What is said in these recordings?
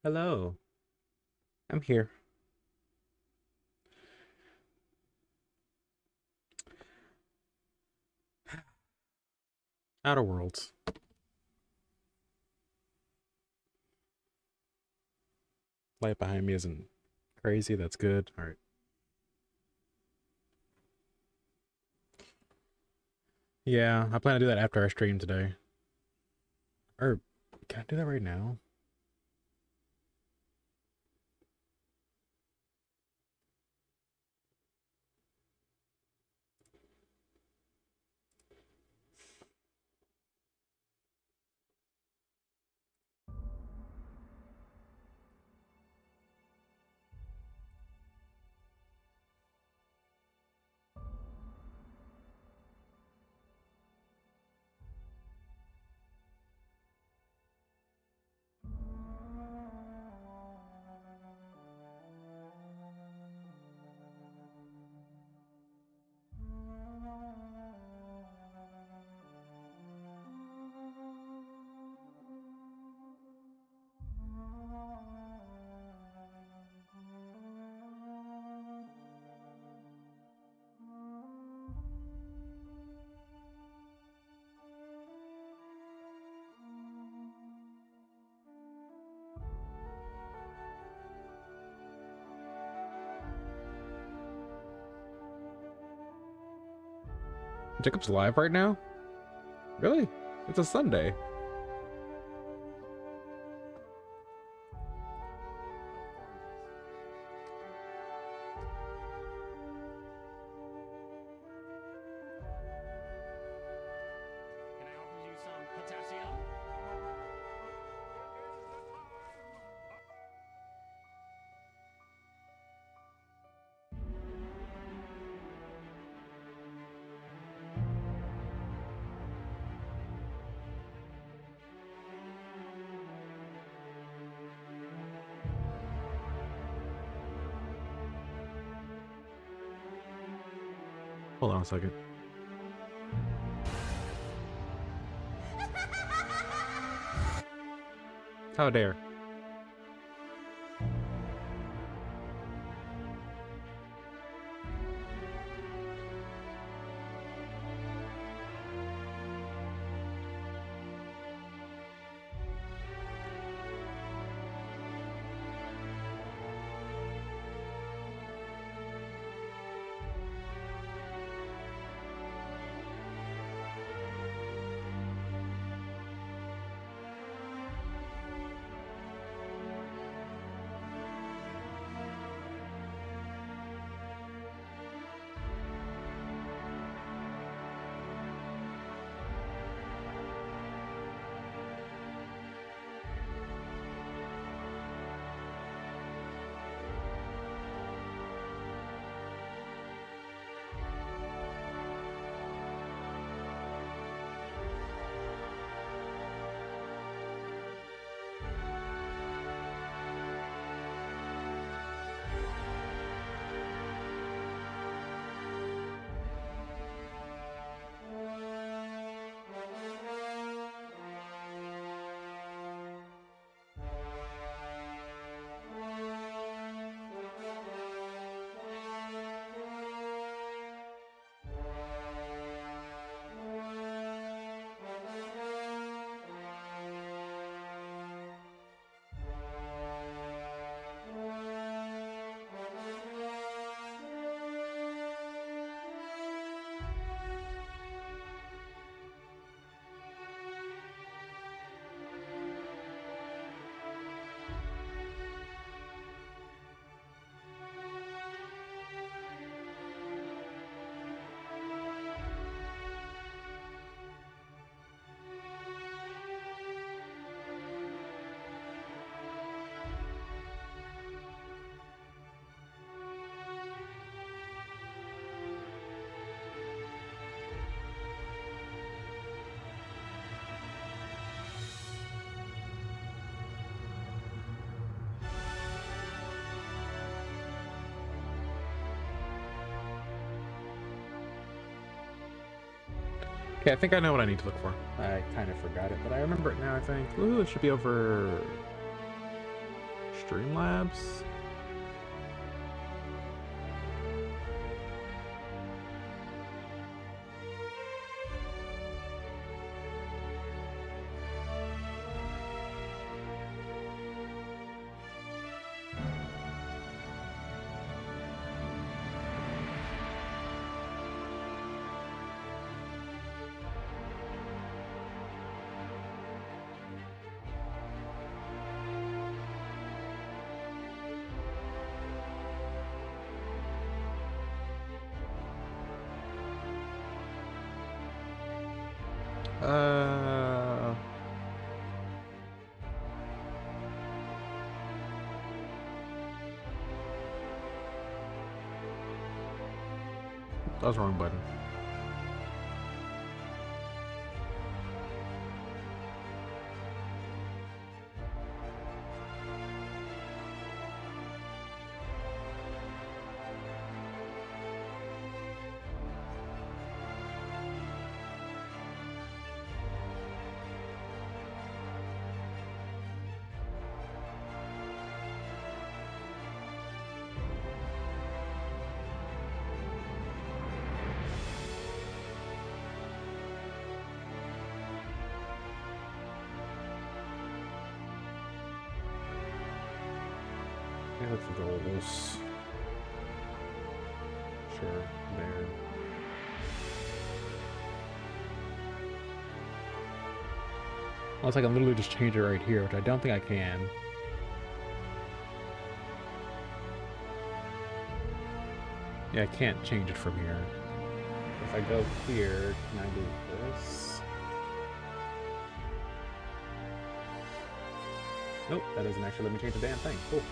Hello, I'm here. Outer Worlds. Light behind me isn't crazy. That's good. All right. Yeah, I plan to do that after I stream today. Or can I do that right now? Jacob's live right now? Really? It's a Sunday. Can I offer you some potassium? Hold on a second. How dare. Okay, I think I know what I need to look for. I kind of forgot it, but I remember it now, I think. Ooh, it should be over Streamlabs? That was the wrong button. Let me look for goals. Sure, there. Unless I can literally just change it right here, which I don't think I can. Yeah, I can't change it from here. If I go here, can I do this? Nope, that doesn't actually let me change the damn thing. Cool.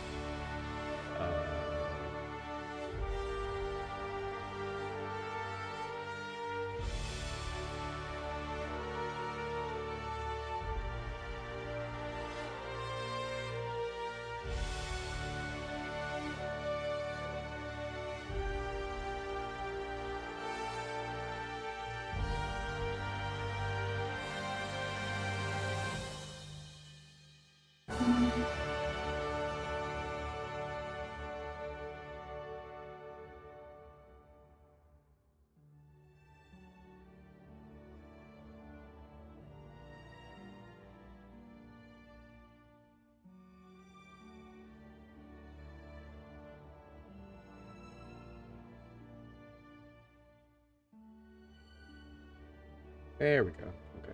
There we go. Okay.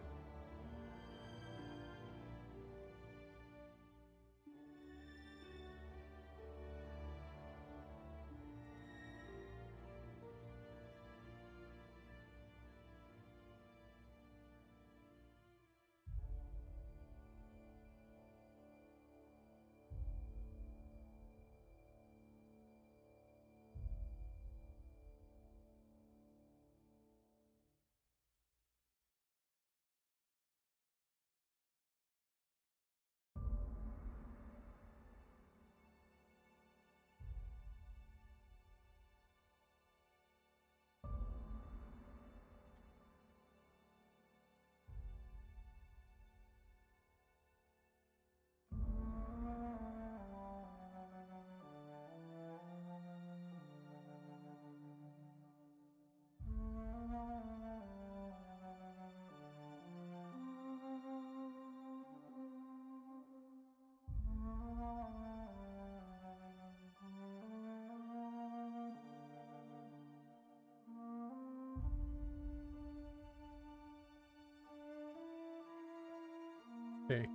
Okay.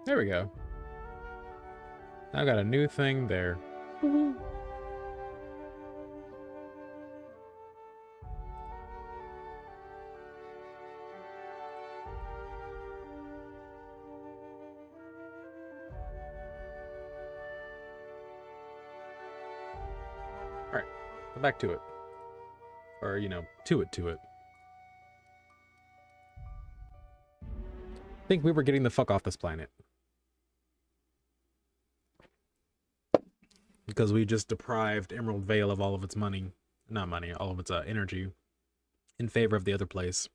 There we go. Now I got a new thing there. Alright, go back to it. Or, you know, to it. I think we were getting the fuck off this planet. Because we just deprived Emerald Vale of all of its money. Not money, all of its energy. in favor of the other place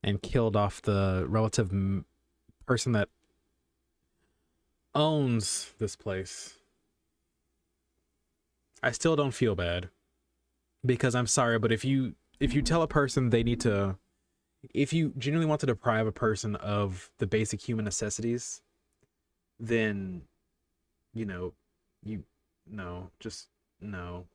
and killed off the relative person that owns this place. I still don't feel bad because I'm sorry, but if you tell a person they need to, if you genuinely want to deprive a person of the basic human necessities, then you know, you no, just no.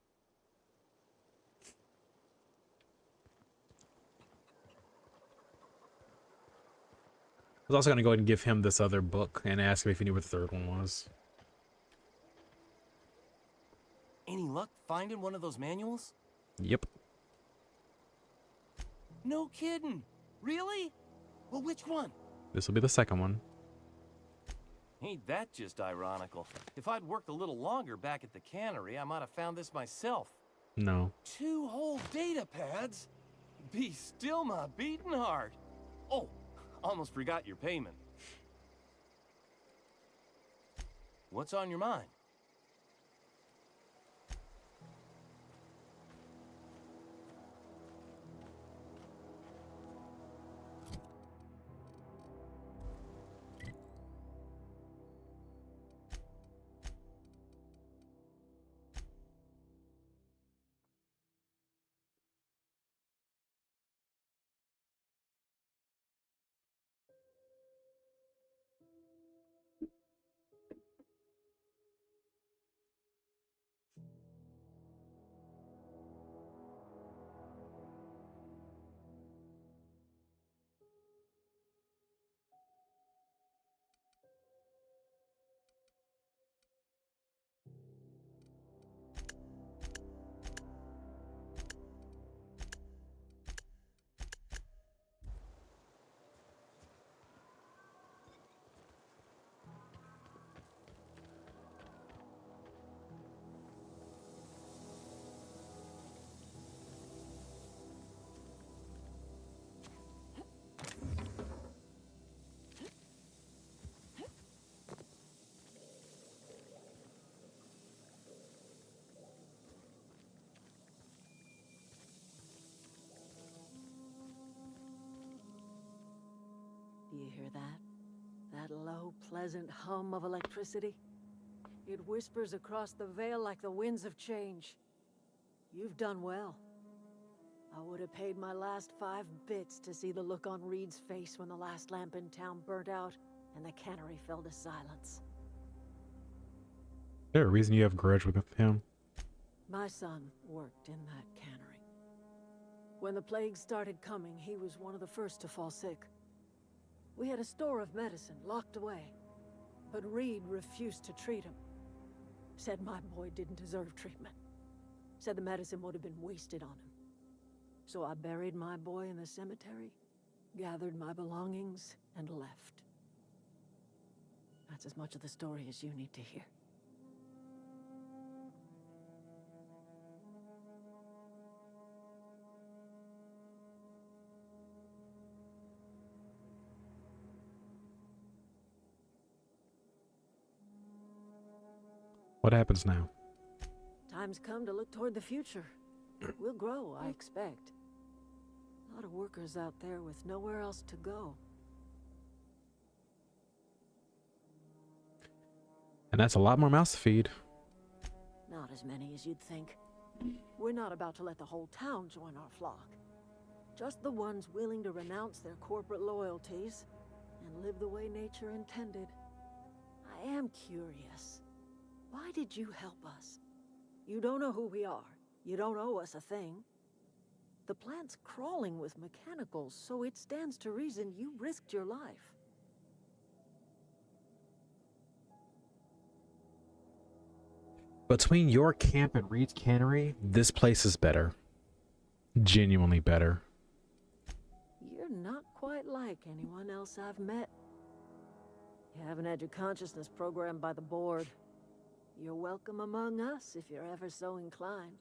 I was also gonna go ahead and give him this other book and ask him if he knew what the third one was. Any luck finding one of those manuals? Yep. No kidding. Really? Well, which one? This will be the second one. Ain't that just ironical? If I'd worked a little longer back at the cannery, I might have found this myself. No. 2 whole data pads? Be still my beating heart. Oh, almost forgot your payment. What's on your mind? Do you hear that? That low, pleasant hum of electricity? It whispers across the veil like the winds of change. You've done well. I would have paid my last 5 bits to see the look on Reed's face when the last lamp in town burnt out and the cannery fell to silence. Is there a reason you have a grudge with him? My son worked in that cannery. When the plague started coming, he was one of the first to fall sick. We had a store of medicine locked away, but Reed refused to treat him. Said my boy didn't deserve treatment. Said the medicine would have been wasted on him. So I buried my boy in the cemetery, gathered my belongings, and left. That's as much of the story as you need to hear. What happens now? Time's come to look toward the future. We'll grow, I expect. A lot of workers out there with nowhere else to go. And that's a lot more mouths to feed. Not as many as you'd think. We're not about to let the whole town join our flock. Just the ones willing to renounce their corporate loyalties and live the way nature intended. I am curious. Why did you help us? You don't know who we are. You don't owe us a thing. The plant's crawling with mechanicals, so it stands to reason you risked your life. Between your camp and Reed's Cannery, this place is better. Genuinely better. You're not quite like anyone else I've met. You haven't had your consciousness programmed by the board. You're welcome among us if you're ever so inclined.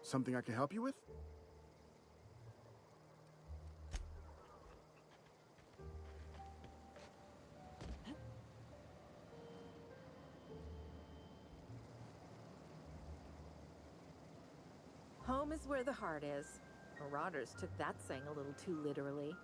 Something I can help you with? Home is where the heart is. Marauders took that saying a little too literally.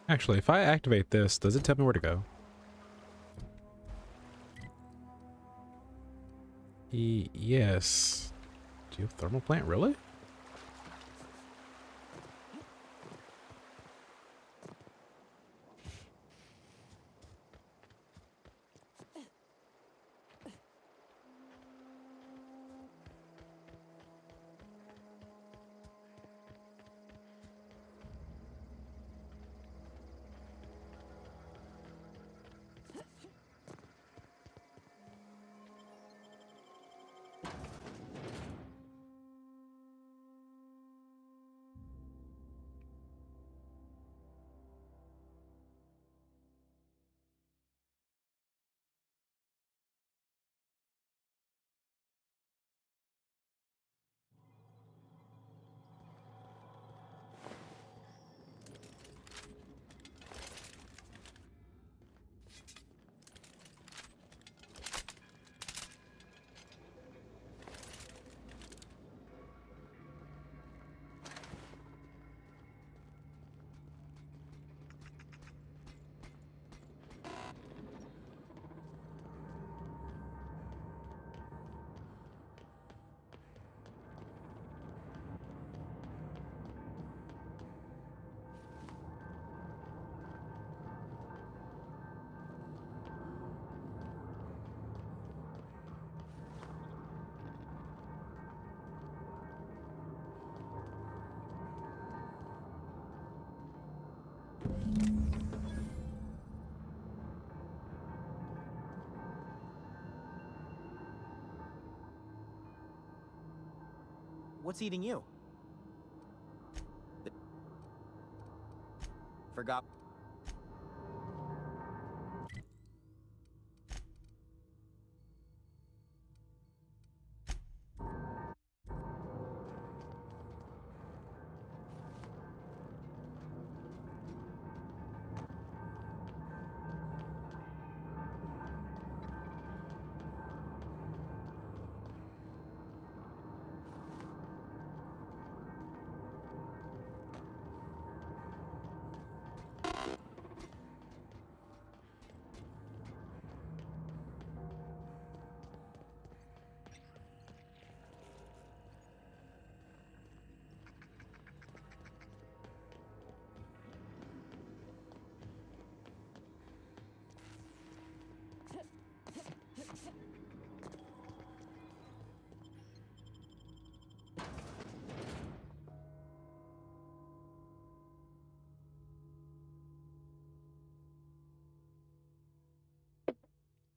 Actually, if I activate this, does it tell me where to go? Yes. Geothermal plant, really? What's eating you? Forgot.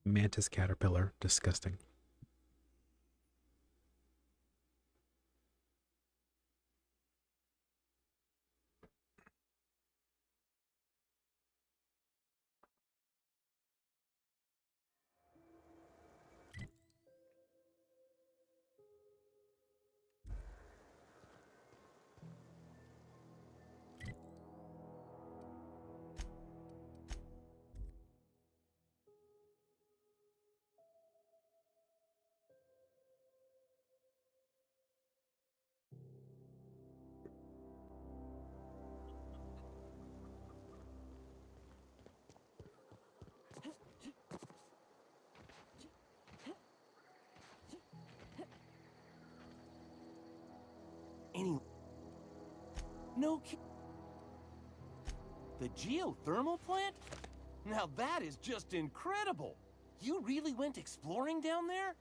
Mantis caterpillar. Disgusting. Any... No ki- The geothermal plant? Now that is just incredible! You really went exploring down there?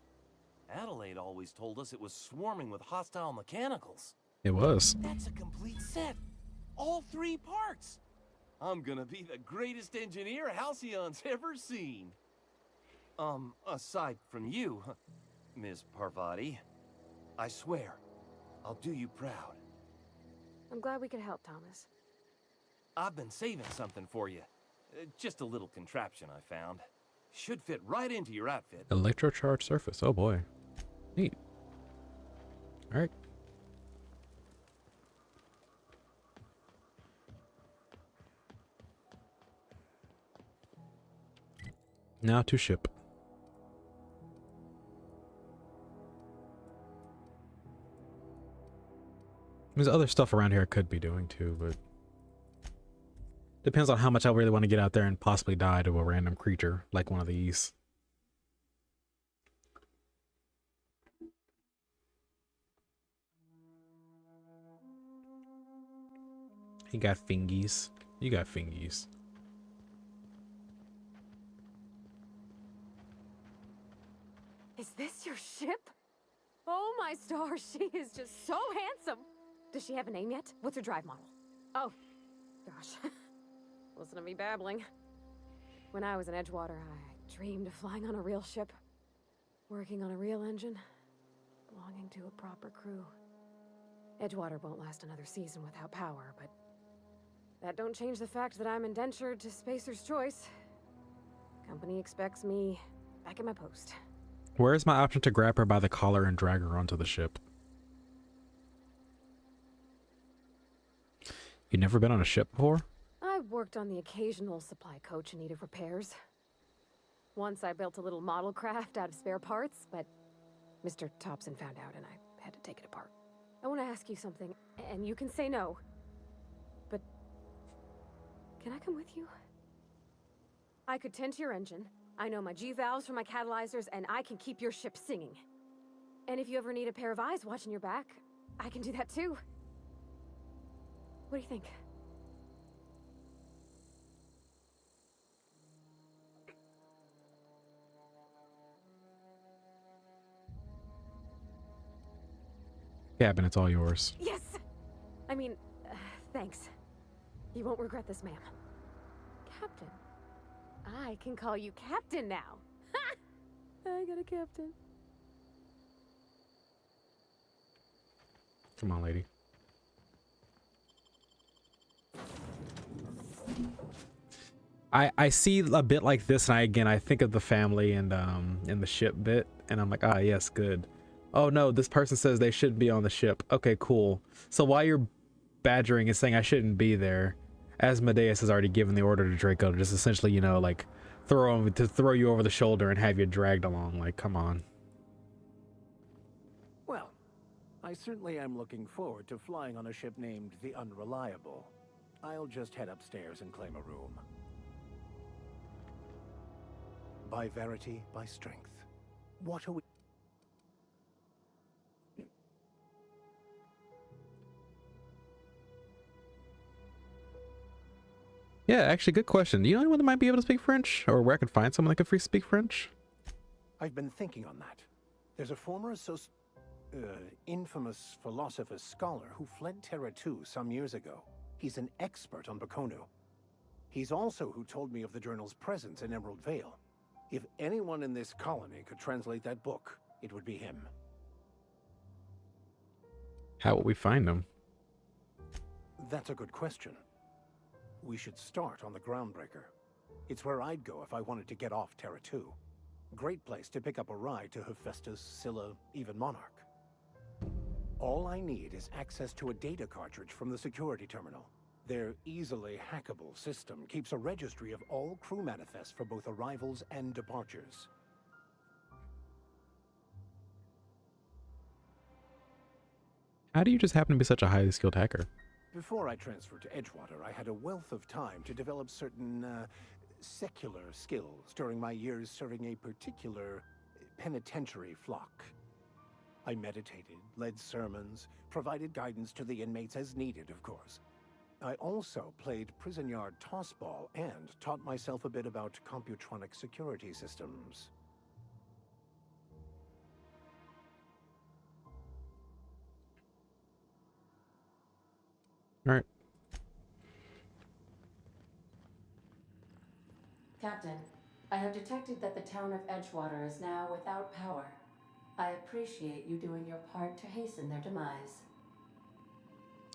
Adelaide always told us it was swarming with hostile mechanicals. It was. That's a complete set. All 3 parts. I'm gonna be the greatest engineer Halcyon's ever seen. Aside from you, Miss Parvati, I swear, I'll do you proud. I'm glad we could help, Thomas. I've been saving something for you. Just a little contraption I found. Should fit right into your outfit. Electrocharged surface. Oh boy. Neat. Alright. Now to ship. There's other stuff around here I could be doing too, but depends on how much I really want to get out there and possibly die to a random creature like one of these. He got fingies. You got fingies. Is this your ship? Oh my stars, she is just so handsome. Does she have a name yet? What's her drive model? Oh, gosh. Listen to me babbling. When I was in Edgewater, I dreamed of flying on a real ship, working on a real engine, belonging to a proper crew. Edgewater won't last another season without power, but that don't change the fact that I'm indentured to Spacer's Choice. Company expects me back at my post. Where's my option to grab her by the collar and drag her onto the ship? You never been on a ship before? I've worked on the occasional supply coach in need of repairs. Once I built a little model craft out of spare parts, but Mr. Thompson found out and I had to take it apart. I want to ask you something, and you can say no, but can I come with you? I could tend to your engine. I know my G-valves from my catalyzers, and I can keep your ship singing. And if you ever need a pair of eyes watching your back, I can do that too. What do you think? Cabin, it's all yours. Yes! I mean, thanks. You won't regret this, ma'am. Captain. I can call you Captain now. Ha! I got a captain. Come on, lady. I see a bit like this, and I think of the family and the ship bit, and I'm like, ah, yes, good. Oh no, this person says they shouldn't be on the ship. Okay, cool. So while you're badgering and saying I shouldn't be there, Asmodeus has already given the order to Draco to just essentially, you know, like throw you over the shoulder and have you dragged along. Like, come on. Well, I certainly am looking forward to flying on a ship named the Unreliable. I'll just head upstairs and claim a room. By verity, by strength. What are we... Yeah, actually, good question. Do you know anyone that might be able to speak French, or where I could find someone that could speak French? I've been thinking on that. There's a former infamous philosopher scholar who fled Terra 2 some years ago. He's an expert on Bakonu. He's also who told me of the journal's presence in Emerald Vale. If anyone in this colony could translate that book, it would be him. How would we find him? That's a good question. We should start on the Groundbreaker. It's where I'd go if I wanted to get off Terra 2. Great place to pick up a ride to Hephaestus, Scylla, even Monarch. All I need is access to a data cartridge from the security terminal. Their easily hackable system keeps a registry of all crew manifests for both arrivals and departures. How do you just happen to be such a highly skilled hacker? Before I transferred to Edgewater, I had a wealth of time to develop certain, secular skills during my years serving a particular penitentiary flock. I meditated, led sermons, provided guidance to the inmates as needed, of course. I also played prison yard tossball and taught myself a bit about computronic security systems. All right. Captain, I have detected that the town of Edgewater is now without power. I appreciate you doing your part to hasten their demise.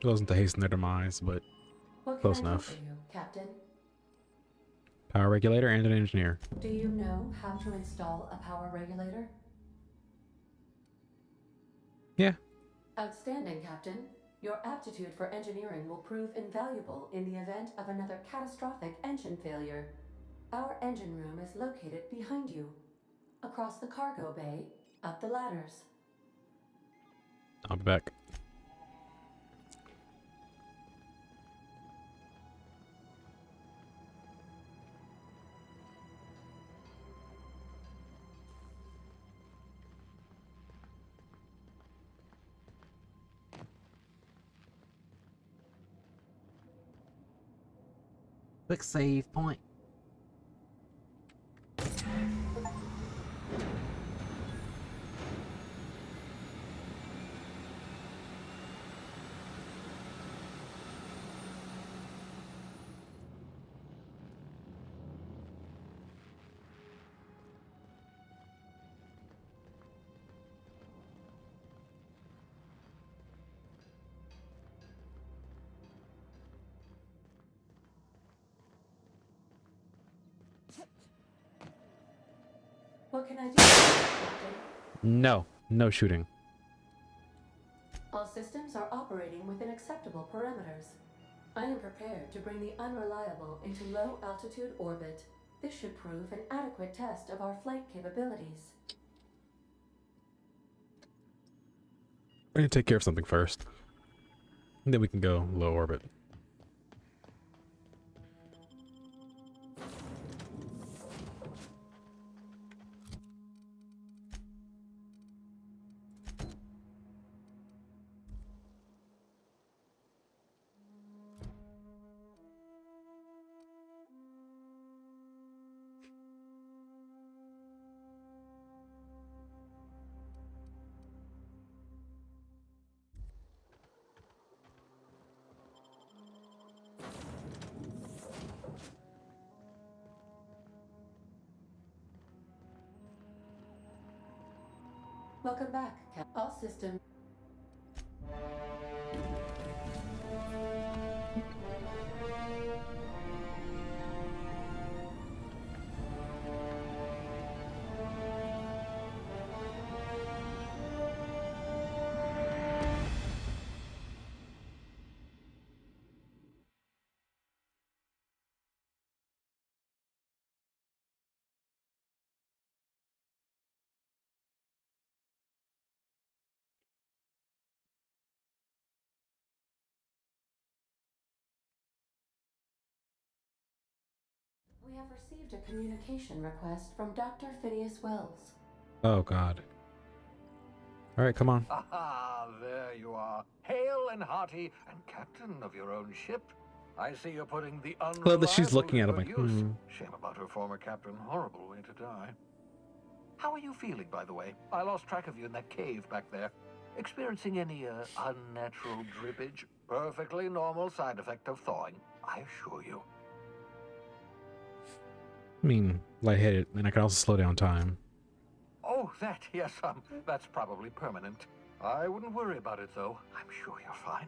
It wasn't to hasten their demise, but What close can I do enough. for you, Captain? Power regulator and an engineer. Do you know how to install a power regulator? Yeah. Outstanding, Captain. Your aptitude for engineering will prove invaluable in the event of another catastrophic engine failure. Our engine room is located behind you. Across the cargo bay, up the ladders. I'll be back. Quick save point. What can I do, Captain? No. No shooting. All systems are operating within acceptable parameters. I am prepared to bring the Unreliable into low-altitude orbit. This should prove an adequate test of our flight capabilities. I need to take care of something first. And then we can go low orbit. Welcome back, All systems. We have received a communication request from Dr. Phineas Wells. Oh God. All right, come on. Aha, there you are. Hale and hearty, and captain of your own ship. I see you're putting the unreliable Love that she's looking to at him good like, use. Shame about her former captain. Horrible way to die. How are you feeling, by the way? I lost track of you in that cave back there. Experiencing any unnatural drippage? Perfectly normal side effect of thawing, I assure you. I mean, lightheaded, and I can also slow down time. Oh, that, yes, that's probably permanent. I wouldn't worry about it, though. I'm sure you're fine.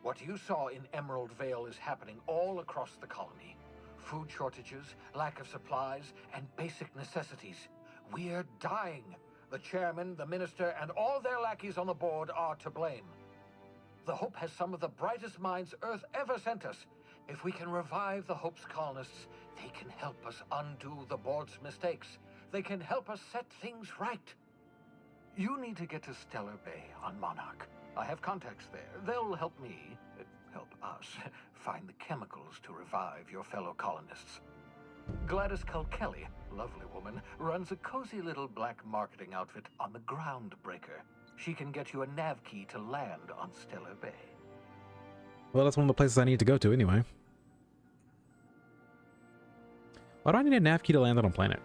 What you saw in Emerald Vale is happening all across the colony. Food shortages, lack of supplies, and basic necessities. We're dying. The chairman, the minister, and all their lackeys on the board are to blame. The Hope has some of the brightest minds Earth ever sent us. If we can revive the Hope's colonists, they can help us undo the board's mistakes. They can help us set things right. You need to get to Stellar Bay on Monarch. I have contacts there. They'll help me, help us, find the chemicals to revive your fellow colonists. Gladys Kelly, lovely woman, runs a cozy little black marketing outfit on the Groundbreaker. She can get you a nav key to land on Stellar Bay. Well, that's one of the places I need to go to anyway. Why do I need a nav key to land on a planet?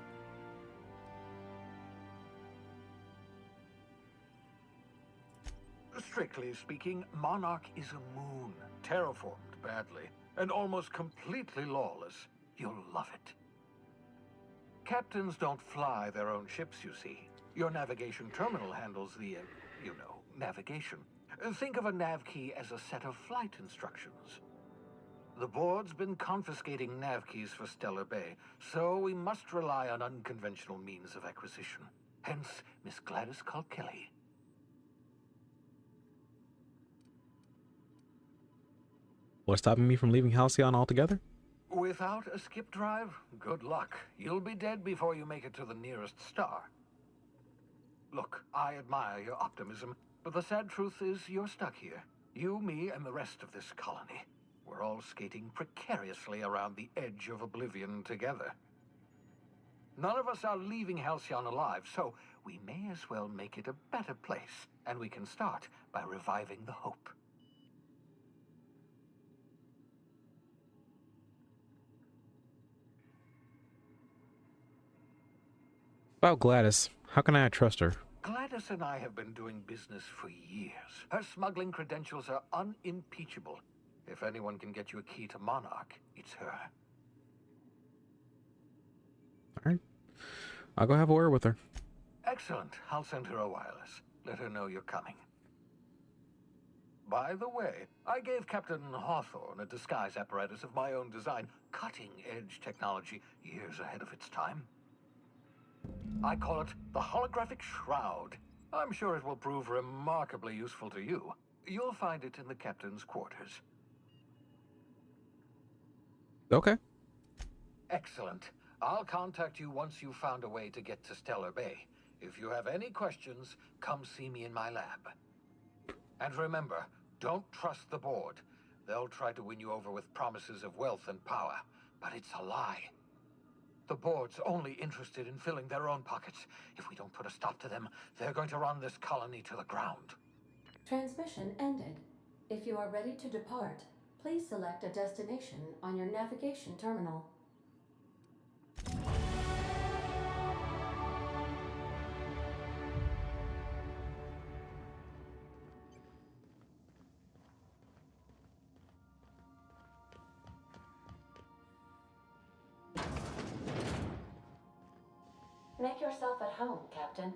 Strictly speaking, Monarch is a moon, terraformed badly, and almost completely lawless. You'll love it. Captains don't fly their own ships, you see. Your navigation terminal handles the, navigation. Think of a nav key as a set of flight instructions. The board's been confiscating nav keys for Stellar Bay, so we must rely on unconventional means of acquisition. Hence, Miss Gladys Kelly. What's stopping me from leaving Halcyon altogether? Without a skip drive, good luck. You'll be dead before you make it to the nearest star. Look, I admire your optimism, but the sad truth is you're stuck here. You, me, and the rest of this colony. We're all skating precariously around the edge of oblivion together. None of us are leaving Halcyon alive, so we may as well make it a better place, and we can start by reviving the Hope. About Gladys, how can I trust her? Gladys and I have been doing business for years. Her smuggling credentials are unimpeachable. If anyone can get you a key to Monarch, it's her. Alright. I'll go have a word with her. Excellent. I'll send her a wireless. Let her know you're coming. By the way, I gave Captain Hawthorne a disguise apparatus of my own design, cutting-edge technology, years ahead of its time. I call it the Holographic Shroud. I'm sure it will prove remarkably useful to you. You'll find it in the captain's quarters. Okay. Excellent. I'll contact you once you've found a way to get to Stellar Bay. If you have any questions, come see me in my lab. And remember, don't trust the board. They'll try to win you over with promises of wealth and power, but it's a lie. The board's only interested in filling their own pockets. If we don't put a stop to them, they're going to run this colony to the ground. Transmission ended. If you are ready to depart, please select a destination on your navigation terminal. Make yourself at home, Captain.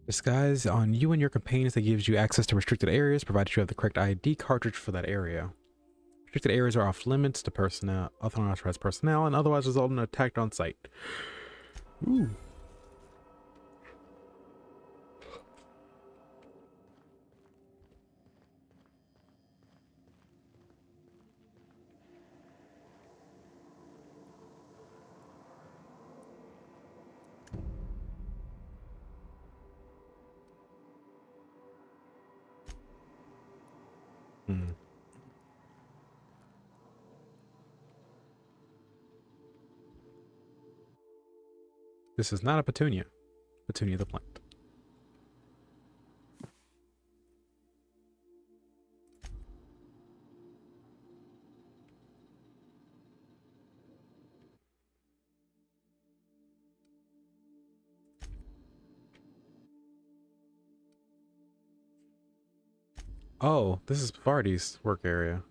Disguise on you and your companions that gives you access to restricted areas, provided you have the correct ID cartridge for that area. Restricted areas are off limits to personnel, unauthorized personnel, and otherwise result in an attack on site. Ooh. Hmm. This is not a petunia. Petunia the plant. Oh, this is Vardy's work area.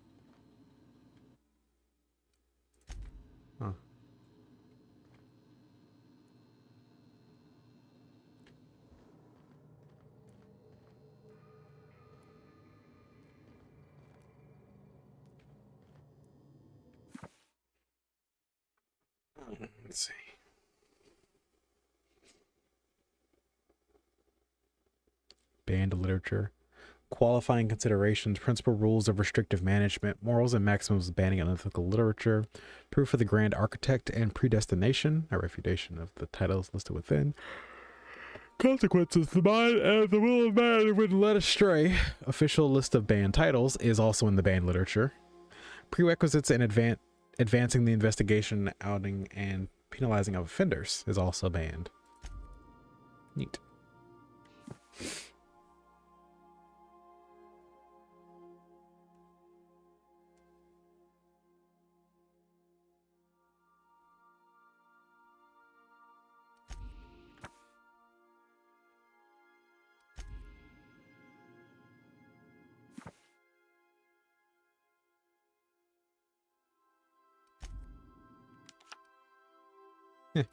Let's see. Banned literature. Qualifying considerations, principal rules of restrictive management, morals and maxims of banning unethical literature, proof of the grand architect and predestination, a refutation of the titles listed within, consequences, the mind and the will of man when led astray. Official list of banned titles is also in the banned literature. Prerequisites and advancing the investigation, outing, and penalizing of offenders is also banned. Neat.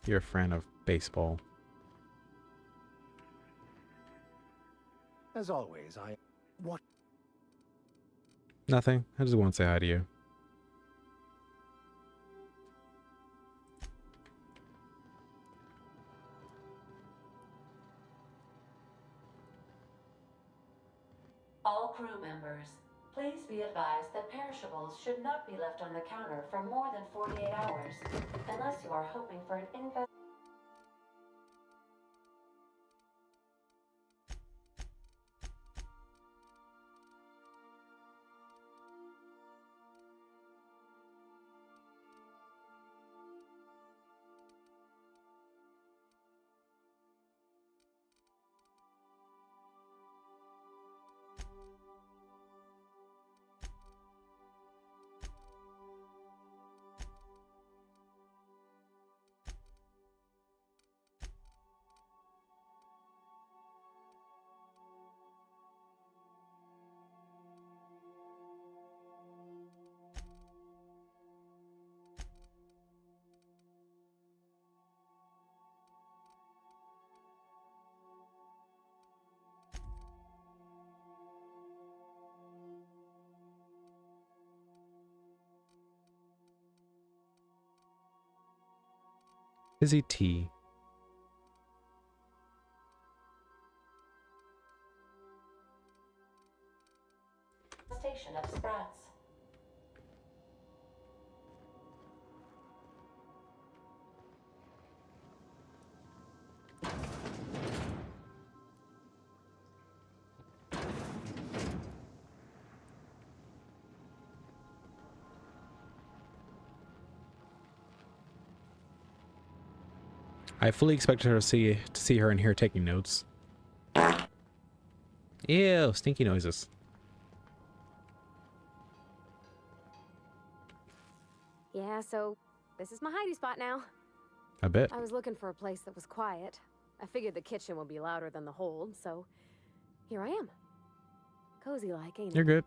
You're a fan of baseball. As always, What? Nothing. I just want to say hi to you. All crew members, please be advised that perishables should not be left on the counter for more than 48 hours, unless you are hoping for an Fizzy tea. station of sprats. I fully expected her to see her in here taking notes. Ew, stinky noises. Yeah, so this is my hidey spot now. I bet. I was looking for a place that was quiet. I figured the kitchen would be louder than the hold, so here I am. Cozy like, ain't it? You're good.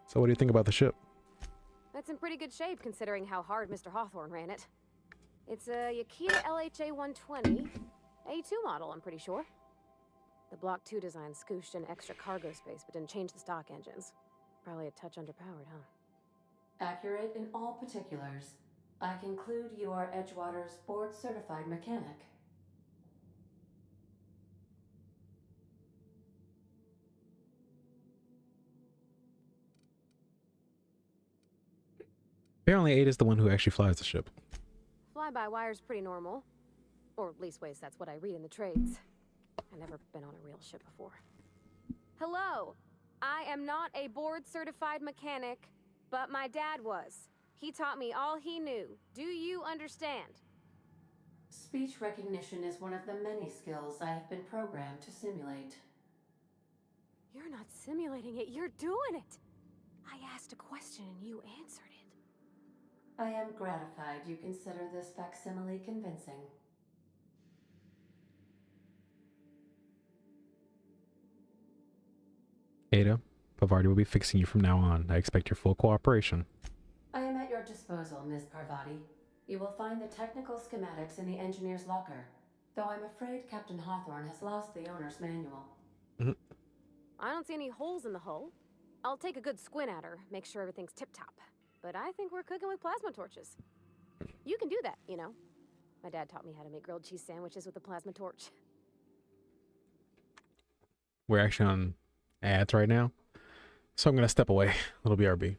So what do you think about the ship? That's in pretty good shape considering how hard Mr. Hawthorne ran it. It's a Yakita LHA 120, A2 model, I'm pretty sure. The Block 2 design scooshed in extra cargo space but didn't change the stock engines. Probably a touch underpowered, huh? Accurate in all particulars. I conclude you are Edgewater's board-certified mechanic. Apparently Ada's the one who actually flies the ship. Fly-by-wire's pretty normal. Or leastways, that's what I read in the trades. I've never been on a real ship before. Hello! I am not a board-certified mechanic, but my dad was. He taught me all he knew. Do you understand? Speech recognition is one of the many skills I have been programmed to simulate. You're not simulating it, you're doing it! I asked a question and you answered it. I am gratified you consider this facsimile convincing. Ada, Pavardi will be fixing you from now on. I expect your full cooperation. I am at your disposal, Ms. Parvati. You will find the technical schematics in the engineer's locker, though I'm afraid Captain Hawthorne has lost the owner's manual. I don't see any holes in the hull. I'll take a good squint at her, make sure everything's tip-top. but I think we're cooking with plasma torches. You can do that, you know. My dad taught me how to make grilled cheese sandwiches with a plasma torch. We're actually on ads right now, so I'm gonna step away. Little BRB.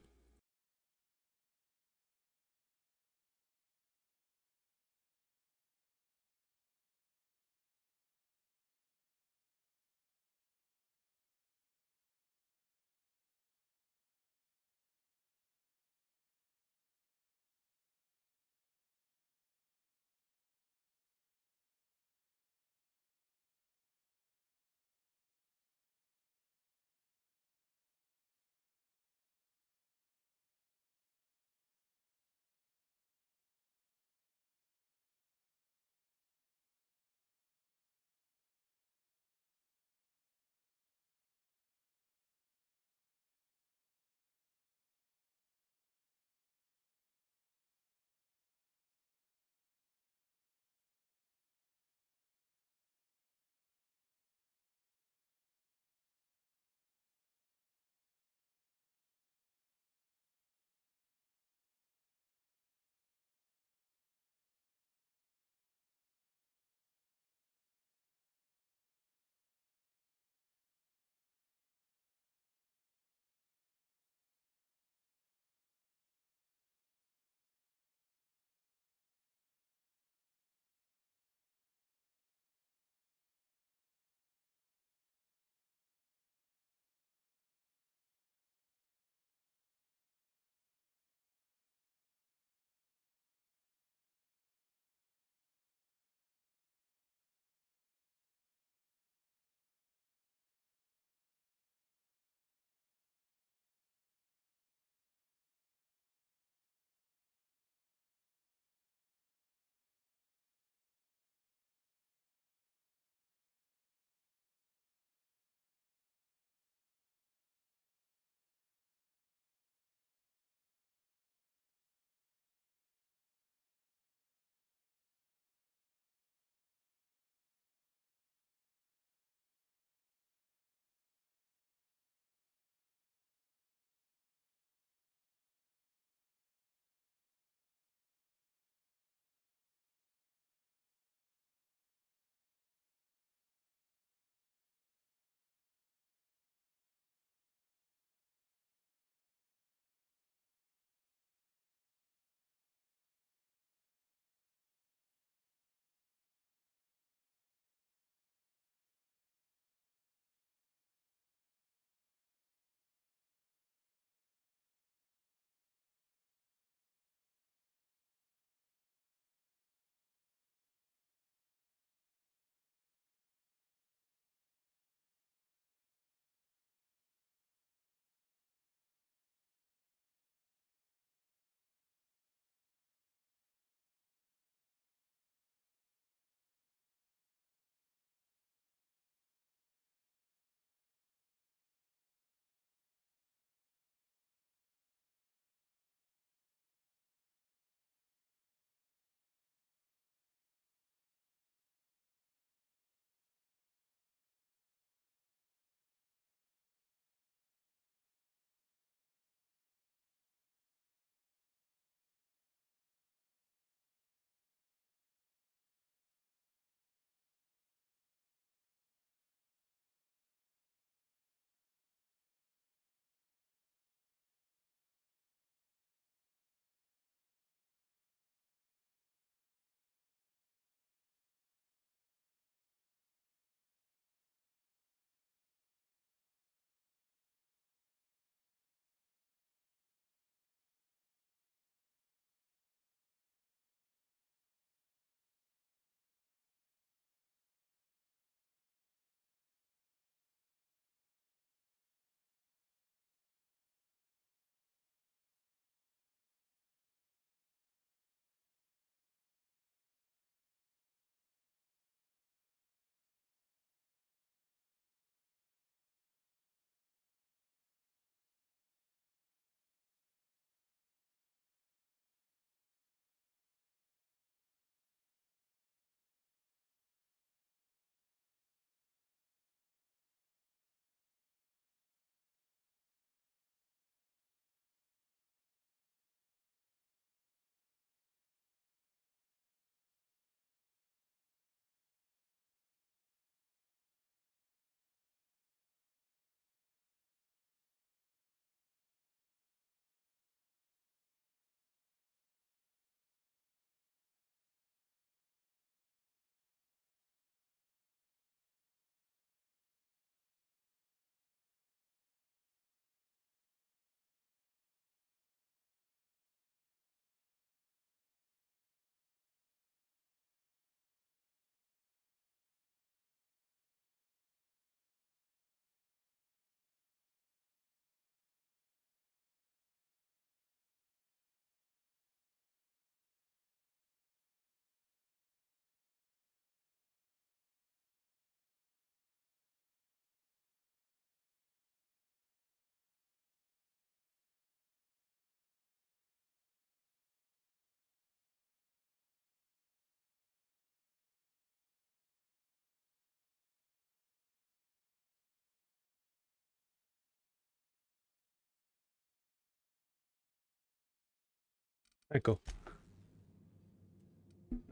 Alright, cool.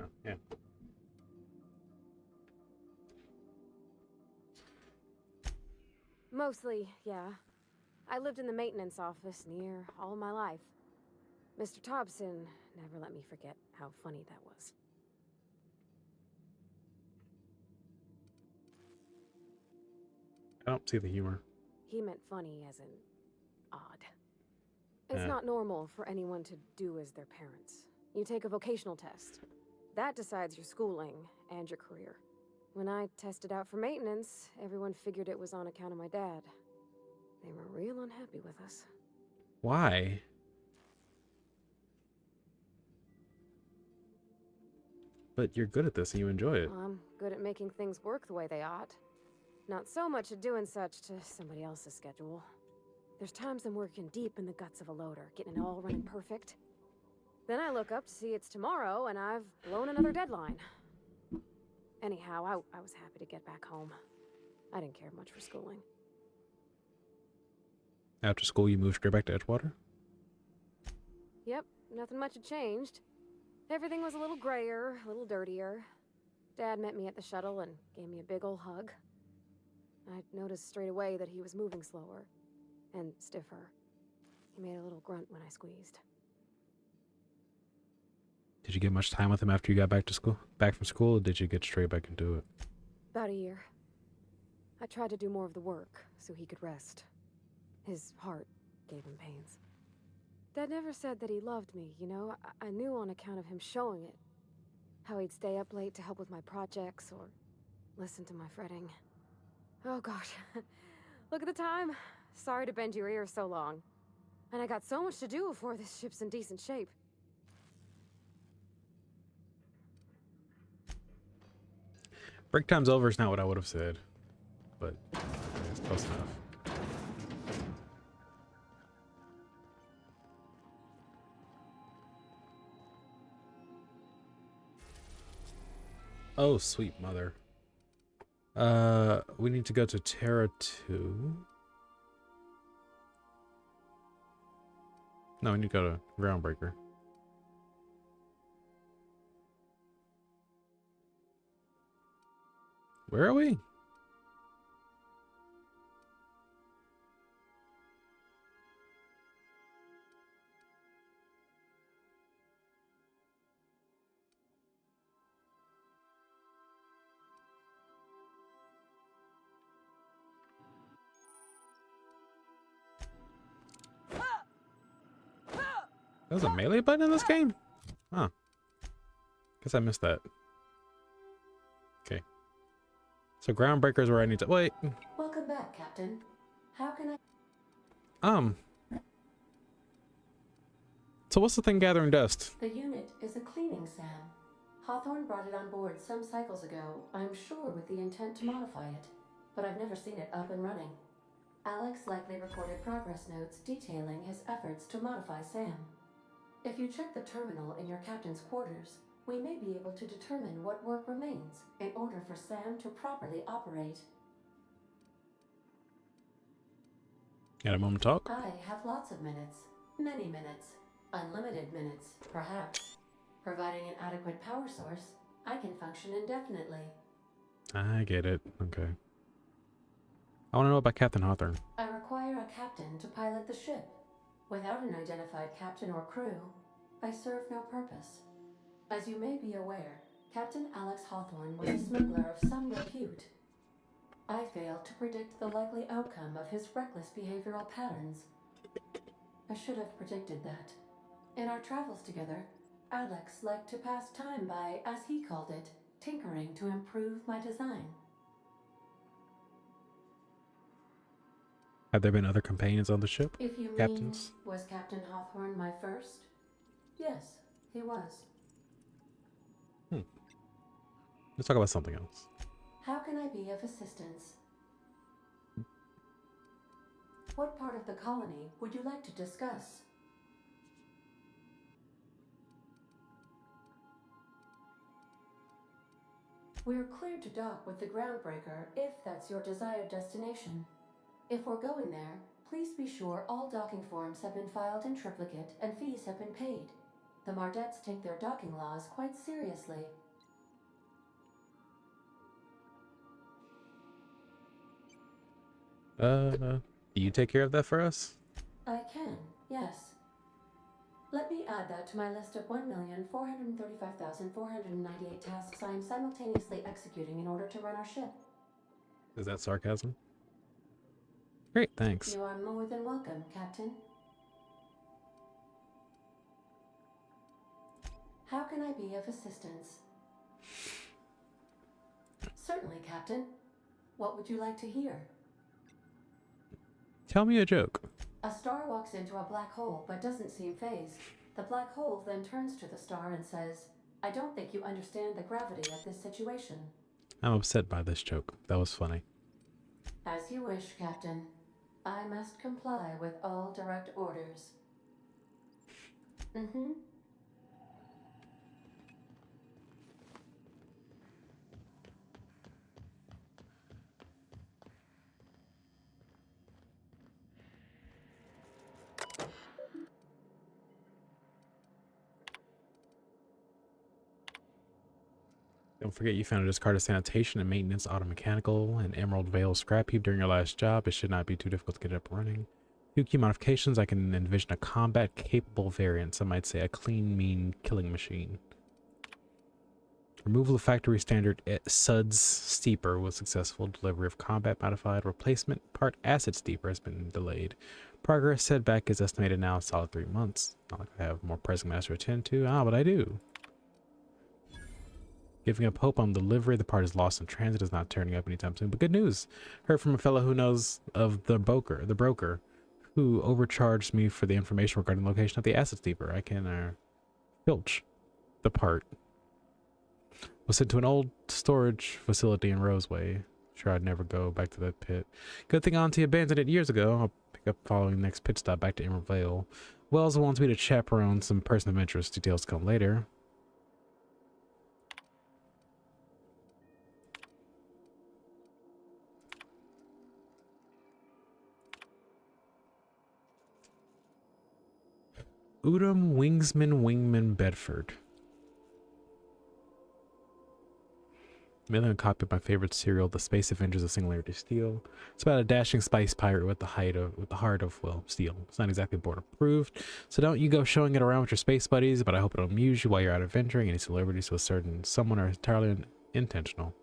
Oh, yeah. Mostly, yeah. I lived in the maintenance office near all my life. Mr. Thompson never let me forget how funny that was. I don't see the humor. He meant funny as in odd. It's Yeah. not normal for anyone to do as their parents. You take a vocational test. That decides your schooling and your career. When I tested out for maintenance, everyone figured it was on account of my dad. They were real unhappy with us. Why? But you're good at this and you enjoy it. Well, I'm good at making things work the way they ought. Not so much at doing such to somebody else's schedule. There's times I'm working deep in the guts of a loader, getting it all running perfect. Then I look up to see it's tomorrow and I've blown another deadline. Anyhow, I was happy to get back home. I didn't care much for schooling. After school, you moved straight back to Edgewater? Yep, nothing much had changed. Everything was a little grayer, a little dirtier. Dad met me at the shuttle and gave me a big ol' hug. I noticed straight away that he was moving slower and stiffer. He made a little grunt when I squeezed. Did you get much time with him after you got back from school, or did you get straight back into it? About a year. I tried to do more of the work so he could rest. His heart gave him pains. Dad never said that he loved me, you know? I knew on account of him showing it. How he'd stay up late to help with my projects or listen to my fretting. Oh gosh. Look at the time. Sorry to bend your ears so long. And I got so much to do before this ship's in decent shape. Break time's over is not what I would have said, but it's close enough. Oh, sweet mother. We need to go to Terra 2. No, we need to go to Groundbreaker. Where are we? There's a melee button in this game? Huh. Guess I missed that. Okay. So Groundbreaker is where I need to... Wait. Welcome back, Captain. How can I... So what's the thing gathering dust? The unit is a cleaning SAM. Hawthorne brought it on board some cycles ago, I'm sure with the intent to modify it. But I've never seen it up and running. Alex likely recorded progress notes detailing his efforts to modify SAM. If you check the terminal in your captain's quarters, we may be able to determine what work remains in order for SAM to properly operate. Got a moment to talk? I have lots of minutes. Many minutes. Unlimited minutes, perhaps. Providing an adequate power source, I can function indefinitely. I get it. Okay. I want to know about Captain Hawthorne. I require a captain to pilot the ship. Without an identified captain or crew, I serve no purpose. As you may be aware, Captain Alex Hawthorne was a smuggler of some repute. I failed to predict the likely outcome of his reckless behavioral patterns. I should have predicted that. In our travels together, Alex liked to pass time by, as he called it, tinkering to improve my design. Have there been other companions on the ship? If you Captains? mean, was Captain Hawthorne my first? Yes, he was. Let's talk about something else. How can I be of assistance? What part of the colony would you like to discuss? We're cleared to dock with the Groundbreaker if that's your desired destination. If we're going there, please be sure all docking forms have been filed in triplicate and fees have been paid. The Mardettes take their docking laws quite seriously. Do you take care of that for us? I can, yes. Let me add that to my list of 1,435,498 tasks I am simultaneously executing in order to run our ship. Is that sarcasm? Great, thanks. You are more than welcome, Captain. How can I be of assistance? Certainly, Captain. What would you like to hear? Tell me a joke. A star walks into a black hole but doesn't seem phased. The black hole then turns to the star and says, I don't think you understand the gravity of this situation. I'm upset by this joke. That was funny. As you wish, Captain. I must comply with all direct orders. Mm-hmm. Don't forget you found a discarded sanitation and maintenance automechanical and Emerald Vale scrap heap during your last job. It should not be too difficult to get it up and running. Few key modifications. I can envision a combat capable variant. Some might say a clean, mean killing machine. Removal of factory standard SUDS steeper was successful. Delivery of combat modified replacement part acid steeper has been delayed. Progress setback is estimated now a solid 3 months. Not like I have more pressing matter to attend to. But I do. Giving up hope on delivery, the part is lost in transit, is not turning up anytime soon. But good news. Heard from a fellow who knows of the broker, who overcharged me for the information regarding the location of the acid steeper. I can filch the part. Was sent to an old storage facility in Roseway. Sure, I'd never go back to that pit. Good thing Auntie abandoned it years ago. I'll pick up following the next pit stop back to Emerald Vale. Wells wants me to chaperone some person of interest. Details come later. Udom Wingman Bedford. Mailing a copy of my favorite serial, The Space Avengers of Singularity Steel. It's about a dashing spice pirate with the heart of steel. It's not exactly board approved, so don't you go showing it around with your space buddies, but I hope it'll amuse you while you're out adventuring. Any celebrities with certain someone are entirely intentional.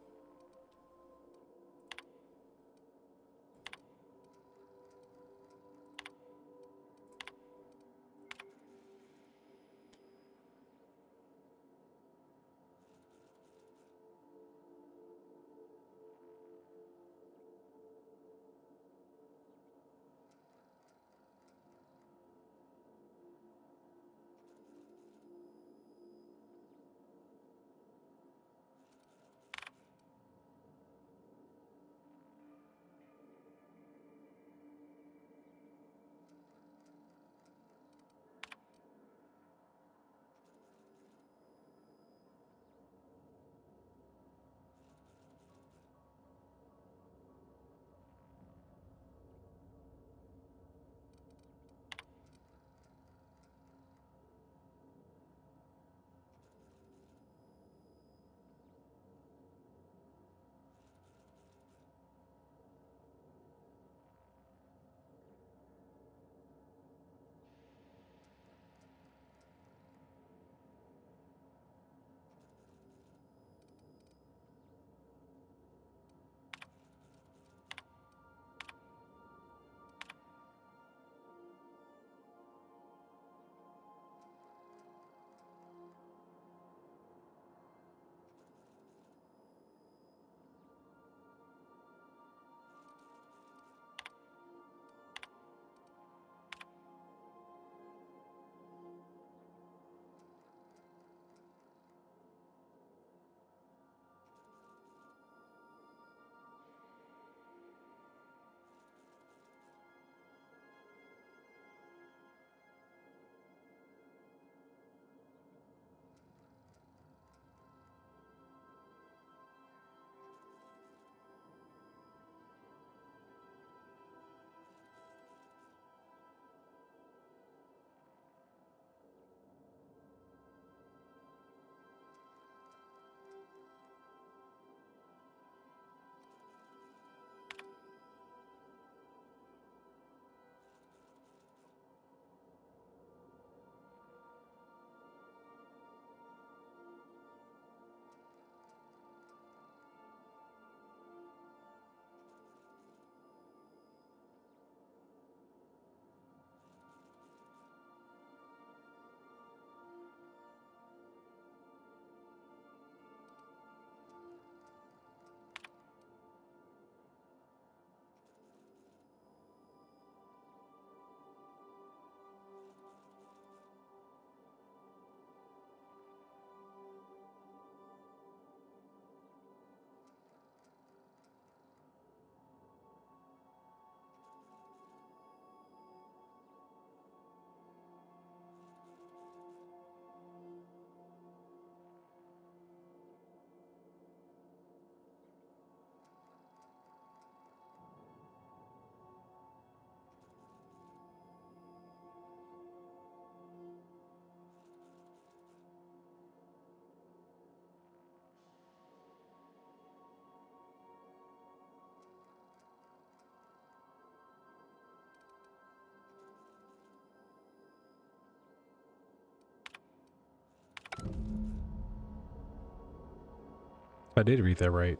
I did read that right.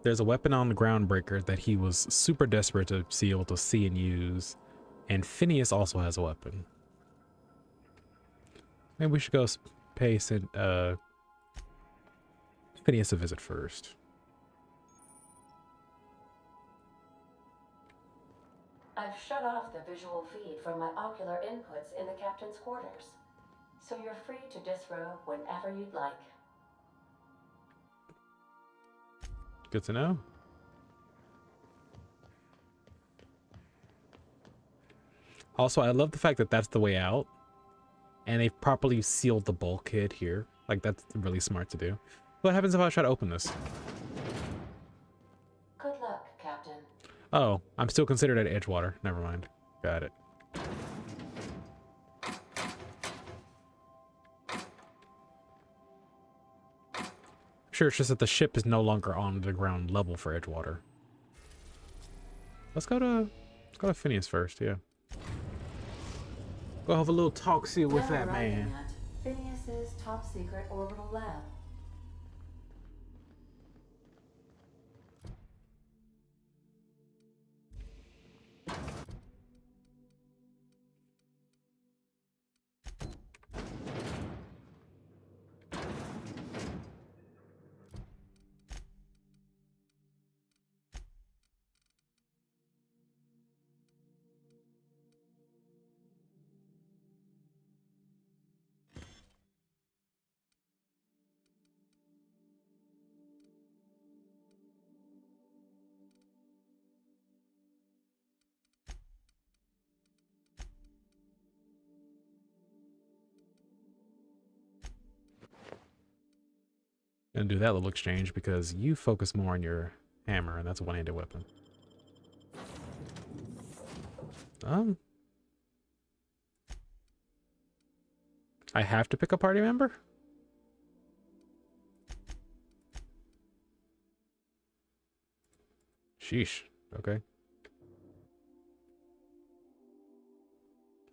There's a weapon on the Groundbreaker that he was super desperate to be able to see and use. And Phineas also has a weapon. Maybe we should go pay Phineas a visit first. I've shut off the visual feed from my ocular inputs in the captain's quarters, so you're free to disrobe whenever you'd like. Good to know. Also, I love the fact that that's the way out. And they've properly sealed the bulkhead here. Like, that's really smart to do. What happens if I try to open this? Good luck, Captain. Oh, I'm still considered at Edgewater. Never mind. Got it. Sure, it's just that the ship is no longer on the ground level for Edgewater. Let's go to Phineas first, yeah. Go have a little talk see with Now that arriving man. at Phineas's top secret orbital lab. Gonna do that little exchange because you focus more on your hammer, and that's a one-handed weapon. I have to pick a party member? Sheesh. Okay.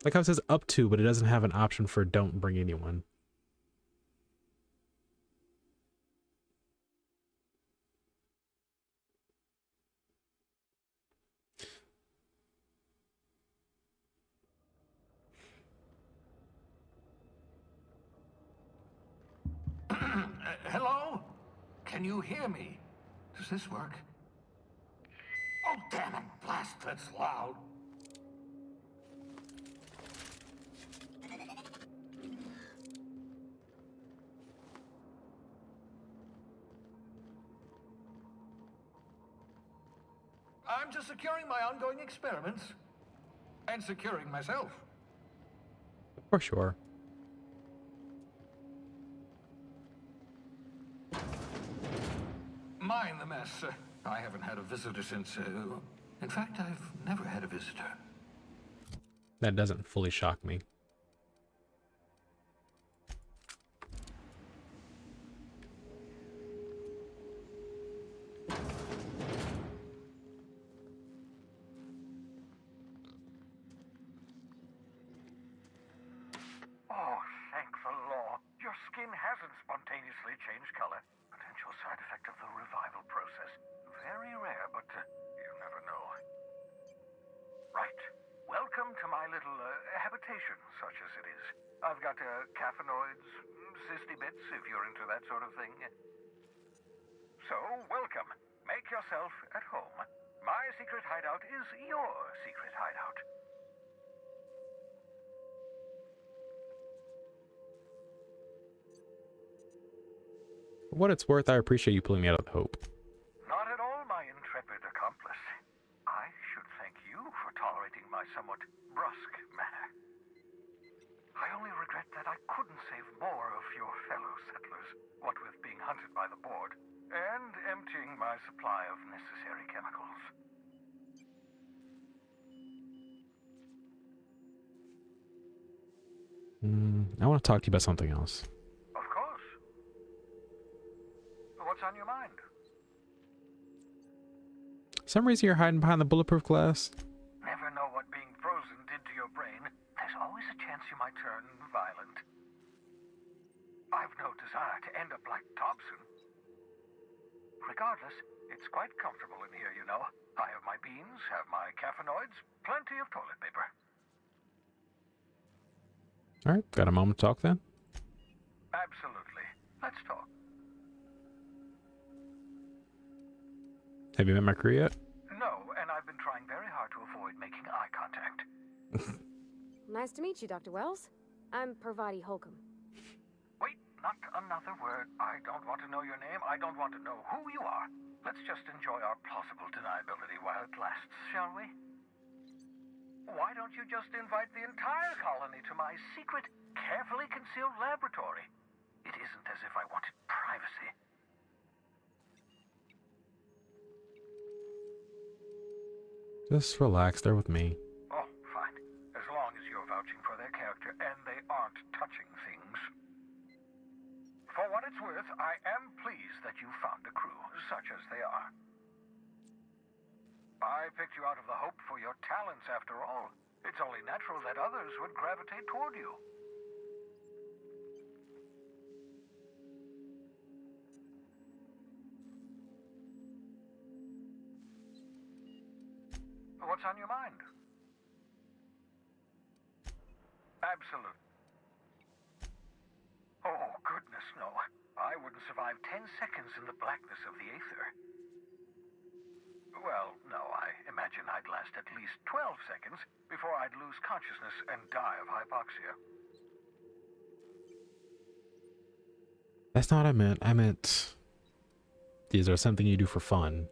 Like how it says up to, but it doesn't have an option for don't bring anyone. Hello? Can you hear me? Does this work? Oh, damn it, blast, that's loud. I'm just securing my ongoing experiments. And securing myself. For sure. Mind the mess. I haven't had a visitor since, in fact, I've never had a visitor. That doesn't fully shock me. Oh, thank the law. Your skin hasn't spontaneously changed color. Potential side effect of the revival process. Very rare, but you never know. Right. Welcome to my little habitation, such as it is. I've got caffeinoids, cysty bits, if you're into that sort of thing. So, welcome. Make yourself at home. My secret hideout is your secret hideout. For what it's worth, I appreciate you pulling me out of hope. Not at all, my intrepid accomplice. I should thank you for tolerating my somewhat brusque manner. I only regret that I couldn't save more of your fellow settlers, what with being hunted by the board, and emptying my supply of necessary chemicals. I want to talk to you about something else. Of course. What's on your mind? For some reason you're hiding behind the bulletproof glass. Never know what being frozen did to your brain. There's always a chance you might turn violent. I've no desire to end up like Thompson. Regardless, it's quite comfortable in here, you know. I have my beans, have my caffeinoids, plenty of toilet paper. All right, got a moment to talk then? Absolutely. Let's talk. Have you met my crew yet? No, and I've been trying very hard to avoid making eye contact. Nice to meet you, Dr. Wells. I'm Parvati Holcomb. Wait, not another word. I don't want to know your name. I don't want to know who you are. Let's just enjoy our plausible deniability while it lasts, shall we? Why don't you just invite the entire colony to my secret, carefully concealed laboratory? It isn't as if I wanted privacy. Just relax, they're with me. Oh, fine. As long as you're vouching for their character and they aren't touching things. For what it's worth, I am pleased that you found a crew, such as they are. I picked you out of the hope for your talents, after all. It's only natural that others would gravitate toward you. What's on your mind? Absolute. Oh, goodness, no. I wouldn't survive 10 seconds in the blackness of the aether. Well, no, I imagine I'd last at least 12 seconds before I'd lose consciousness and die of hypoxia. That's not what I meant. I meant these are something you do for fun.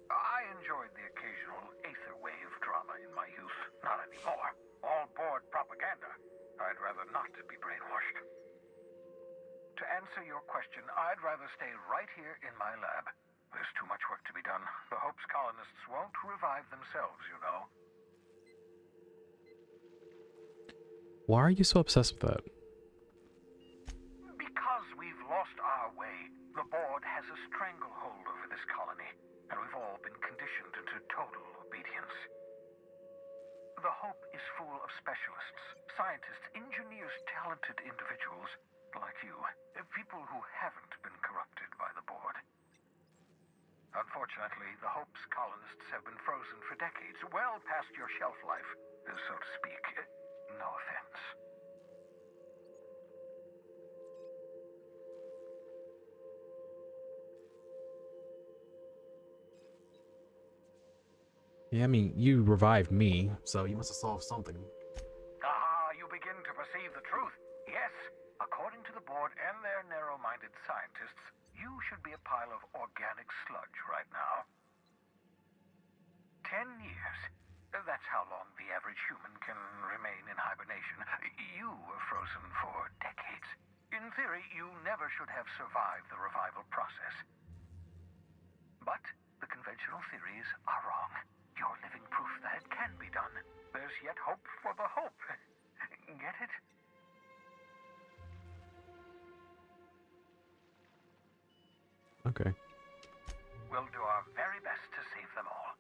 I enjoyed the occasional aether wave drama in my youth. Not anymore. All board propaganda. I'd rather not be brainwashed. To answer your question, I'd rather stay right here in my lab. There's too much work to be done. The Hope's colonists won't revive themselves, you know. Why are you so obsessed with that? Because we've lost our way. The board has a stranglehold over this colony, and we've all been conditioned into total obedience. The Hope is full of specialists, scientists, engineers, talented individuals like you. People who haven't been corrupted by the board. Unfortunately, the Hope's colonists have been frozen for decades, well past your shelf life, so to speak. No offense. Yeah, I mean, you revived me, so you must have solved something. Ah, you begin to perceive the truth. Yes, according to the board and their narrow-minded scientists, you should be a pile of organic sludge right now. 10 years. That's how long the average human can remain in hibernation. You were frozen for decades. In theory, you never should have survived the revival process. But the conventional theories are wrong. You're living proof that it can be done. There's yet hope for the Hope. Get it? Okay. We'll do our very best to save them all.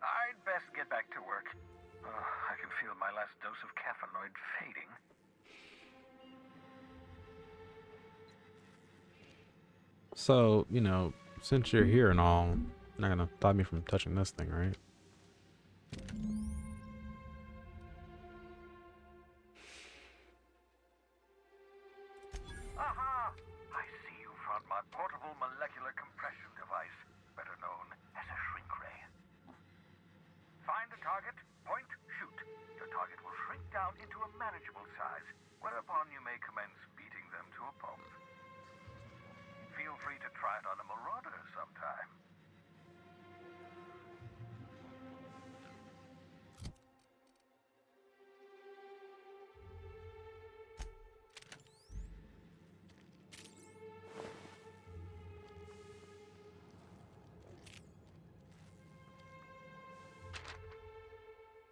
I'd best get back to work. I can feel my last dose of caffeinoid fading. So, you know, since you're here and all, you're not gonna stop me from touching this thing, right? Aha! I see you found my portable molecular compression device, better known as a shrink ray. Find a target, point, shoot. Your target will shrink down into a manageable size, whereupon you may commence beating them to a pulp. Feel free to try it on a marauder sometime.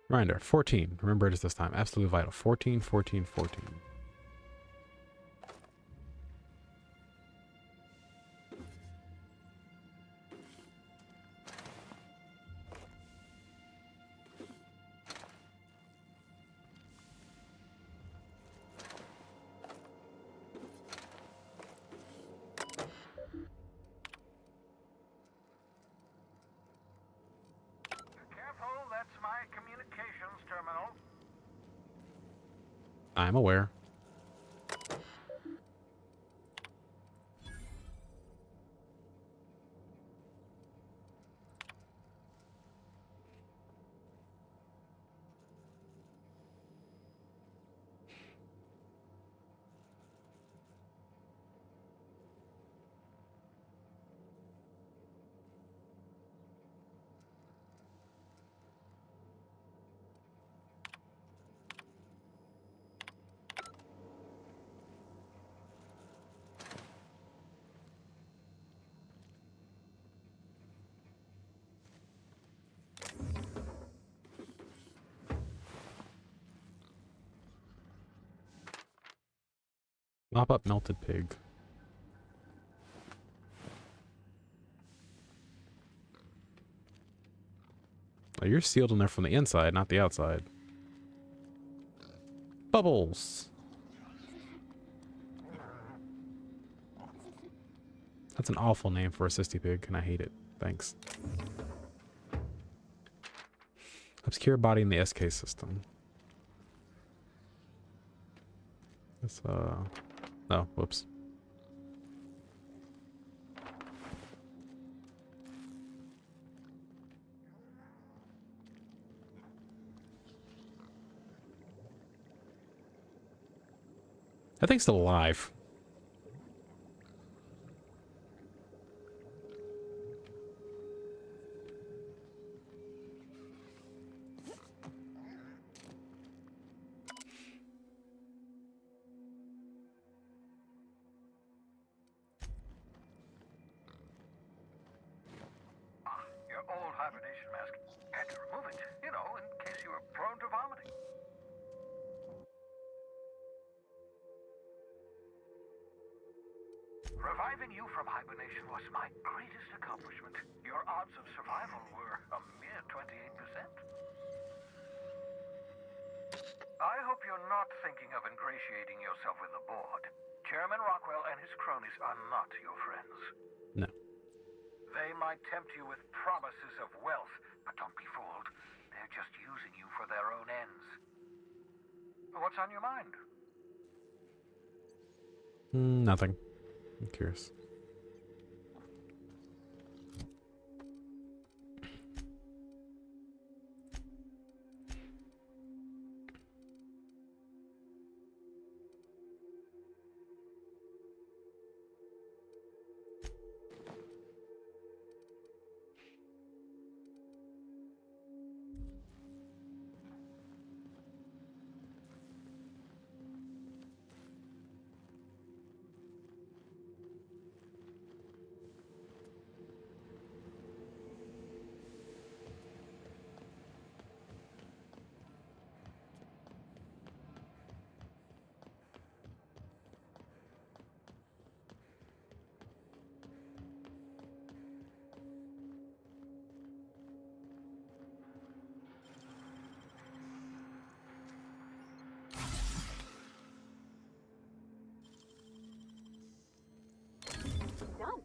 Reminder, 14. Remember it is this time. Absolutely vital. 14, 14, 14. my communications terminal. I'm aware. Mop up melted pig. Oh, you're sealed in there from the inside, not the outside. Bubbles. That's an awful name for a cysty pig, and I hate it. Thanks. Obscure body in the SK system. This, oh, whoops. That thing's still alive. Your old hibernation mask. Had to remove it, you know, in case you were prone to vomiting. Reviving you from hibernation was my greatest accomplishment. Your odds of survival were a mere 28%. I hope you're not thinking of ingratiating yourself with the board. Chairman Rockwell and his cronies are not your friends. No. They might tempt you with promises of wealth, but don't be fooled. They're just using you for their own ends. What's on your mind? Nothing. I'm curious. Done.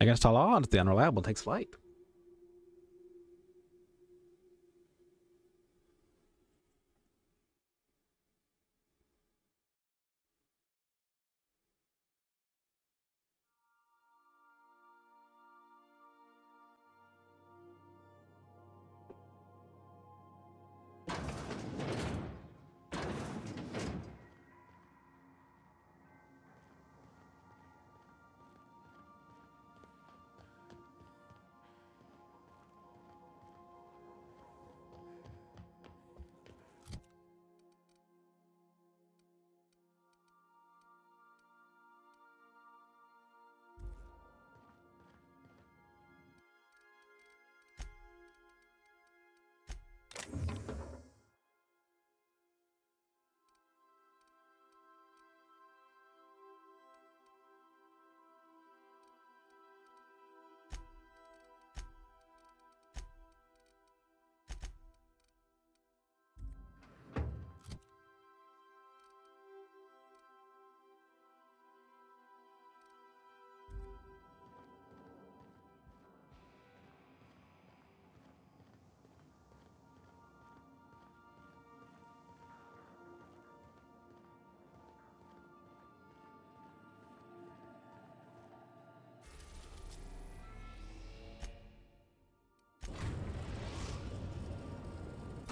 Against all odds, the unreliable takes flight.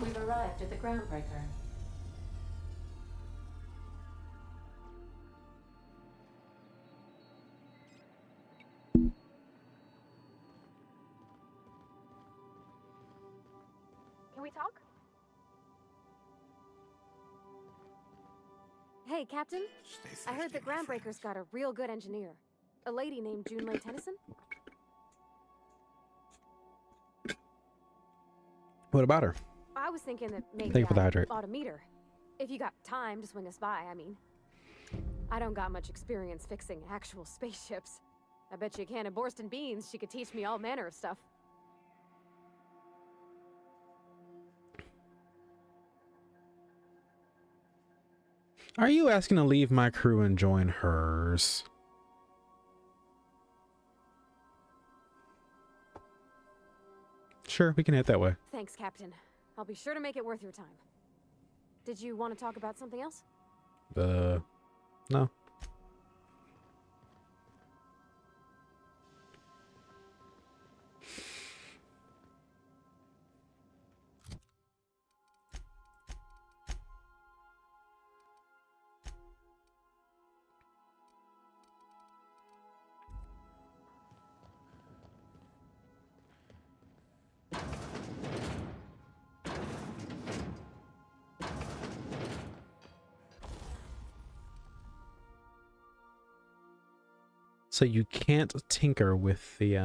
We've arrived at the groundbreaker. Can we talk? Hey, Captain. I heard that Groundbreaker's got a real good engineer. A lady named Junlei Tennyson. What about her? I was thinking that maybe Thank you for the I hydrate. ought to meet her. If you got time to swing us by, I mean. I don't got much experience fixing actual spaceships. I bet you a can of Borston beans she could teach me all manner of stuff. Are you asking to leave my crew and join hers? Sure, we can head that way. Thanks, Captain. I'll be sure to make it worth your time. Did you want to talk about something else? No. So you can't tinker with the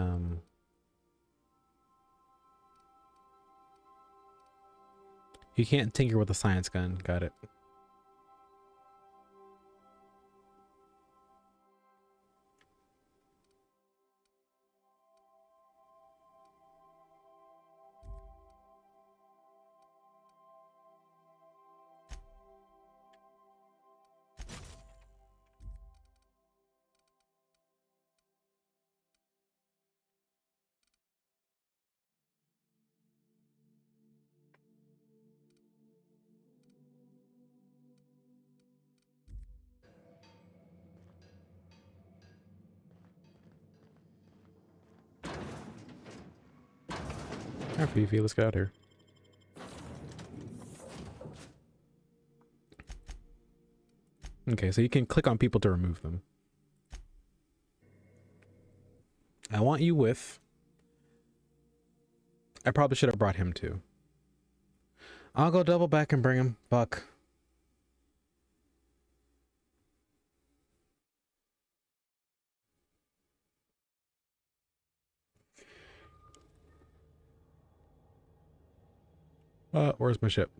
you can't tinker with the science gun. Got it. Alright, Fifi, let's get out of here. Okay, so you can click on people to remove them. I want you with... I probably should have brought him too. I'll go double back and bring him. Fuck. Where's my ship?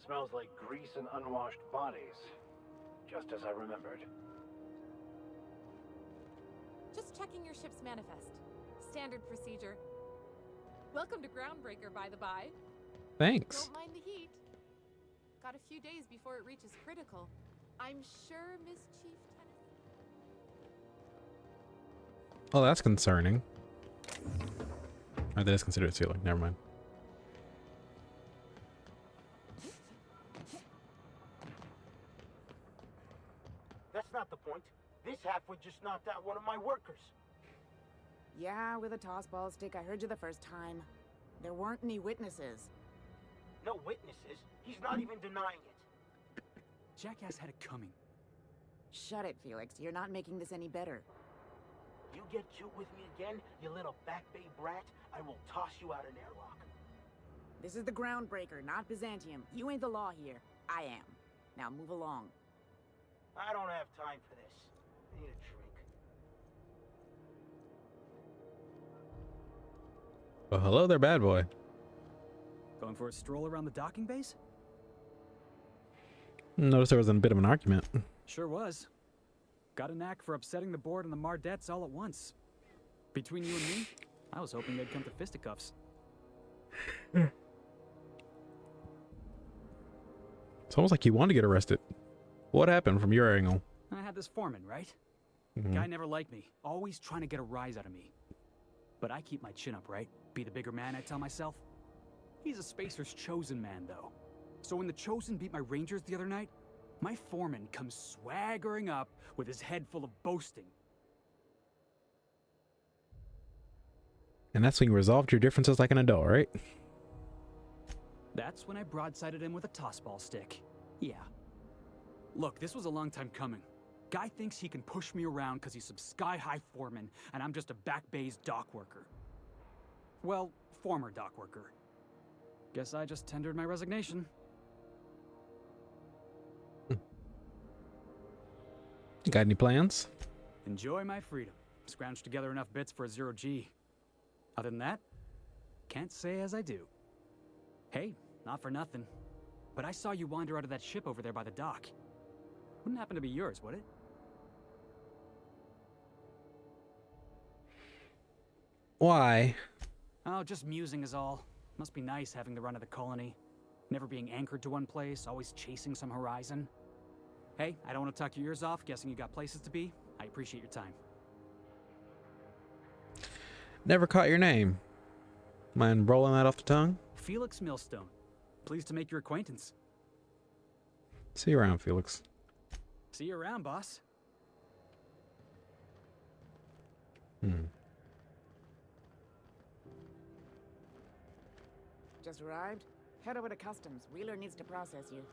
Smells like grease and unwashed bodies. Just as I remembered. Just checking your ship's manifest. Standard procedure. Welcome to Groundbreaker, by the by. Thanks. Don't mind the heat. Got a few days before it reaches critical. I'm sure Miss Chief Tennessee... Oh, that's concerning. Oh, that is considered ceiling. Never mind. That's not the point. This halfwit just knocked out one of my workers. Yeah, with a tossball stick. I heard you the first time. There weren't any witnesses. No witnesses. He's not even denying it. Jackass had it coming. Shut it, Felix. You're not making this any better. You get cute with me again, you little back bay brat, I will toss you out an airlock. This is the Groundbreaker, not Byzantium. You ain't the law here. I am. Now move along. I don't have time for this. I need a drink. Well, hello there, bad boy. Going for a stroll around the docking base? Notice there was a bit of an argument. Sure was. Got a knack for upsetting the board and the Mardettes all at once. Between you and me, I was hoping they'd come to fisticuffs. It's almost like you wanted to get arrested. What happened from your angle? I had this foreman, right? Mhm. Guy never liked me, always trying to get a rise out of me. But I keep my chin up, right? Be the bigger man, I tell myself. He's a Spacer's chosen man, though. So when the Chosen beat my Rangers the other night, my foreman comes swaggering up with his head full of boasting. And that's when you resolved your differences like an adult, right? That's when I broadsided him with a tossball stick. Yeah. Look, this was a long time coming. Guy thinks he can push me around because he's some sky-high foreman, and I'm just a back bay's dock worker. Well, former dock worker. Guess I just tendered my resignation. Got any plans? Enjoy my freedom. Scrounged together enough bits for a 0G. Other than that, can't say as I do. Hey, not for nothing, but I saw you wander out of that ship over there by the dock. Wouldn't happen to be yours, would it? Why? Oh, just musing is all. Must be nice having the run of the colony. Never being anchored to one place, always chasing some horizon. Hey, I don't want to talk your ears off, guessing you got places to be. I appreciate your time. Never caught your name. Mind rolling that off the tongue? Felix Millstone. Pleased to make your acquaintance. See you around, Felix. See you around, boss. Just arrived? Head over to customs. Wheeler needs to process you.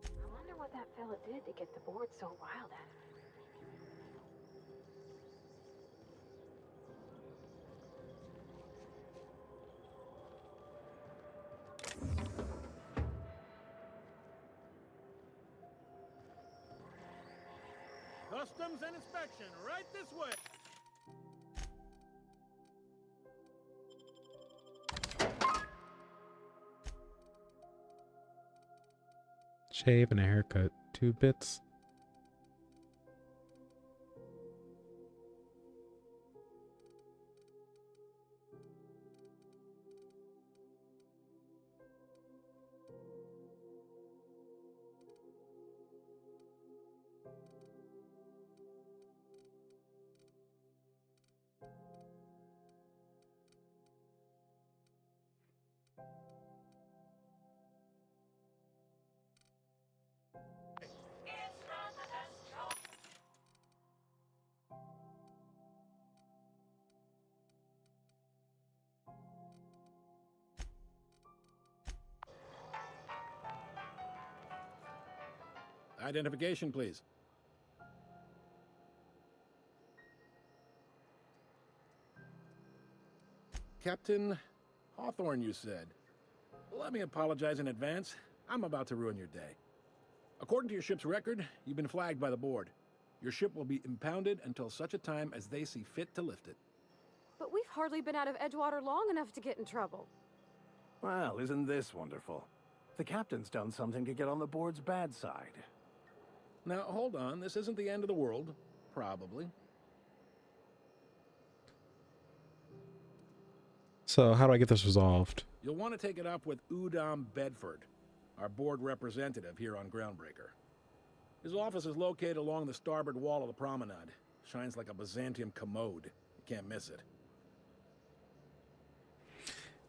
I wonder what that fella did to get the board so wild at him. Customs and inspection, right this way. Shave and a haircut. 2 bits. Identification, please. Captain Hawthorne, you said. Let me apologize in advance. I'm about to ruin your day. According to your ship's record, you've been flagged by the board. Your ship will be impounded until such a time as they see fit to lift it. But we've hardly been out of Edgewater long enough to get in trouble. Well, isn't this wonderful? The captain's done something to get on the board's bad side. Now, hold on. This isn't the end of the world. Probably. So how do I get this resolved? You'll want to take it up with Udom Bedford, our board representative here on Groundbreaker. His office is located along the starboard wall of the promenade. Shines like a Byzantium commode. You can't miss it.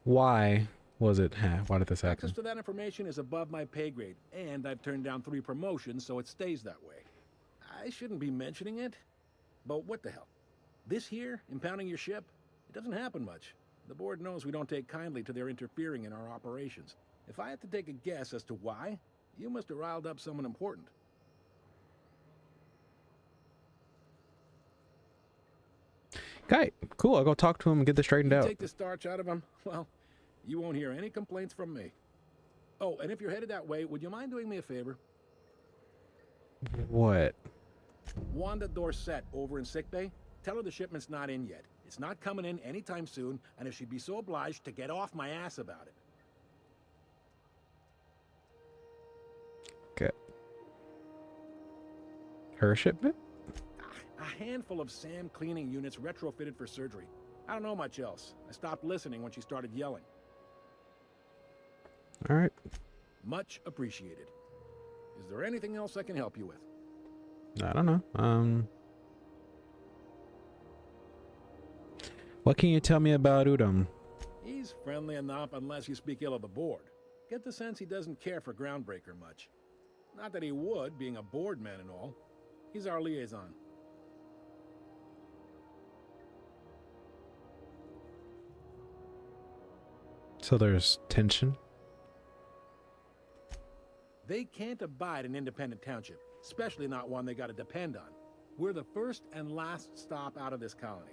Why was it? Why did this happen? Access to that information is above my pay grade, and I've turned down 3 promotions, so it stays that way. I shouldn't be mentioning it, but what the hell? This here, impounding your ship, it doesn't happen much. The board knows we don't take kindly to their interfering in our operations. If I had to take a guess as to why, you must have riled up someone important. Okay, cool. I'll go talk to him and get this straightened out. Take the starch out of him? Well, you won't hear any complaints from me. Oh, and if you're headed that way, would you mind doing me a favor? What? Wanda Dorset over in sickbay, tell her the shipment's not in yet. It's not coming in anytime soon, and if she'd be so obliged to get off my ass about it. Okay. Her shipment? A handful of SAM cleaning units retrofitted for surgery. I don't know much else. I stopped listening when she started yelling. All right. Much appreciated. Is there anything else I can help you with? I don't know. What can you tell me about Udom? He's friendly enough unless you speak ill of the board. Get the sense he doesn't care for Groundbreaker much. Not that he would, being a board man and all. He's our liaison. So there's tension? They can't abide an independent township, especially not one they gotta depend on. We're the first and last stop out of this colony.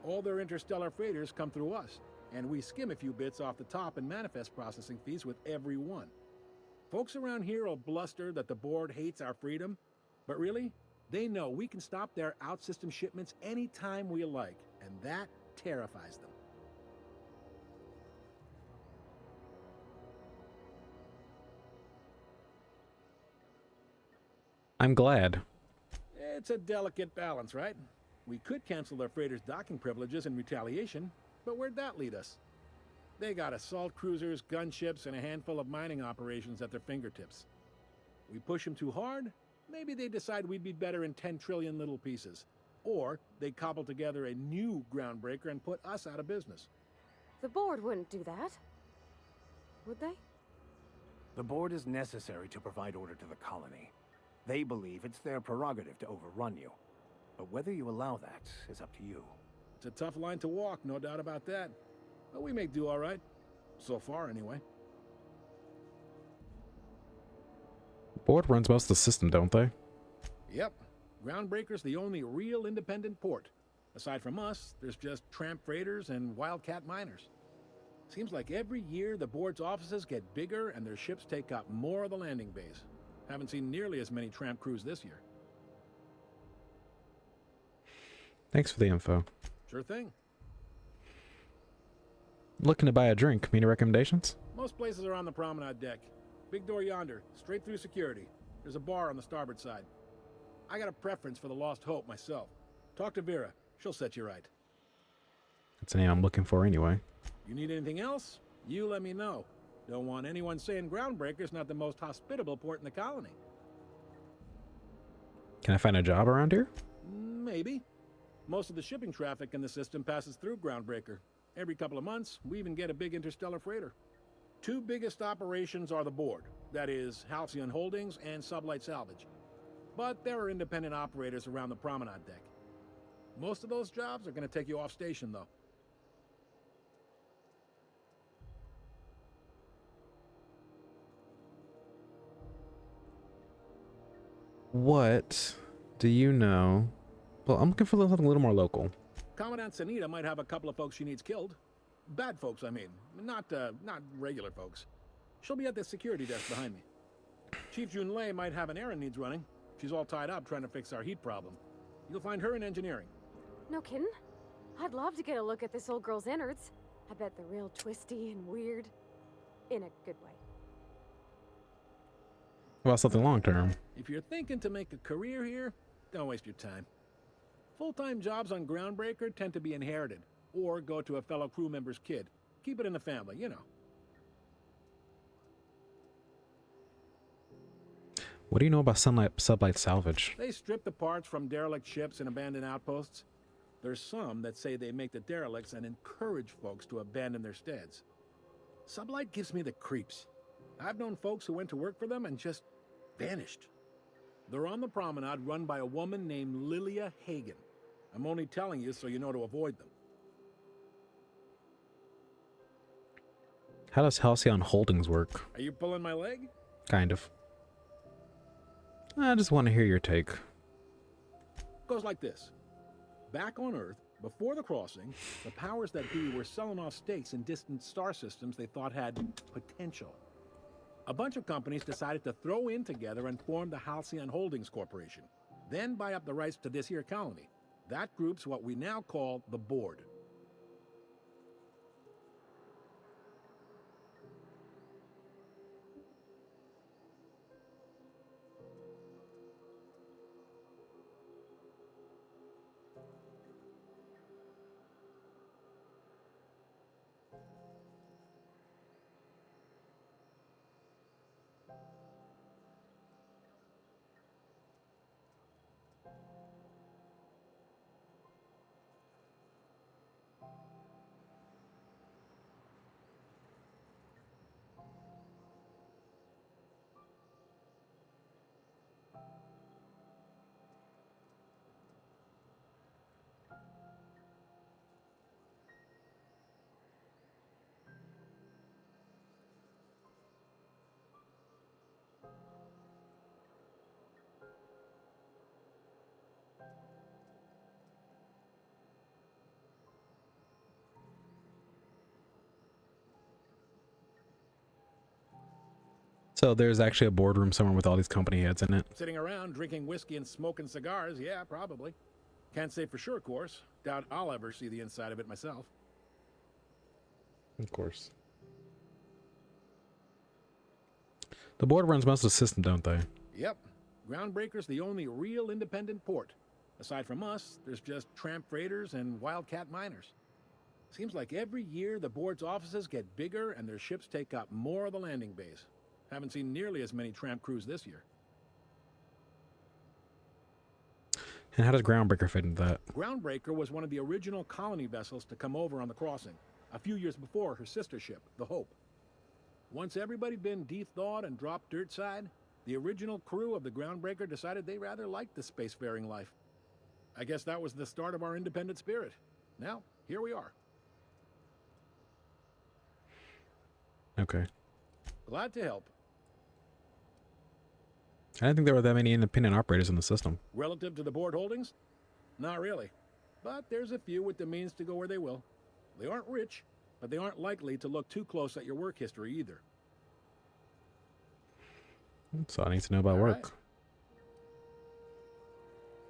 All their interstellar freighters come through us, and we skim a few bits off the top in manifest processing fees with every one. Folks around here will bluster that the board hates our freedom, but really, they know we can stop their out-system shipments anytime we like, and that terrifies them. I'm glad. It's a delicate balance, right? We could cancel their freighters' docking privileges in retaliation, but where'd that lead us? They got assault cruisers, gunships, and a handful of mining operations at their fingertips. We push them too hard, maybe they decide we'd be better in 10 trillion little pieces. Or they cobble together a new Groundbreaker and put us out of business. The board wouldn't do that. Would they? The board is necessary to provide order to the colony. They believe it's their prerogative to overrun you. But whether you allow that is up to you. It's a tough line to walk, no doubt about that. But we make do all right. So far, anyway. Board runs most of the system, don't they? Yep. Groundbreaker's the only real independent port. Aside from us, there's just tramp freighters and wildcat miners. Seems like every year the board's offices get bigger and their ships take up more of the landing bays. Haven't seen nearly as many tramp crews this year. Thanks for the info. Sure thing. Looking to buy a drink. Any recommendations? Most places are on the promenade deck. Big door yonder, straight through security. There's a bar on the starboard side. I got a preference for the Lost Hope myself. Talk to Vera. She'll set you right. That's the name I'm looking for anyway. You need anything else? You let me know. Don't want anyone saying Groundbreaker's not the most hospitable port in the colony. Can I find a job around here? Maybe. Most of the shipping traffic in the system passes through Groundbreaker. Every couple of months, we even get a big interstellar freighter. 2 biggest operations are the board. That is, Halcyon Holdings and Sublight Salvage. But there are independent operators around the promenade deck. Most of those jobs are going to take you off station, though. What do you know? Well, I'm looking for something a little more local. Commandant Sanita might have a couple of folks she needs killed. Bad folks, I mean. Not regular folks. She'll be at the security desk behind me. Chief Junlei might have an errand needs running. She's all tied up trying to fix our heat problem. You'll find her in engineering. No kidding? I'd love to get a look at this old girl's innards. I bet they're real twisty and weird. In a good way. Well, something long term. If you're thinking to make a career here, don't waste your time. Full-time jobs on Groundbreaker tend to be inherited, or go to a fellow crew member's kid. Keep it in the family, you know. What do you know about sublight salvage? They strip the parts from derelict ships and abandoned outposts. There's some that say they make the derelicts and encourage folks to abandon their steads. Sublight gives me the creeps. I've known folks who went to work for them and just vanished. They're on the promenade run by a woman named Lilia Hagen. I'm only telling you so you know to avoid them. How does Halcyon Holdings work? Are you pulling my leg? Kind of. I just want to hear your take. Goes like this. Back on Earth, before the crossing, the powers that be were selling off stakes in distant star systems they thought had potential. A bunch of companies decided to throw in together and form the Halcyon Holdings Corporation, then buy up the rights to this here colony. That group's what we now call the Board. So there's actually a boardroom somewhere with all these company heads in it. Sitting around drinking whiskey and smoking cigars, yeah, probably. Can't say for sure, of course. Doubt I'll ever see the inside of it myself. Of course. The board runs most of the system, don't they? Yep. Groundbreaker's the only real independent port. Aside from us, there's just tramp freighters and wildcat miners. Seems like every year the board's offices get bigger and their ships take up more of the landing bays. Haven't seen nearly as many tramp crews this year. And how does Groundbreaker fit into that? Groundbreaker was one of the original colony vessels to come over on the crossing, a few years before her sister ship, the Hope. Once everybody'd been de-thawed and dropped dirt side, the original crew of the Groundbreaker decided they rather liked the spacefaring life. I guess that was the start of our independent spirit. Now, here we are. Okay. Glad to help. I didn't think there were that many independent operators in the system. Relative to the board holdings? Not really. But there's a few with the means to go where they will. They aren't rich, but they aren't likely to look too close at your work history either. So I need to know about All work. right.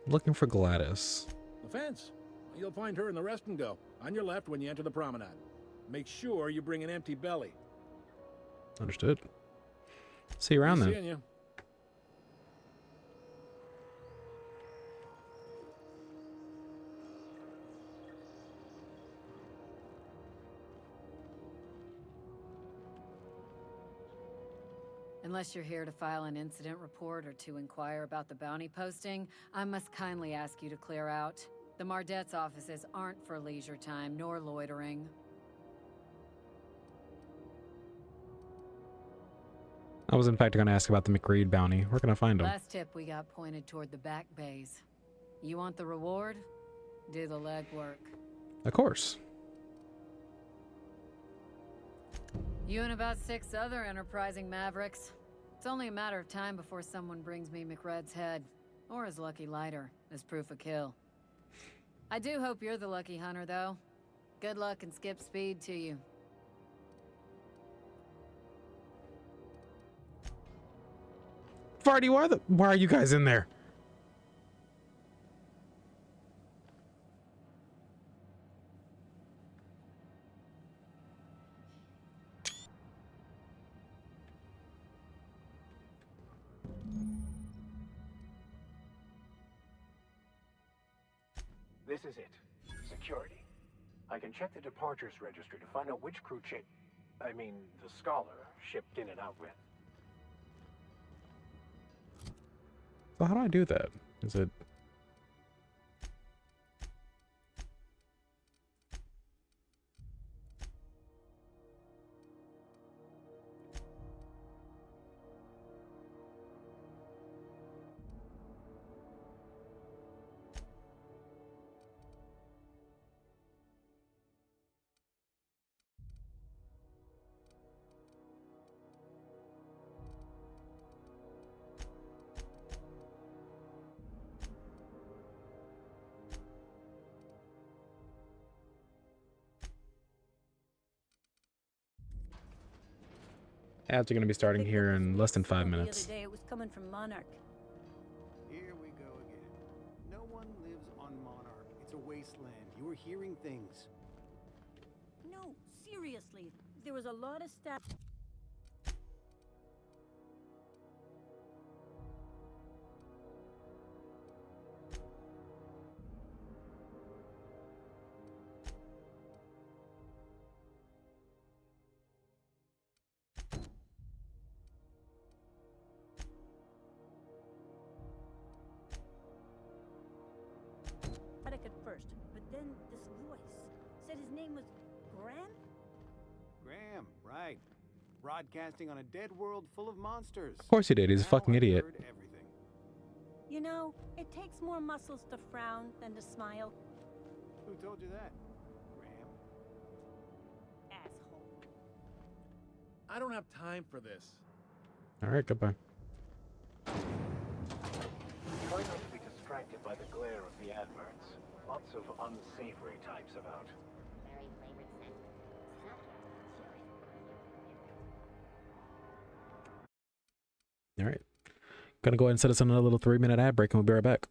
Looking for Gladys. The fence. You'll find her in the rest and go, on your left when you enter the promenade. Make sure you bring an empty belly. Understood. See you around then. Seeing you. Unless you're here to file an incident report or to inquire about the bounty posting, I must kindly ask you to clear out. The Mardet's offices aren't for leisure time nor loitering. I was in fact going to ask about the McReed bounty. Where can I find him? Last tip we got pointed toward the back bays. You want the reward? Do the legwork. Of course. You and about 6 other enterprising mavericks. It's only a matter of time before someone brings me McRed's head, or his lucky lighter, as proof of kill. I do hope you're the lucky hunter, though. Good luck and skip speed to you. Vardy, why are you guys in there? This is it. Security. I can check the departures registry to find out which crew the Scholar shipped in and out with. So how do I do that? Is it... Ads are going to be starting here in less than 5 minutes. The other day it was coming from Monarch. Here we go again. No one lives on Monarch. It's a wasteland. You were hearing things. No, seriously. There was a lot of staff. At first, but then this voice said his name was Graham? Graham, right. Broadcasting on a dead world full of monsters. Of course he did. He's a fucking idiot. Everything. You know, it takes more muscles to frown than to smile. Who told you that? Graham? Asshole. I don't have time for this. All right, goodbye. Try not to be distracted by the glare of the adverts. Lots of unsavory types about. All right. Gonna go ahead and set us on another little 3-minute ad break and we'll be right back.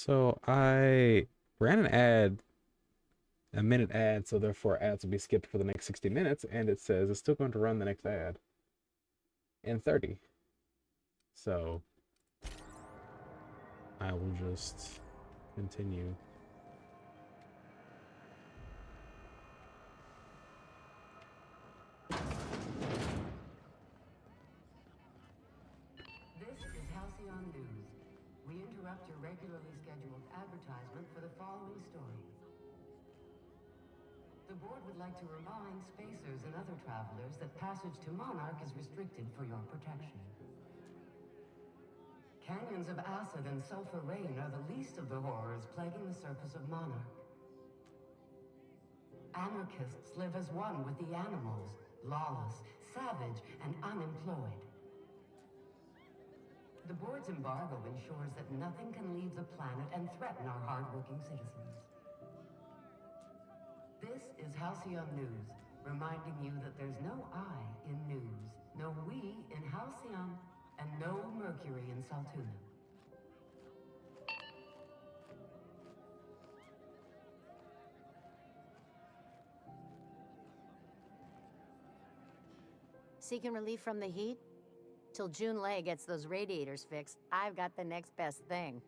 So I ran an ad, a minute ad, so therefore ads will be skipped for the next 60 minutes, and it says it's still going to run the next ad in 30. So I will just continue. This is Halcyon News. We interrupt your regularly scheduled advertisement for the following story. The board would like to remind spacers and other travelers that passage to Monarch is restricted for your protection. Canyons of acid and sulfur rain are the least of the horrors plaguing the surface of Monarch. Anarchists live as one with the animals, lawless, savage, and unemployed. The board's embargo ensures that nothing can leave the planet and threaten our hardworking citizens. This is Halcyon News, reminding you that there's no I in news, no we in Halcyon, and no Mercury in Saltuna. Seeking relief from the heat? Till June Lay gets those radiators fixed, I've got the next best thing.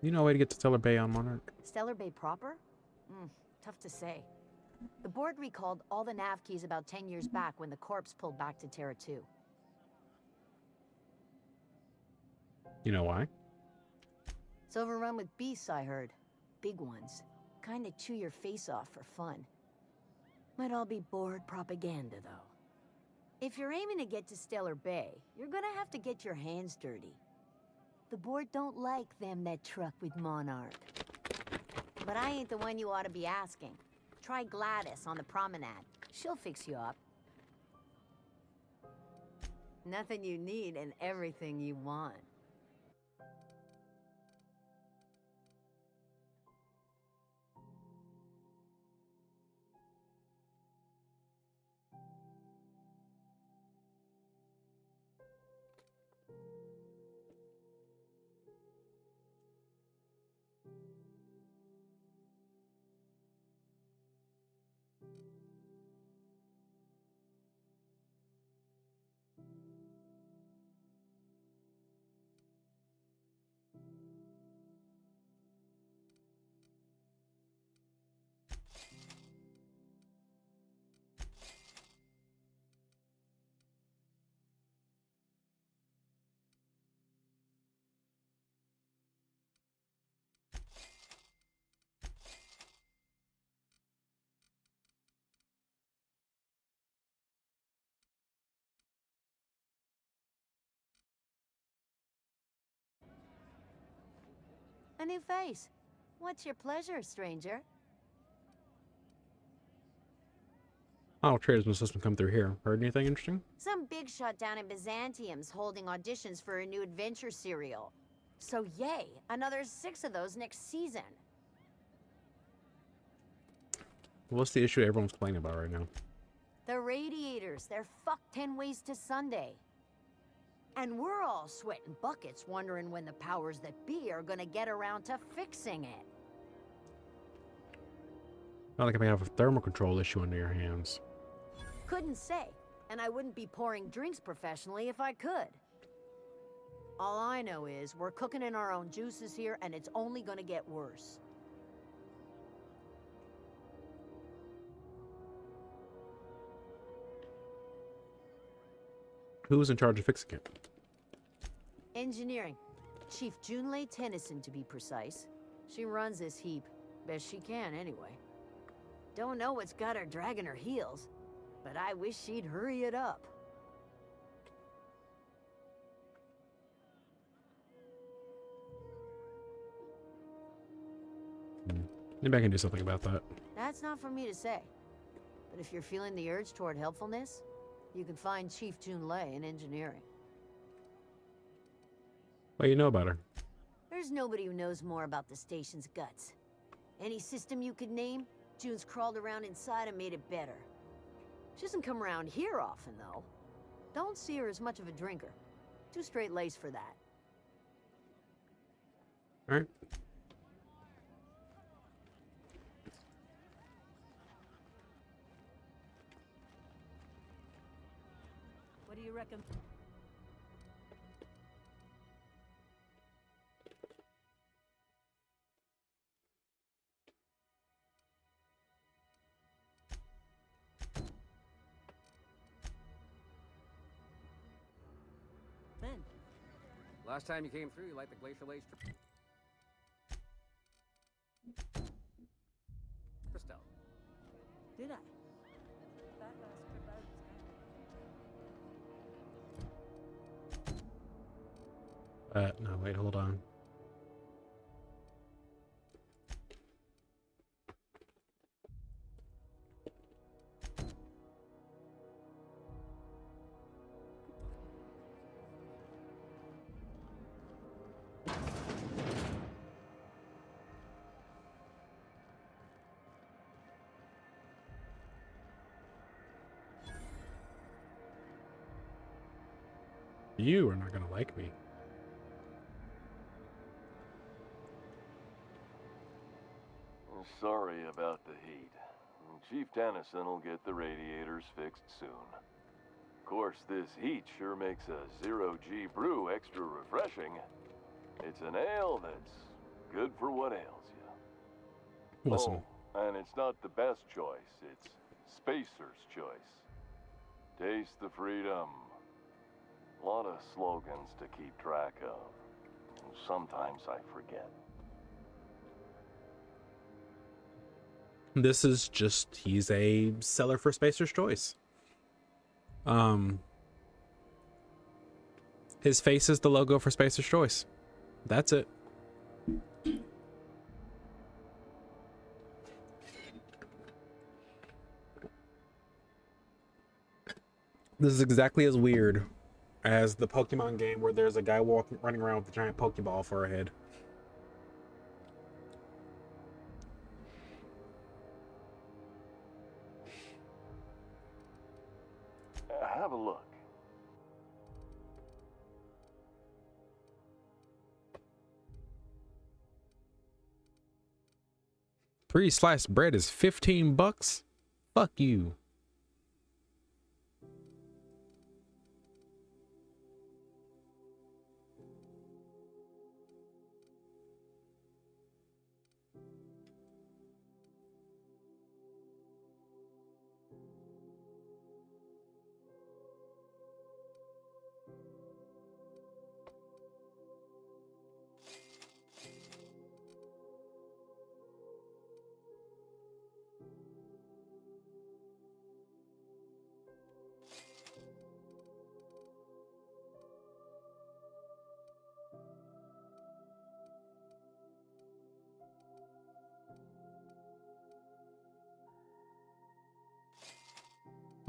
You know a way to get to Stellar Bay on Monarch? Stellar Bay proper? Tough to say. The board recalled all the nav keys about 10 years back when the corpse pulled back to Terra 2. You know why? It's overrun with beasts, I heard. Big ones. Kinda chew your face off for fun. Might all be board propaganda, though. If you're aiming to get to Stellar Bay, you're gonna have to get your hands dirty. The board don't like them that truck with Monarch. But I ain't the one you ought to be asking. Try Gladys on the promenade. She'll fix you up. Nothing you need and everything you want. A new face. What's your pleasure, stranger? Oh, tradesman system come through here. Heard anything interesting? Some big shot down in Byzantium's holding auditions for a new adventure serial. So yay, another 6 of those next season. What's the issue everyone's complaining about right now? The radiators, they're fucked 10 ways to Sunday. And we're all sweating buckets wondering when the powers that be are gonna get around to fixing it. Not like I may have a thermal control issue under your hands. Couldn't say, and I wouldn't be pouring drinks professionally if I could. All I know is we're cooking in our own juices here, and it's only gonna get worse. Who's in charge of fixing it? Engineering. Chief Junlei Tennyson, to be precise. She runs this heap. Best she can, anyway. Don't know what's got her dragging her heels, but I wish she'd hurry it up. Maybe I can do something about that. That's not for me to say. But if you're feeling the urge toward helpfulness, you can find Chief Junlei in engineering. What do you know about her? There's nobody who knows more about the station's guts. Any system you could name, June's crawled around inside and made it better. She doesn't come around here often, though. Don't see her as much of a drinker. Too straight-laced for that. All right. What do you reckon? Ben. Last time you came through, you liked the glacial age. Christelle. Did I? That last trip out was No, wait, hold on. You are not gonna like me. Sorry about the heat. Chief Tennyson will get the radiators fixed soon. Of course, this heat sure makes a zero-G brew extra refreshing. It's an ale that's good for what ails you. Listen. Oh, and it's not the best choice. It's Spacer's choice. Taste the freedom. A lot of slogans to keep track of. Sometimes I forget. This is just, he's a seller for Spacer's Choice. His face is the logo for Spacer's Choice. That's it. This is exactly as weird as the Pokemon game where there's a guy running around with a giant Pokeball for a head. Have a look. Pre-sliced bread is $15. Fuck you.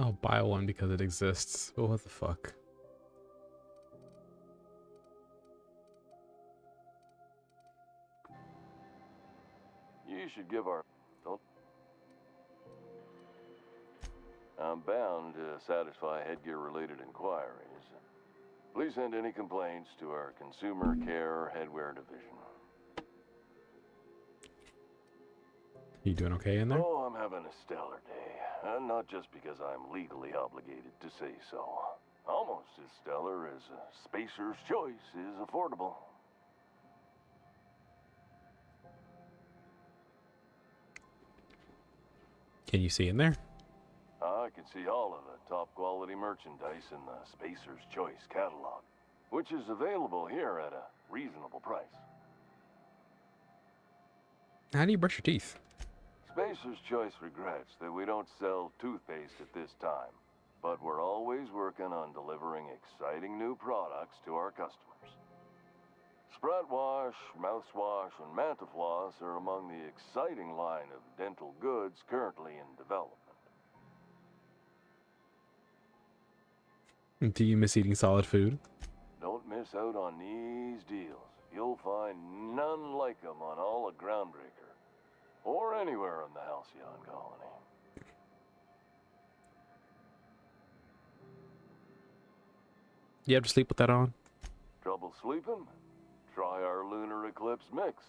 I'll buy one because it exists. But what the fuck? You should give our... I'm bound to satisfy headgear-related inquiries. Please send any complaints to our Consumer Care Headwear Division. You doing okay in there? Oh, I'm having a stellar day. And not just because I'm legally obligated to say so. Almost as stellar as a Spacer's Choice is affordable. Can you see in there? I can see all of the top quality merchandise in the Spacer's Choice catalog, which is available here at a reasonable price. How do you brush your teeth? Spacer's Choice regrets that we don't sell toothpaste at this time, but we're always working on delivering exciting new products to our customers. Sprout Wash, Mouthwash, and Mantafloss are among the exciting line of dental goods currently in development. Do you miss eating solid food? Don't miss out on these deals. You'll find none like them on all of Groundbreaker, or anywhere in the Halcyon colony. You have to sleep with that on? Trouble sleeping? Try our Lunar Eclipse mix.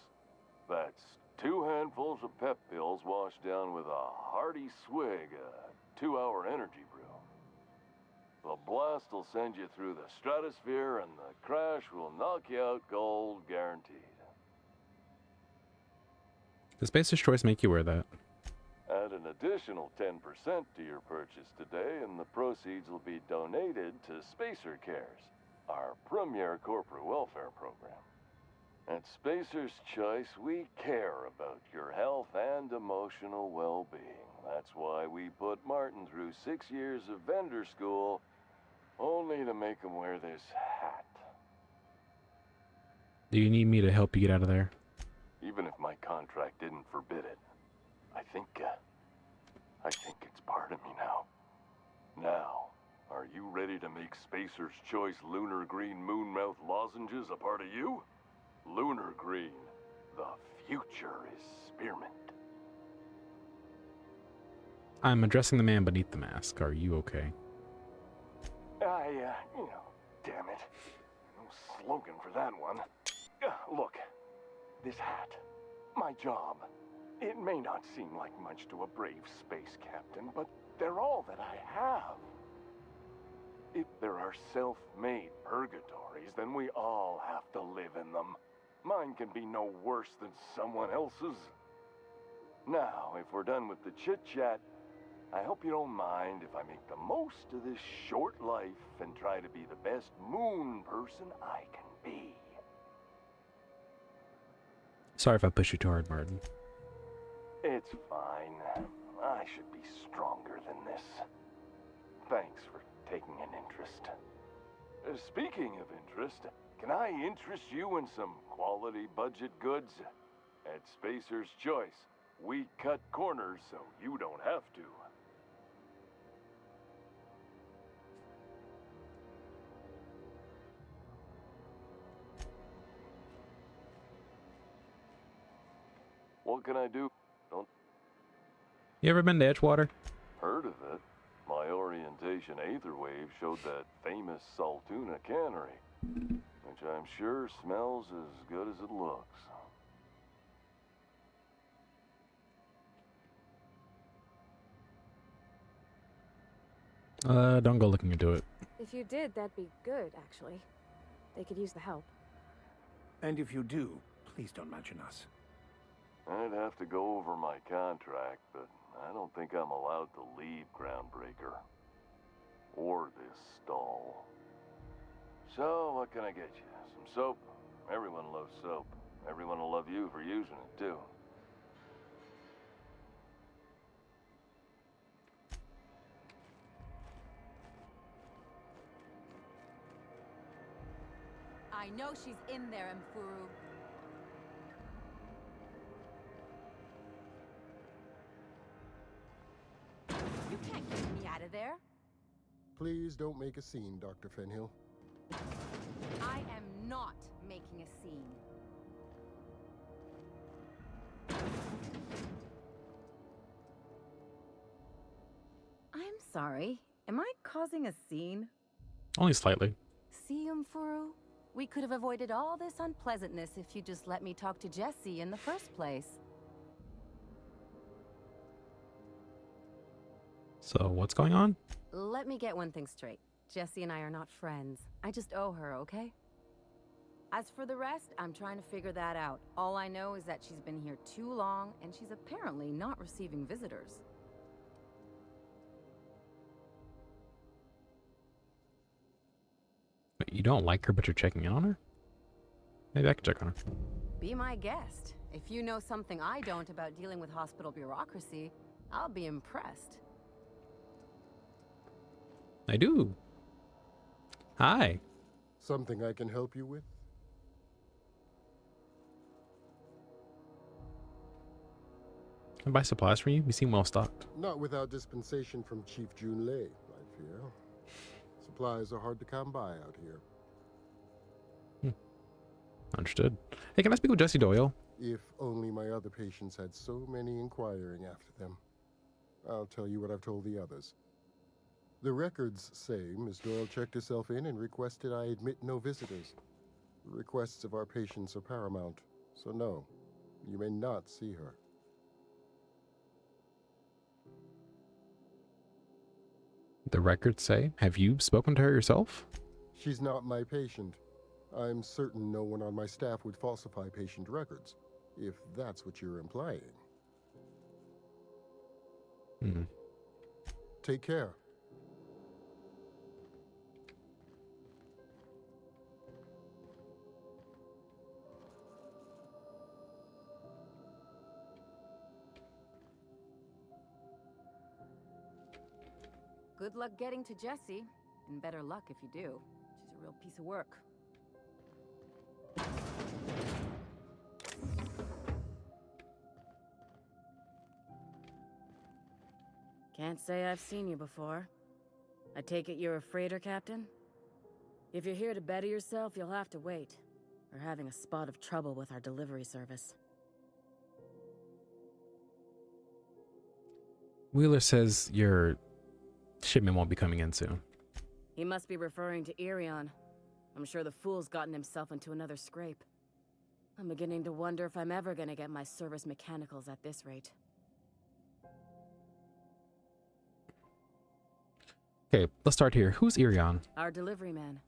That's 2 handfuls of pep pills washed down with a hearty swig of 2-hour energy brew. The blast will send you through the stratosphere, and the crash will knock you out cold, guaranteed. Does Spacer's Choice make you wear that? Add an additional 10% to your purchase today, and the proceeds will be donated to Spacer Cares, our premier corporate welfare program. At Spacer's Choice, we care about your health and emotional well-being. That's why we put Martin through 6 years of vendor school, only to make him wear this hat. Do you need me to help you get out of there? Even if my contract didn't forbid it, I think it's part of me now. Now, are you ready to make Spacer's Choice Lunar Green Moonmouth lozenges a part of you? Lunar Green, the future is spearmint. I'm addressing the man beneath the mask. Are you okay? Damn it. No slogan for that one. Look, this hat, my job. It may not seem like much to a brave space captain, but they're all that I have. If there are self-made purgatories, then we all have to live in them. Mine can be no worse than someone else's. Now, if we're done with the chit-chat, I hope you don't mind if I make the most of this short life and try to be the best moon person I can be. Sorry if I push you too hard, Martin. It's fine. I should be stronger than this. Thanks for taking an interest. Speaking of interest, can I interest you in some quality budget goods? At Spacer's Choice, we cut corners so you don't have to. What can I do? Don't You ever been to Edgewater? heard of it. My orientation aether wave showed that famous Saltuna cannery, which I'm sure smells as good as it looks. Don't go looking into it. If you did, that'd be good, actually. They could use the help. And if you do, please don't mention us. I'd have to go over my contract, but I don't think I'm allowed to leave Groundbreaker. Or this stall. So, what can I get you? Some soap? Everyone loves soap. Everyone will love you for using it, too. I know she's in there, Mfuru. You can't get me out of there. Please don't make a scene, Dr. Fenhill. I am not making a scene. I'm sorry. Am I causing a scene? Only slightly. See, Mfuru? We could have avoided all this unpleasantness if you just let me talk to Jesse in the first place. So, what's going on? Let me get one thing straight. Jesse and I are not friends. I just owe her, okay? As for the rest, I'm trying to figure that out. All I know is that she's been here too long, and she's apparently not receiving visitors. Wait, you don't like her, but you're checking in on her? Maybe I can check on her. Be my guest. If you know something I don't about dealing with hospital bureaucracy, I'll be impressed. I do. Hi. Something I can help you with? Can I buy supplies for you? You seem well stocked. Not without dispensation from Chief Jun Lei, I fear. Supplies are hard to come by out here. Understood. Hey, can I speak with Jesse Doyle? If only my other patients had so many inquiring after them. I'll tell you what I've told the others. The records say Miss Doyle checked herself in and requested I admit no visitors. The requests of our patients are paramount, so no, you may not see her. The records say. Have you spoken to her yourself? She's not my patient. I'm certain no one on my staff would falsify patient records, if that's what you're implying. Hmm. Take care. Good luck getting to Jessie, and better luck if you do. She's a real piece of work. Can't say I've seen you before. I take it you're a freighter captain? If you're here to better yourself, you'll have to wait. We're having a spot of trouble with our delivery service. Wheeler says your shipment won't be coming in soon. He must be referring to Irion. I'm sure the fool's gotten himself into another scrape. I'm beginning to wonder if I'm ever gonna get my service mechanicals at this rate. Okay, let's start here. Who's Irion? Our delivery man.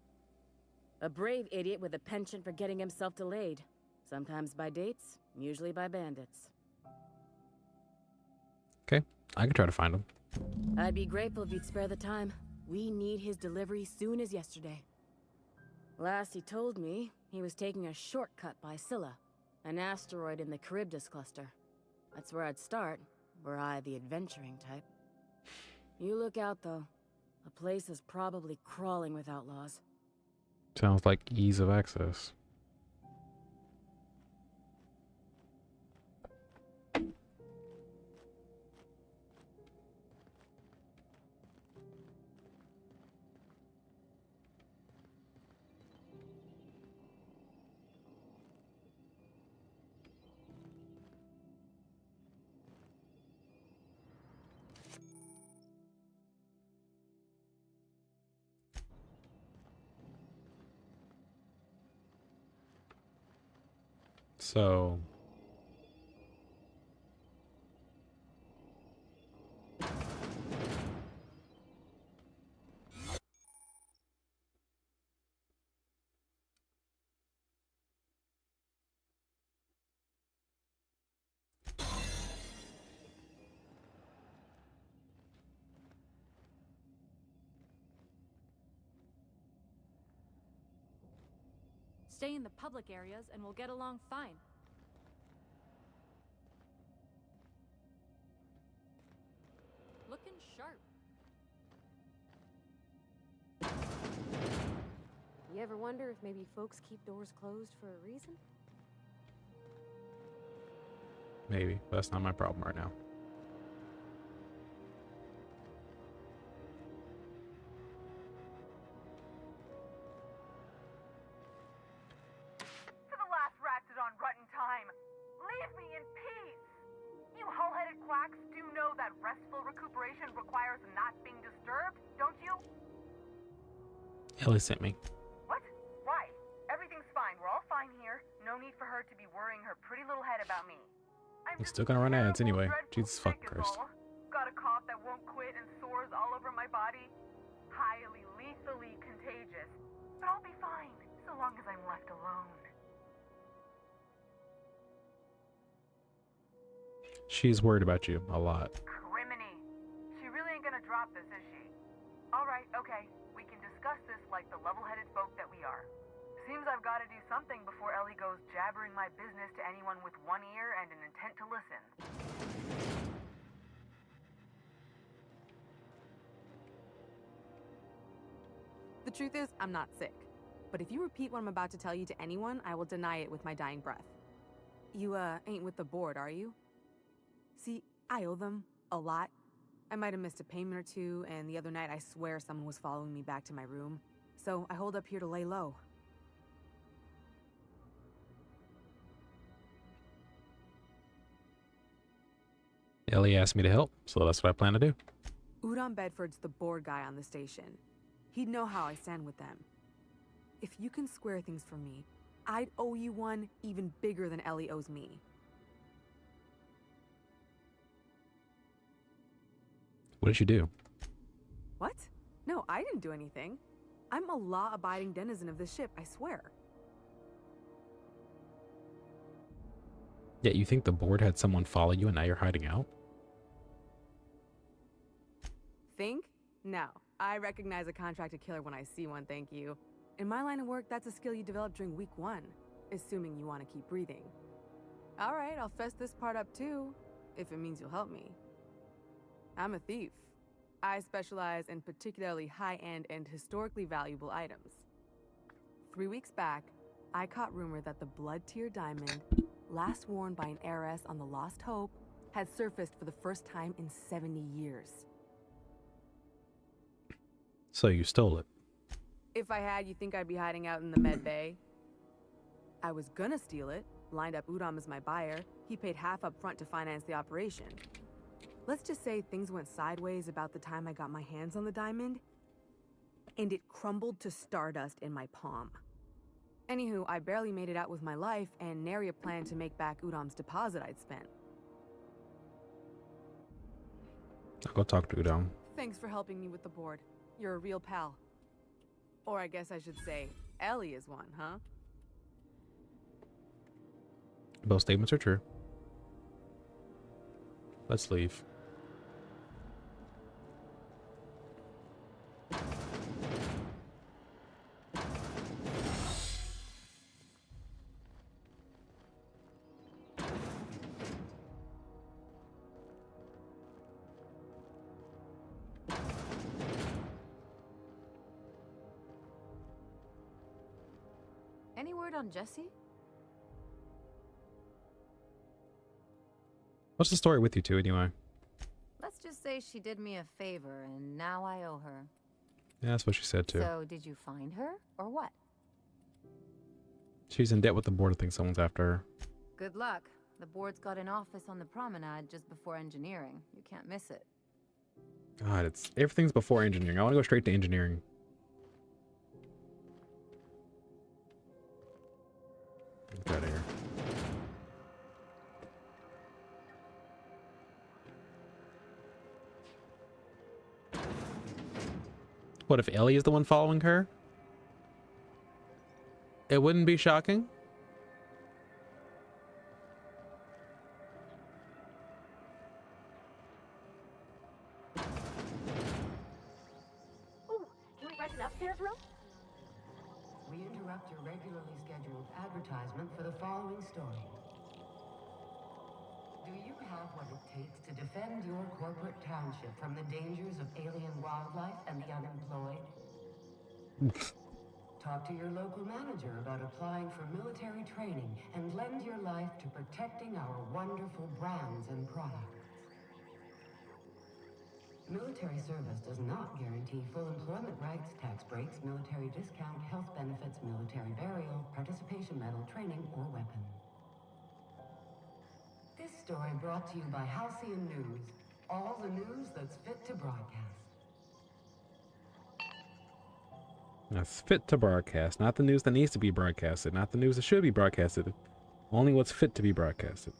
A brave idiot with a penchant for getting himself delayed. Sometimes by dates, usually by bandits. Okay, I can try to find him. I'd be grateful if you'd spare the time. We need his delivery soon as yesterday. Last he told me, he was taking a shortcut by Scylla, an asteroid in the Charybdis cluster. That's where I'd start, were I the adventuring type. You look out, though. The place is probably crawling with outlaws. Sounds like ease of access. So Stay in the public areas and we'll get along fine. Looking sharp. You ever wonder if maybe folks keep doors closed for a reason? maybe, but that's not my problem right now. To the last ratchet on rotten time, leave me in peace! You hull-headed quacks do know that restful recuperation requires not being disturbed, don't you? Ellie sent me. What? Why? Everything's fine. We're all fine here. No need for her to be worrying her pretty little head about me. I'm We're still gonna run ads anyway. Jesus fucking Christ. Got a cough that won't quit and sores all over my body. Highly lethally contagious. But I'll be fine, so long as I'm left alone. She's worried about you a lot. Criminy. She really ain't gonna drop this, is she? Alright, okay. We can discuss this like the level-headed folk that we are. Seems I've gotta do something before Ellie goes jabbering my business to anyone with one ear and an intent to listen. The truth is, I'm not sick. But if you repeat what I'm about to tell you to anyone, I will deny it with my dying breath. You, ain't with the board, are you? See, I owe them a lot. I might have missed a payment or two, and the other night I swear someone was following me back to my room. So I hold up here to lay low. Ellie asked me to help, so that's what I plan to do. Udon Bedford's the board guy on the station. He'd know how I stand with them. If you can square things for me, I'd owe you one even bigger than Ellie owes me. What did you do? What? No, I didn't do anything. I'm a law-abiding denizen of this ship, I swear. Yeah, you think the board had someone follow you and now you're hiding out? Think? No. I recognize a contracted killer when I see one, thank you. In my line of work, that's a skill you develop during week 1, assuming you want to keep breathing. All right, I'll fess this part up too, if it means you'll help me. I'm a thief. I specialize in particularly high-end and historically valuable items. 3 weeks back, I caught rumor that the Blood Tier diamond, last worn by an heiress on the Lost Hope, had surfaced for the first time in 70 years. So you stole it. If I had, you think I'd be hiding out in the med bay? I was gonna steal it, lined up Udom as my buyer. He paid half up front to finance the operation. Let's just say things went sideways about the time I got my hands on the diamond, and it crumbled to stardust in my palm. Anywho, I barely made it out with my life, and nary a plan to make back Udom's deposit I'd spent. I'll go talk to Udom. Thanks for helping me with the board. You're a real pal. Or I guess I should say, Ellie is one, huh? Both statements are true. Let's leave. Any word on Jessie? What's the story with you two anyway? Let's just say she did me a favor, and now I owe her. Yeah, that's what she said too. So, did you find her, or what? She's in debt with the board. I think someone's after her. Good luck. The board's got an office on the promenade just before engineering. You can't miss it. God, it's everything's before engineering. I want to go straight to engineering. Get out of here. What if Ellie is the one following her? It wouldn't be shocking. Ooh, can we rent an upstairs room? We interrupt your regularly scheduled advertisement for the following story. Do you have what it takes to defend your corporate township from the dangers of alien wildlife and the unemployed? Talk to your local manager about applying for military training and lend your life to protecting our wonderful brands and products. Military service does not guarantee full employment rights, tax breaks, military discount, health benefits, military burial, participation medal, training, or weapon. This story brought to you by Halcyon News. All the news that's fit to broadcast. That's fit to broadcast, not the news that needs to be broadcasted, not the news that should be broadcasted. Only what's fit to be broadcasted.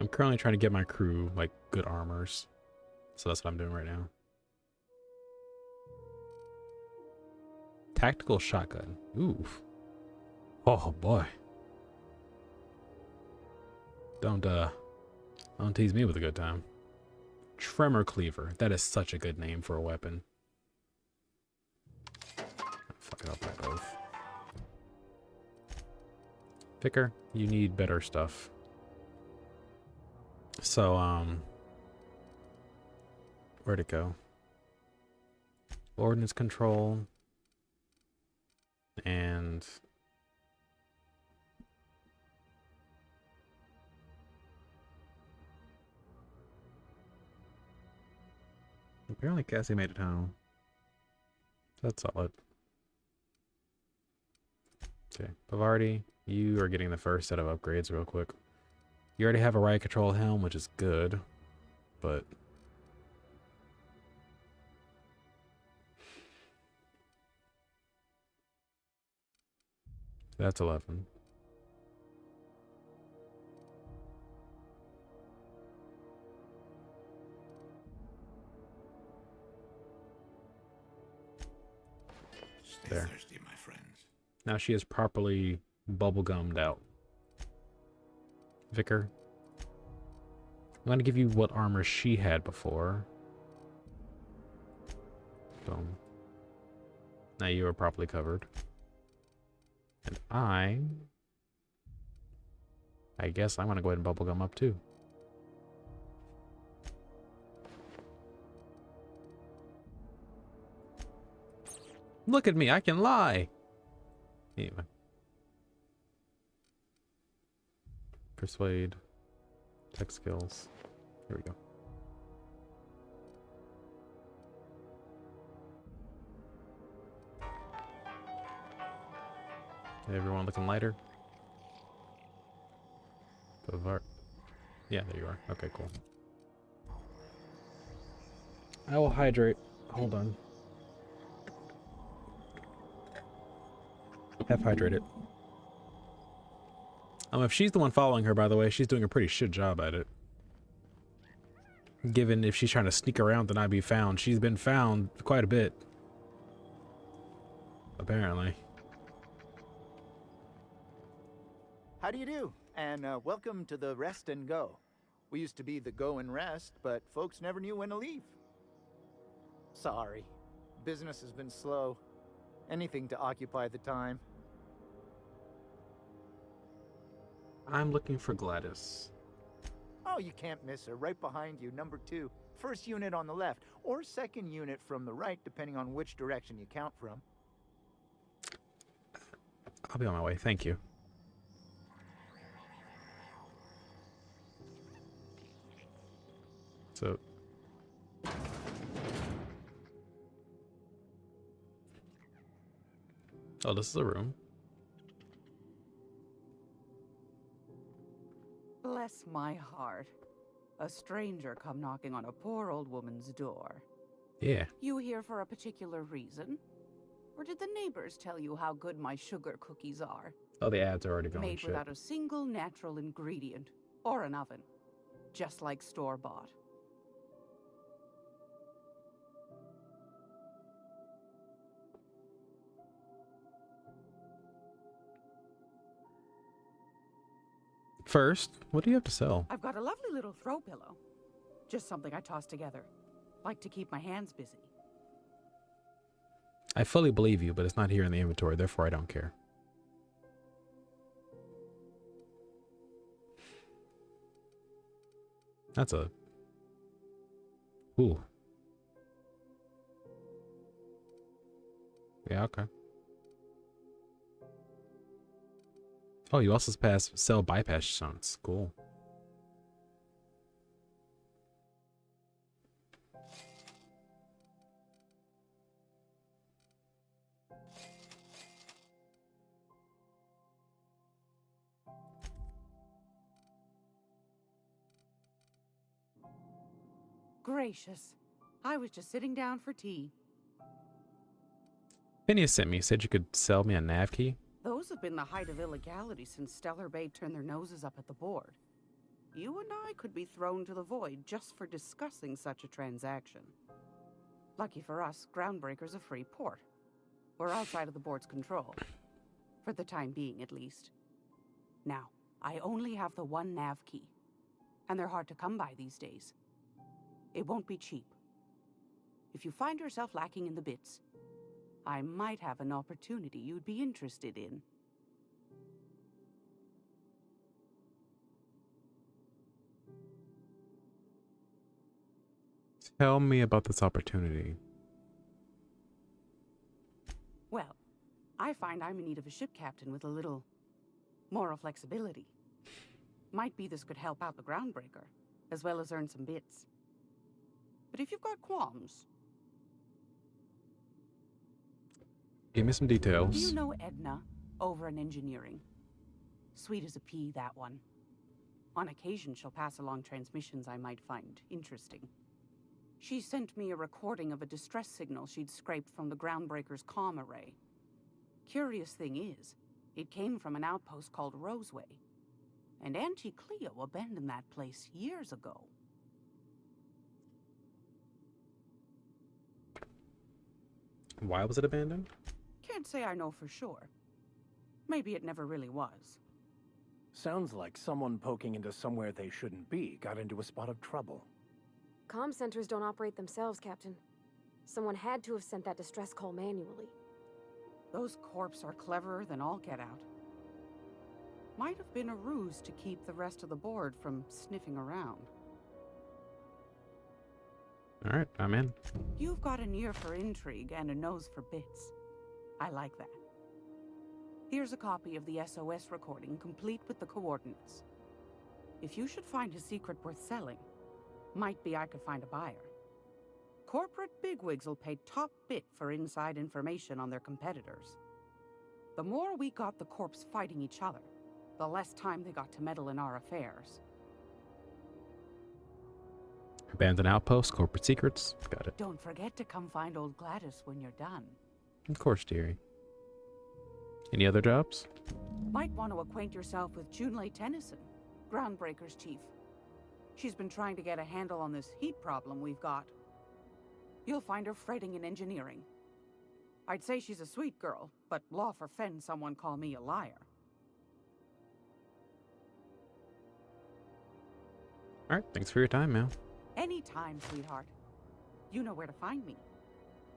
I'm currently trying to get my crew like good armors. So that's what I'm doing right now. Tactical shotgun. Oof. Oh boy. Don't tease me with a good time. Tremor cleaver. That is such a good name for a weapon. Fuck it, I'll buy both. Vicar, you need better stuff. So, where'd it go? Ordnance control. And apparently Cassie made it home. That's solid. Okay, Bavardi, you are getting the first set of upgrades real quick. You already have a riot control helm, which is good, but that's 11. Stay thirsty, my friends. Now she is properly bubblegummed out. Vicar, I'm going to give you what armor she had before. Boom. Now you are properly covered. And I guess I'm going to go ahead and bubblegum up too. Look at me, I can lie. Anyway. Persuade. Tech skills. Here we go. Everyone looking lighter? Bavart. Yeah, there you are. Okay, cool. I will hydrate. Hold on. Have hydrated. If she's the one following her, by the way, she's doing a pretty shit job at it. Given if she's trying to sneak around to not be found, she's been found quite a bit. Apparently. How do you do? And welcome to the Rest and Go. We used to be the Go and Rest, but folks never knew when to leave. Sorry. Business has been slow. Anything to occupy the time. I'm looking for Gladys. Oh, you can't miss her. Right behind you, number 2. First unit on the left, or second unit from the right, depending on which direction you count from. I'll be on my way. Thank you. So... oh, this is a room. Bless my heart. A stranger come knocking on a poor old woman's door. Yeah. You here for a particular reason? Or did the neighbors tell you how good my sugar cookies are? Oh, the ads are already going. Made shit. without a single natural ingredient. Or an oven. Just like store-bought. First, what do you have to sell? I've got a lovely little throw pillow. Just something I toss together. Like to keep my hands busy. I fully believe you, but it's not here in the inventory, therefore I don't care. That's a... ooh. Yeah, okay. Oh, you also sell bypass stones. Cool. Gracious. I was just sitting down for tea. Phineas sent me, said you could sell me a nav key. Those have been the height of illegality since Stellar Bay turned their noses up at the board. you and I could be thrown to the void just for discussing such a transaction. Lucky for us, Groundbreaker's a free port. We're outside of the board's control. For the time being, at least. Now, I only have the one nav key. And they're hard to come by these days. It won't be cheap. If you find yourself lacking in the bits, I might have an opportunity you'd be interested in. Tell me about this opportunity. Well, I find I'm in need of a ship captain with a little moral flexibility. Might be this could help out the Groundbreaker, as well as earn some bits. But if you've got qualms... Give me some details. Do you know Edna, over in engineering? Sweet as a pea, that one. On occasion, she'll pass along transmissions I might find interesting. She sent me a recording of a distress signal she'd scraped from the Groundbreaker's comm array. Curious thing is, it came from an outpost called Roseway. And Auntie Cleo abandoned that place years ago. Why was it abandoned? Can't say I know for sure. Maybe it never really was. Sounds like someone poking into somewhere they shouldn't be got into a spot of trouble. Comm centers don't operate themselves, Captain. Someone had to have sent that distress call manually. Those corps are cleverer than all get out. Might have been a ruse to keep the rest of the board from sniffing around. All right, I'm in. You've got an ear for intrigue and a nose for bits. I like that. Here's a copy of the SOS recording, complete with the coordinates. If you should find a secret worth selling, might be I could find a buyer. Corporate bigwigs will pay top bit for inside information on their competitors. The more we got the corps fighting each other, the less time they got to meddle in our affairs. Abandoned outpost, corporate secrets. Got it. Don't forget to come find old Gladys when you're done. Of course, dearie. Any other jobs? Might want to acquaint yourself with Junlei Tennyson, Groundbreaker's chief. She's been trying to get a handle on this heat problem we've got. You'll find her fretting in engineering. I'd say she's a sweet girl, but law forfend someone call me a liar. All right, thanks for your time, Mel. Anytime, sweetheart. You know where to find me.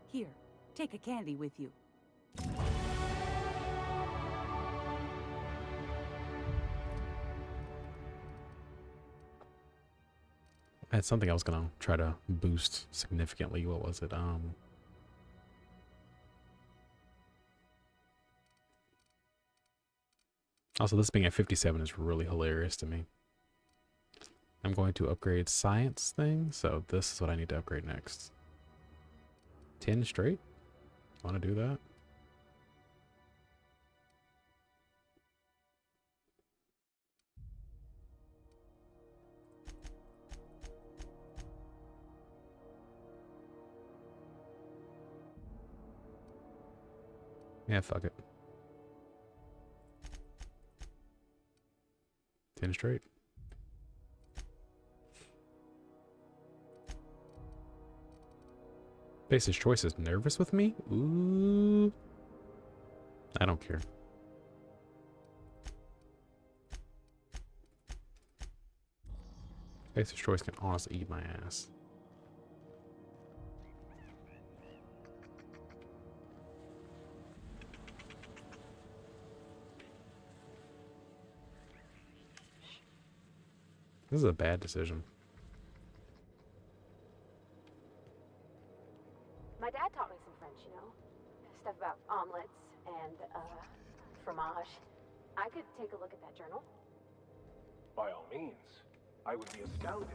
Here, take a candy with you. I had something I was gonna try to boost significantly. What was it? Also, this being at 57 is really hilarious to me. I'm going to upgrade science thing, so this is what I need to upgrade next. 10 straight? Want to do that? Yeah, fuck it. 10 straight. Base's choice is nervous with me? Ooh. I don't care. Base's choice can honestly eat my ass. This is a bad decision. My dad taught me some French, you know? Stuff about omelets and, fromage. I could take a look at that journal. By all means. I would be astounded,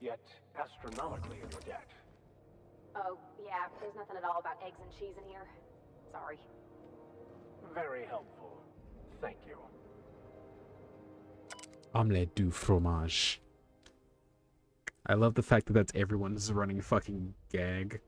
yet astronomically in your debt. Oh, yeah, there's nothing at all about eggs and cheese in here. Sorry. Very helpful. Thank you. Omelette du fromage. I love the fact that that's everyone's running fucking gag.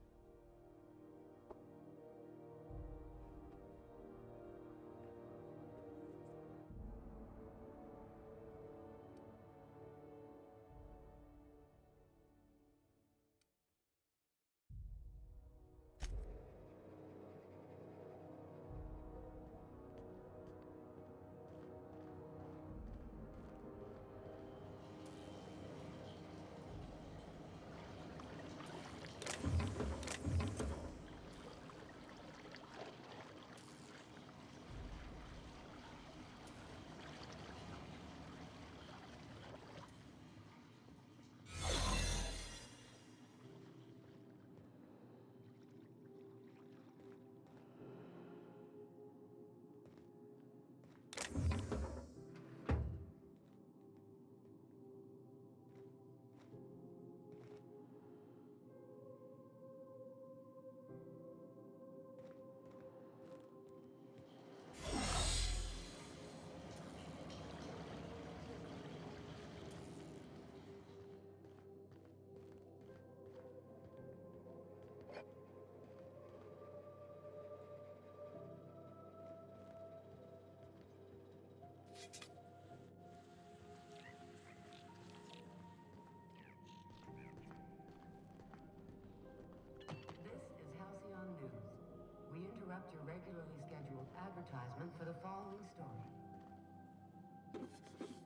advertisement for the following story.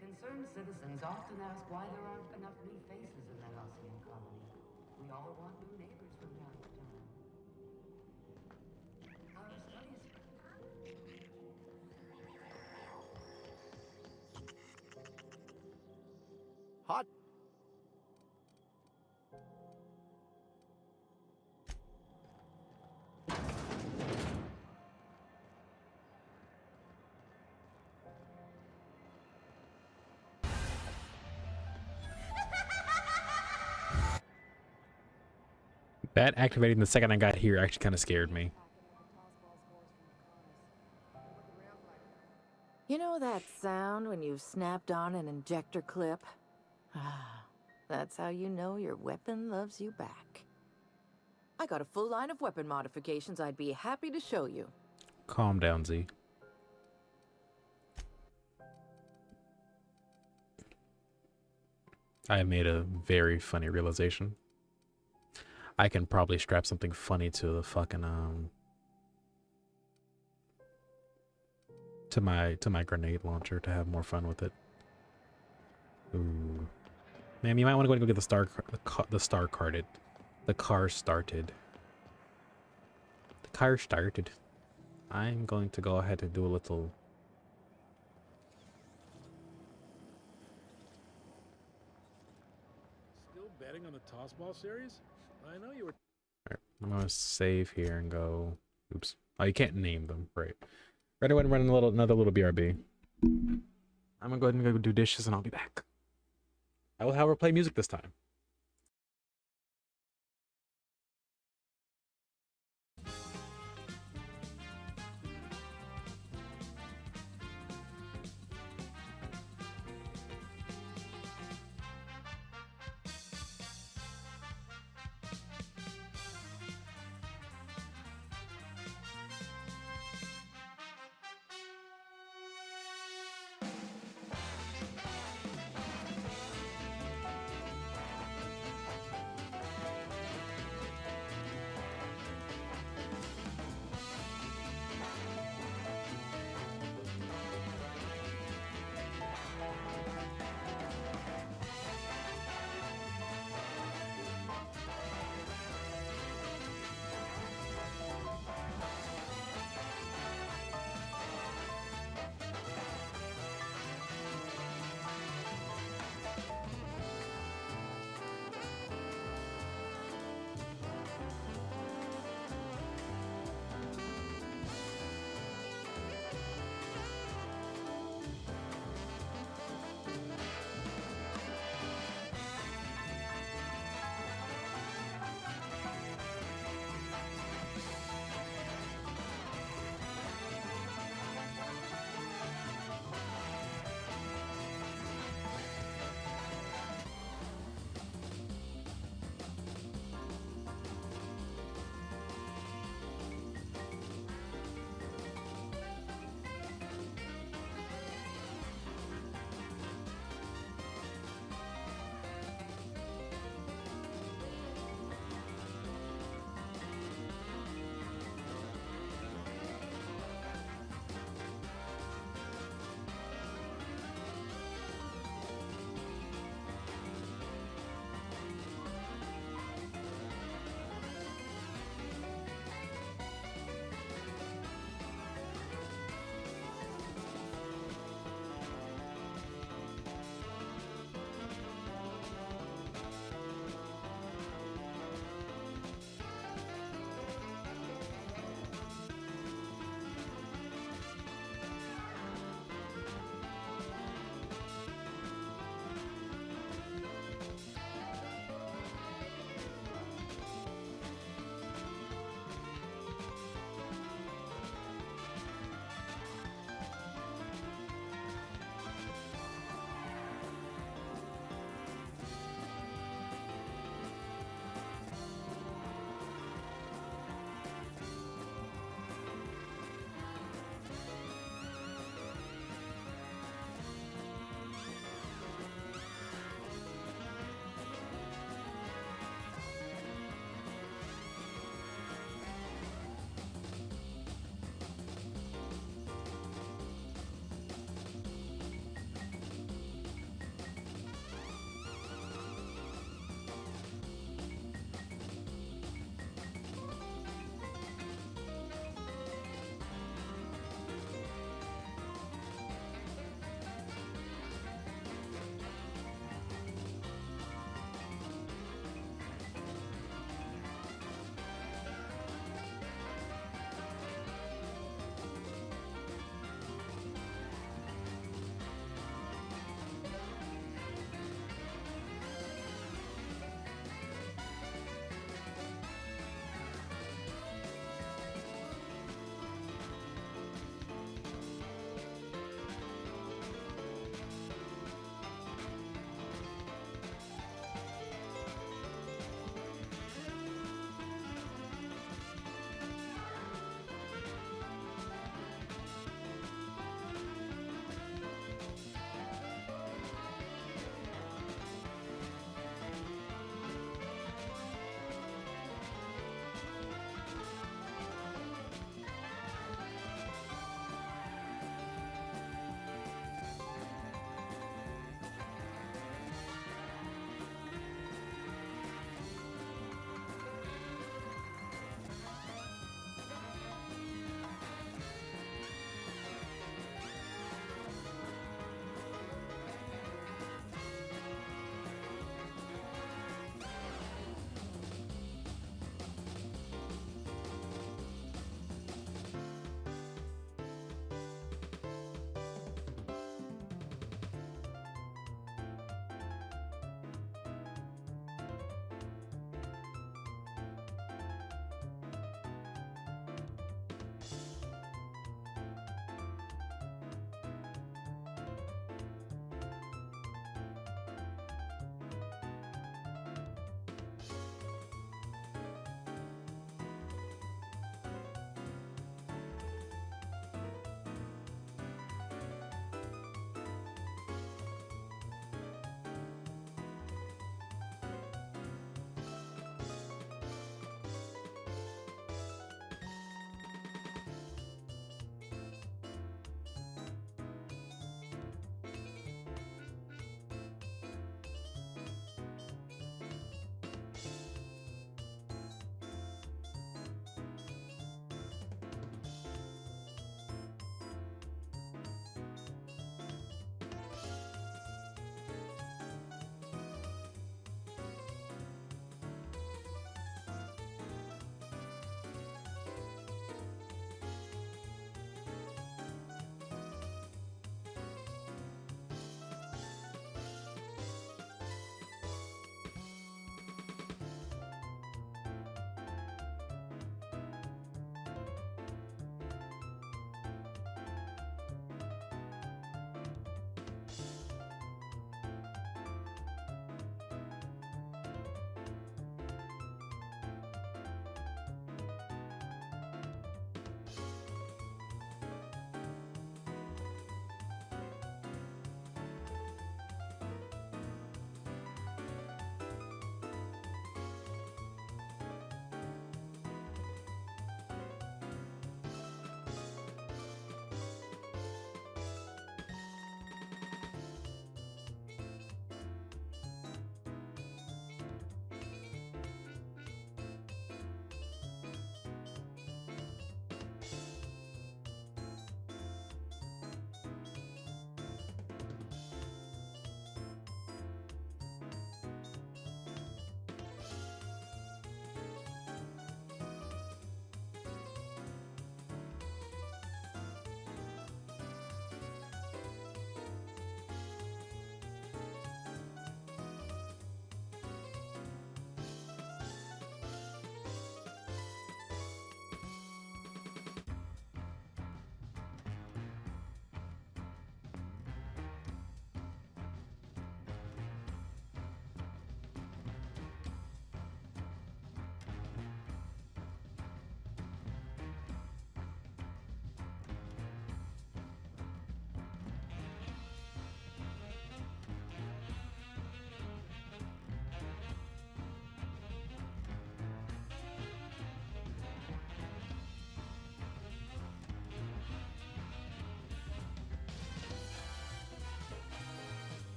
Concerned citizens often ask why there aren't enough new faces in the halcyon colony. We all want new neighbors from time to time. Our studies... Hot. That activating the second I got here actually kind of scared me. You know that sound when you've snapped on an injector clip? Ah, that's how you know your weapon loves you back. I got a full line of weapon modifications I'd be happy to show you. Calm down, Z. I made a very funny realization. I can probably strap something funny to the fucking to my grenade launcher to have more fun with it. Ooh, man, you might want to go and go get the car started. The car started. I'm going to go ahead and do a little. Still betting on the tossball series? I know you were. Alright, I'm gonna save here and go. Oops. Oh, you can't name them, right? Right away and run another little BRB. I'm gonna go ahead and go do dishes and I'll be back. I will, however, play music this time.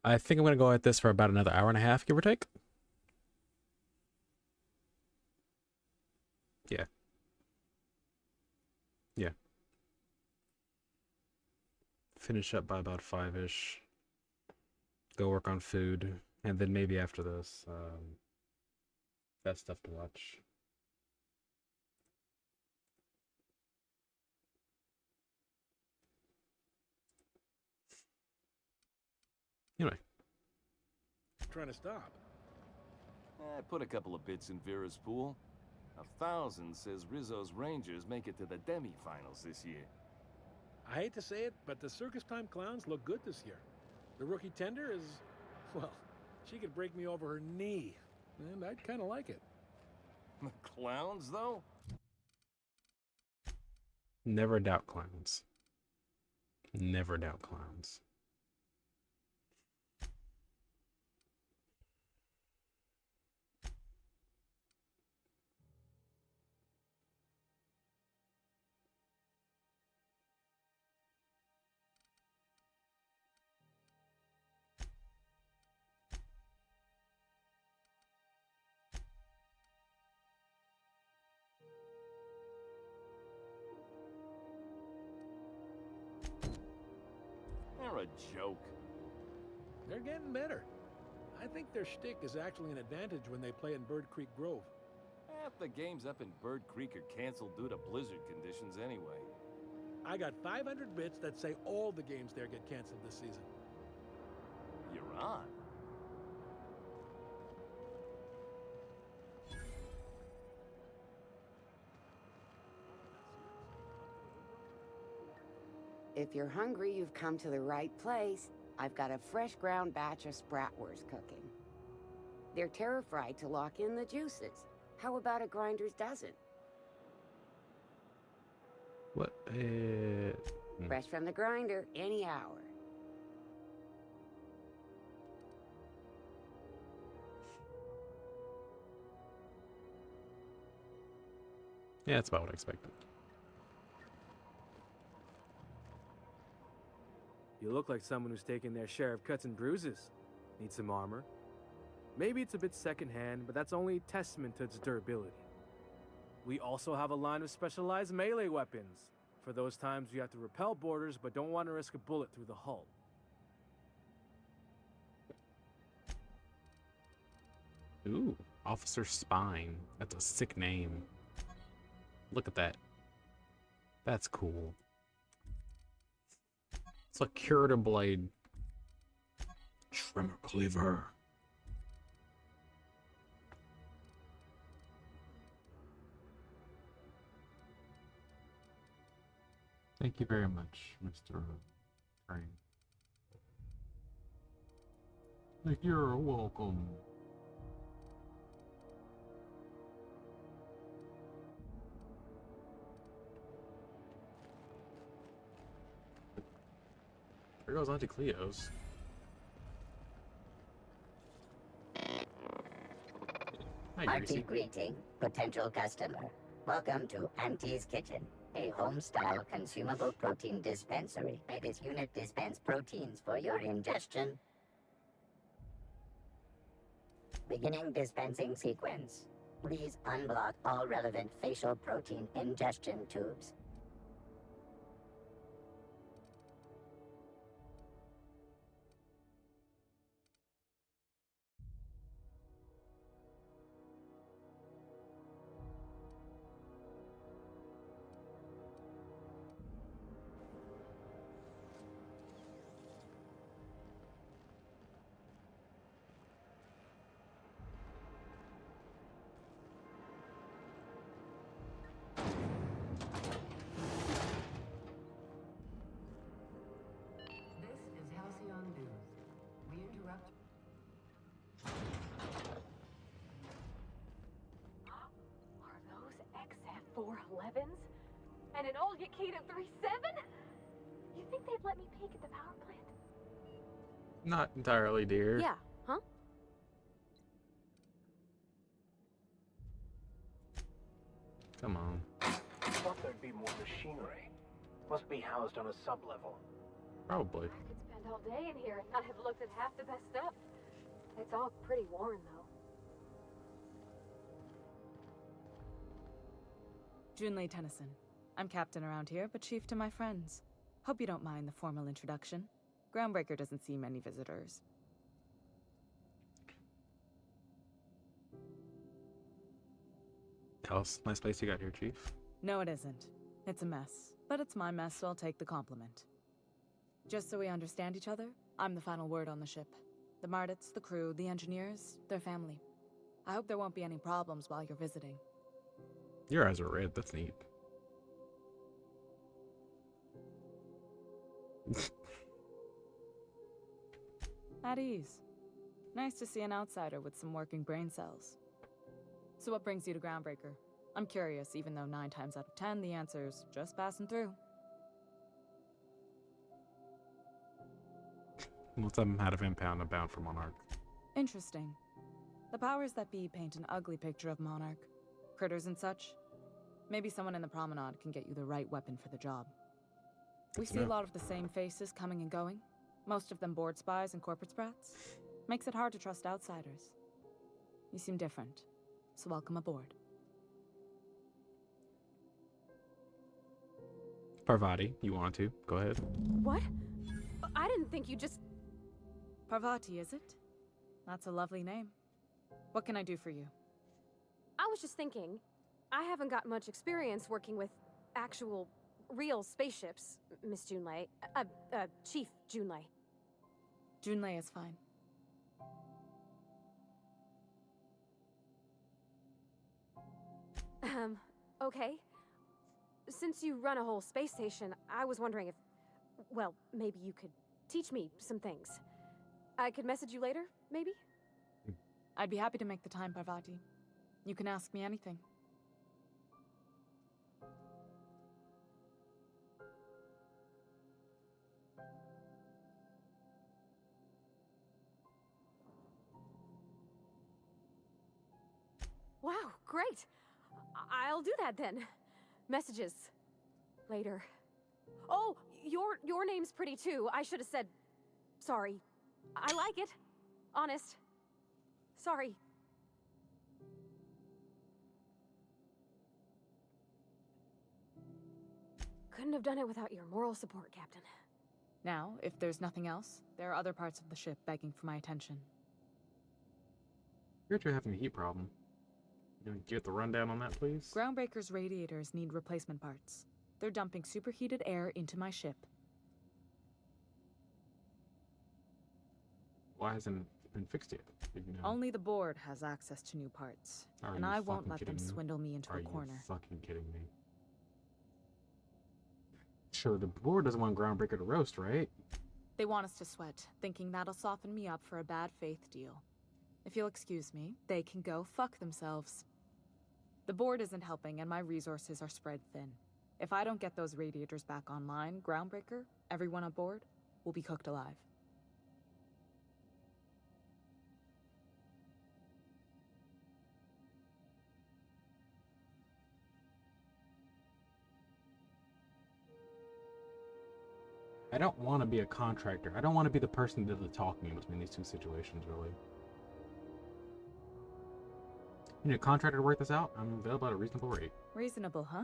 I think I'm gonna go at this for about another hour and a half, give or take. Yeah. Yeah. Finish up by about 5-ish. Go work on food, and then maybe after this, got stuff to watch. Anyway. Trying to stop. I put a couple of bits in Vera's pool. 1,000 says Rizzo's Rangers make it to the demi-finals this year. I hate to say it, but the Circus Time Clowns look good this year. The rookie tender is, well, she could break me over her knee, and I'd kind of like it. The Clowns, though? Never doubt clowns. Never doubt clowns. They're a joke. They're getting better. I think their shtick is actually an advantage when they play in Bird Creek Grove. Half the games up in Bird Creek are canceled due to blizzard conditions anyway. I got 500 bits that say all the games there get canceled this season. You're on. If you're hungry, you've come to the right place. I've got a fresh ground batch of Spratwurst cooking. They're terra-fried to lock in the juices. How about a grinder's dozen? What? Fresh from the grinder, any hour. Yeah, that's about what I expected. You look like someone who's taken their share of cuts and bruises. Need some armor? Maybe it's a bit secondhand, but that's only testament to its durability. We also have a line of specialized melee weapons, for those times you have to repel boarders but don't want to risk a bullet through the hull. Ooh, Officer Spine. That's a sick name. Look at that. That's cool. It's a curator blade. Tremor cleaver. Thank you very much, Mr. Train. You're welcome. There goes Auntie Cleo's. Hi, Hearty Greasy. greeting, potential customer. Welcome to Auntie's Kitchen, a home-style consumable protein dispensary. May this unit dispense proteins for your ingestion. Beginning dispensing sequence. Please unblock all relevant facial protein ingestion tubes. This is Halcyon News. We interrupt. Are those XF411s? And an old Yakita 37? You think they'd let me peek at the power plant? Not entirely, dear. Yeah, huh? Come on. Thought there'd be more machinery. Must be housed on a sub-level. Probably. It's spend all day in here and not have looked at half the best stuff. It's all pretty worn, though. Junlei Tennyson. I'm captain around here, but chief to my friends. Hope you don't mind the formal introduction. Groundbreaker doesn't see many visitors. Tell us, nice place you got here, Chief. No, it isn't. It's a mess. But it's my mess, so I'll take the compliment. Just so we understand each other, I'm the final word on the ship. The Mardits, the crew, the engineers, their family. I hope there won't be any problems while you're visiting. Your eyes are red, that's neat. At ease. Nice to see an outsider with some working brain cells. So what brings you to Groundbreaker? I'm curious, even though 9 times out of 10 the answer's just passing through. Most of them out of impound and bound for Monarch. Interesting. The powers that be paint an ugly picture of Monarch. Critters and such. Maybe someone in the promenade can get you the right weapon for the job. We see a lot of the same faces coming and going. Most of them board spies and corporate sprats. Makes it hard to trust outsiders. You seem different, so welcome aboard. Parvati, you want to? Go ahead. What? I didn't think you just... Parvati, is it? That's a lovely name. What can I do for you? I was just thinking, I haven't got much experience working with actual, real spaceships, Miss Junlei. Chief Junlei. Junlei is fine. Okay. Since you run a whole space station, I was wondering if, well, maybe you could teach me some things. I could message you later, maybe? I'd be happy to make the time, Parvati. You can ask me anything. Wow, great. I'll do that then. Messages. Later. Oh, your name's pretty too. I should have said sorry. I like it. Honest. Sorry. Couldn't have done it without your moral support, Captain. Now, if there's nothing else, there are other parts of the ship begging for my attention. Heard you're having a heat problem. You gonna get the rundown on that, please? Groundbreaker's radiators need replacement parts. They're dumping superheated air into my ship. Why hasn't it been fixed yet? You know? Only the board has access to new parts. Are And you I won't fucking let them kidding me? swindle me into Are a you corner. fucking kidding me? Sure, the board doesn't want Groundbreaker to roast, right? They want us to sweat, thinking that'll soften me up for a bad faith deal. If you'll excuse me, they can go fuck themselves. The board isn't helping and my resources are spread thin. If I don't get those radiators back online, Groundbreaker, everyone aboard, will be cooked alive. I don't want to be a contractor. I don't want to be the person that did the talking between these two situations, really. You need a contractor to work this out? I'm available at a reasonable rate. Reasonable, huh?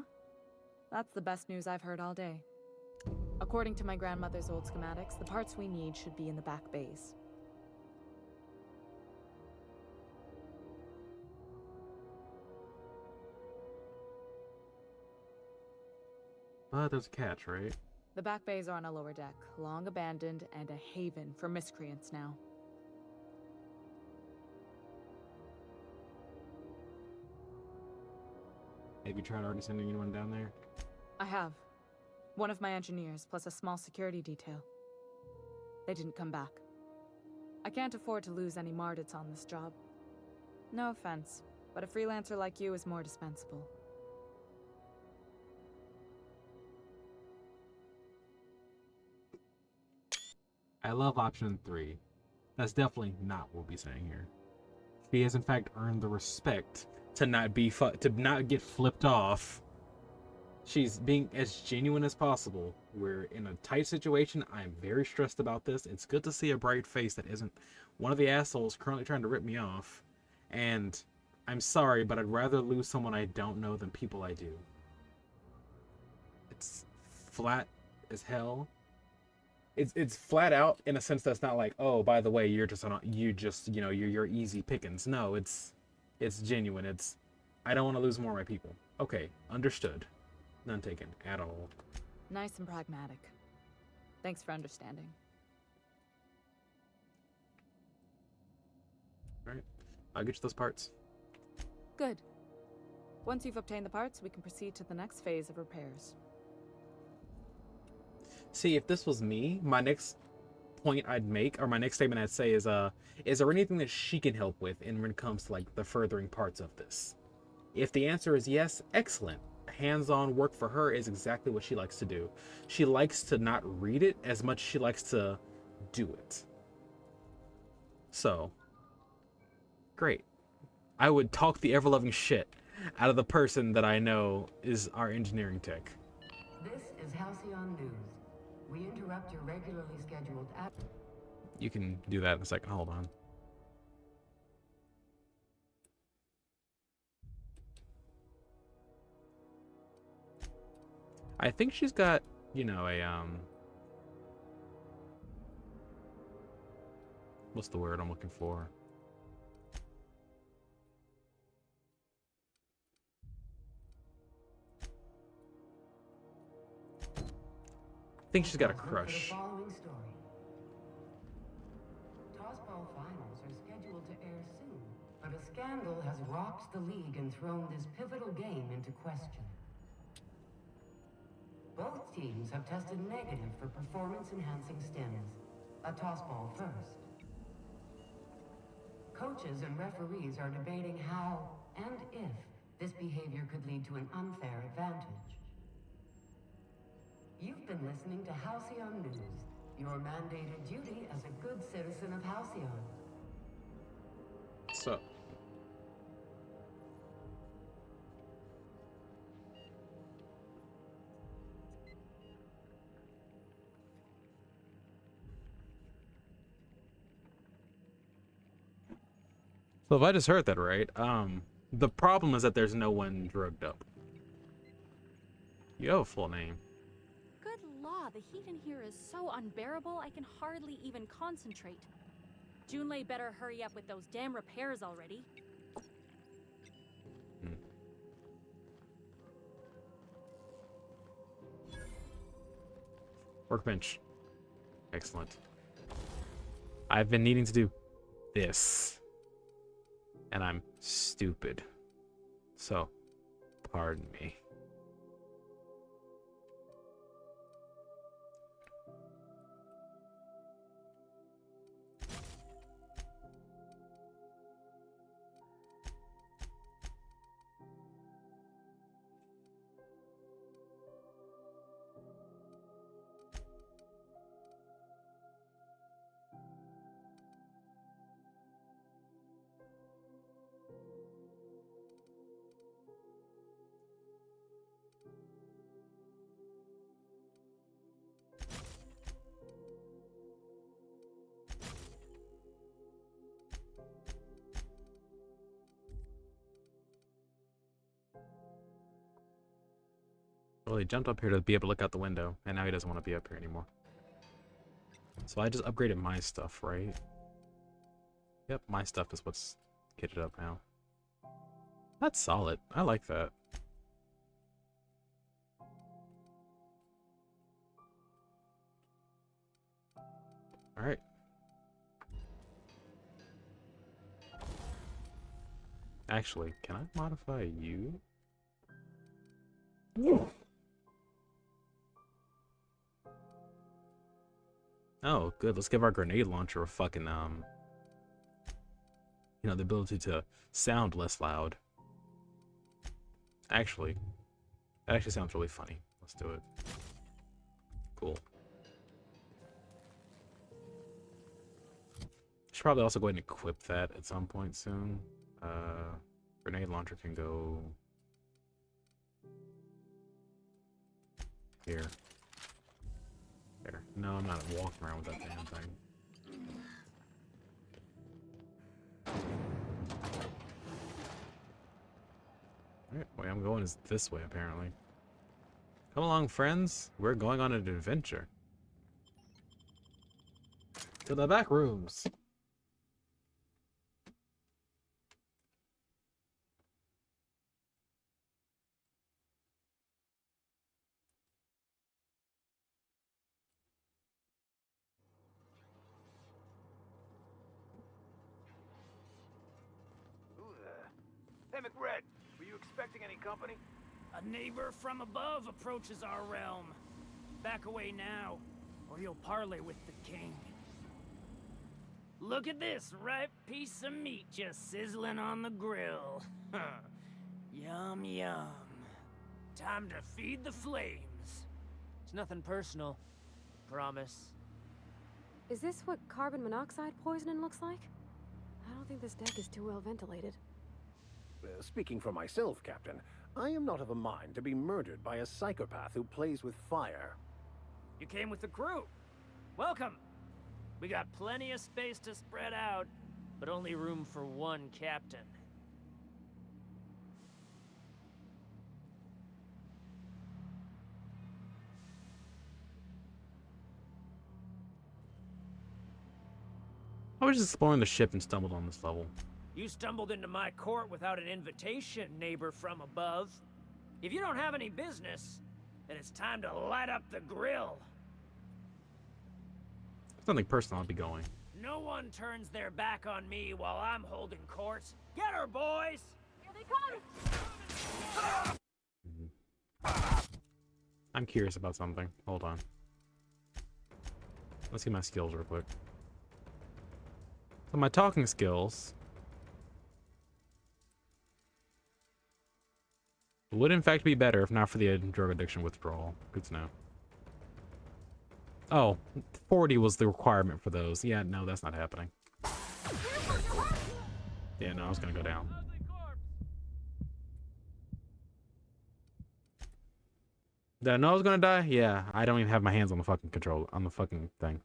That's the best news I've heard all day. According to my grandmother's old schematics, the parts we need should be in the back bays. But there's a catch, right? The back bays are on a lower deck, long abandoned and a haven for miscreants now. Have you tried already sending anyone down there? I have. One of my engineers, plus a small security detail. They didn't come back. I can't afford to lose any Mardits on this job. No offense, but a freelancer like you is more dispensable. I love option 3. That's definitely not what we'll be saying here. She has in fact earned the respect to not be to not get flipped off She's being as genuine as possible. We're in a tight situation. I'm very stressed about this. It's good to see a bright face that isn't one of the assholes currently trying to rip me off. And I'm sorry, but I'd rather lose someone I don't know than people I do. It's flat as hell. It's flat out in a sense that's not like, oh, by the way, you're you're easy pickings. No, it's genuine. It's I don't want to lose more of my people. Okay, understood. None taken at all. Nice and pragmatic. Thanks for understanding. All right, I'll get you those parts. Good. Once you've obtained the parts, we can proceed to the next phase of repairs. See, if this was me, my next point I'd make, or my next statement I'd say is there anything that she can help with when it comes to like the furthering parts of this? If the answer is yes, excellent. Hands-on work for her is exactly what she likes to do. She likes to not read it as much as she likes to do it. So, great. I would talk the ever-loving shit out of the person that I know is our engineering tech. This is Halcyon News. We interrupt your regularly scheduled You can do that in a second. Hold on. I think she's got, you know, what's the word I'm looking for? I think she's got a crush. Tossball finals are scheduled to air soon, but a scandal has rocked the league and thrown this pivotal game into question. Both teams have tested negative for performance-enhancing stims. A tossball first. Coaches and referees are debating how and if this behavior could lead to an unfair advantage. You've been listening to Halcyon News, your mandated duty as a good citizen of Halcyon. So. So if I just heard that right, the problem is that there's no one drugged up. You have a full name. Good law, the heat in here is so unbearable I can hardly even concentrate. Junlei better hurry up with those damn repairs already. Workbench. Excellent. I've been needing to do this. And I'm stupid. So, pardon me. Well, he jumped up here to be able to look out the window, and now he doesn't want to be up here anymore. So I just upgraded my stuff, right? Yep, my stuff is what's kitted up now. That's solid. I like that. Alright. Actually, can I modify you? Oh, good. Let's give our grenade launcher a fucking, you know, the ability to sound less loud. Actually, that actually sounds really funny. Let's do it. Cool. Should probably also go ahead and equip that at some point soon. Grenade launcher can go Here. There. No, I'm not walking around with that damn thing. Alright, way I'm going is this way, apparently. Come along, friends. We're going on an adventure. To the back rooms. Who the... Hey, McRed, were you expecting any company? A neighbor from above approaches our realm. Back away now, or you'll parley with the king. Look at this ripe piece of meat just sizzling on the grill. Yum, yum. Time to feed the flames. It's nothing personal. Promise. Is this what carbon monoxide poisoning looks like? I don't think this deck is too well ventilated. Speaking for myself, Captain, I am not of a mind to be murdered by a psychopath who plays with fire. You came with the crew. Welcome. We got plenty of space to spread out, but only room for one captain. I was just exploring the ship and stumbled on this level. You stumbled into my court without an invitation, neighbor from above. If you don't have any business, then it's time to light up the grill. It's nothing personal, I'll be going. No one turns their back on me while I'm holding court. Get her, boys! Here they come! I'm curious about something. Hold on. Let's see my skills real quick. So my talking skills would in fact be better if not for the drug addiction withdrawal. Good to know. Oh, 40 was the requirement for those. Yeah, no, that's not happening. Yeah, no, I was gonna go down. Did I know I was gonna die? Yeah, I don't even have my hands on the fucking control, on the fucking thing.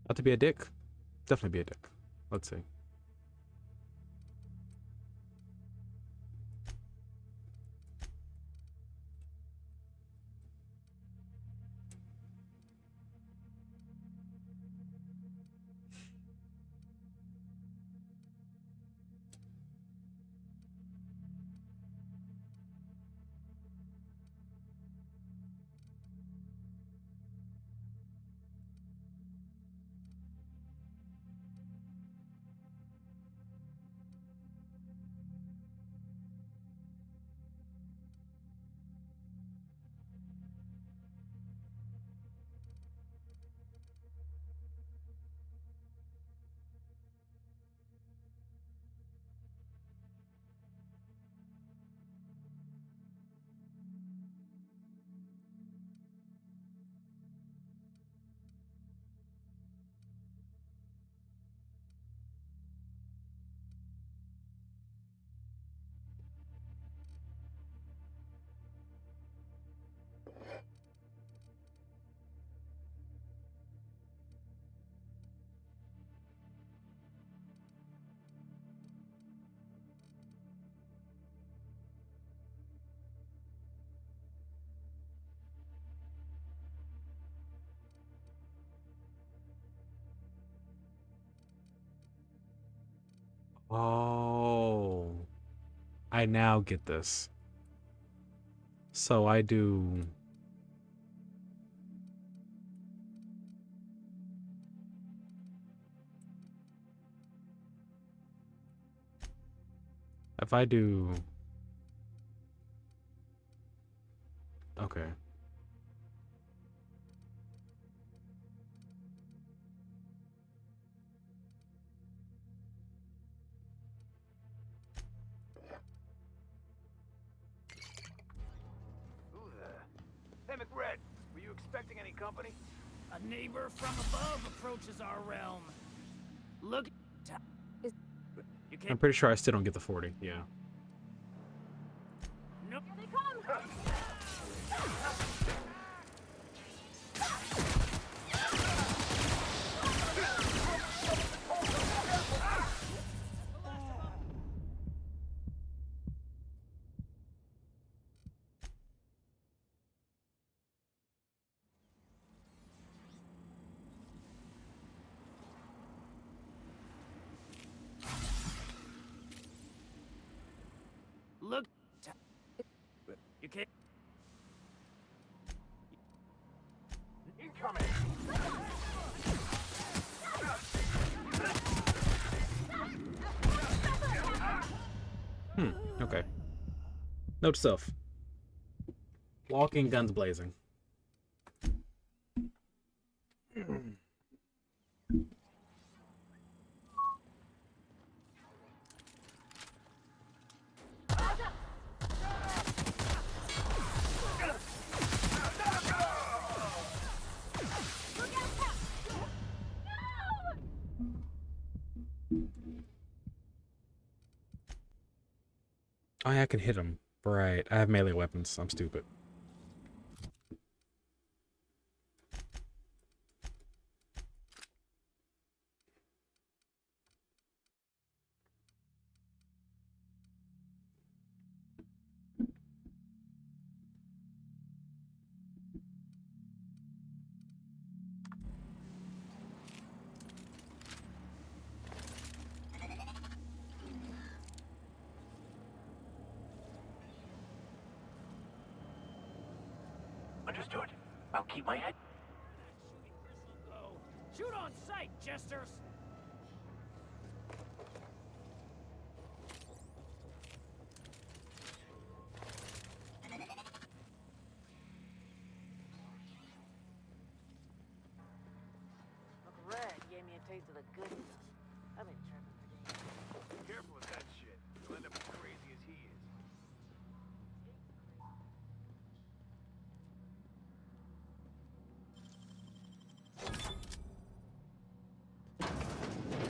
Not to be a dick? Definitely be a dick. Let's see. Oh, I now get this. So I do. If I do. Okay. Who the? Hey, McRed, were you expecting any company? A neighbor from above approaches our realm. Look. You I'm can't. pretty sure I still don't get the 40. Yeah. Nope. Here they come! Look. You can't. Incoming! Okay. Note to self. Walking, guns blazing. Oh, yeah, I can hit him. Right. I have melee weapons. I'm stupid. Understood. I'll keep my head. Shoot on sight, jesters. Red gave me a taste of the good stuff. I've been tripping for days. Be careful with that shit. You'll end up as crazy as he is.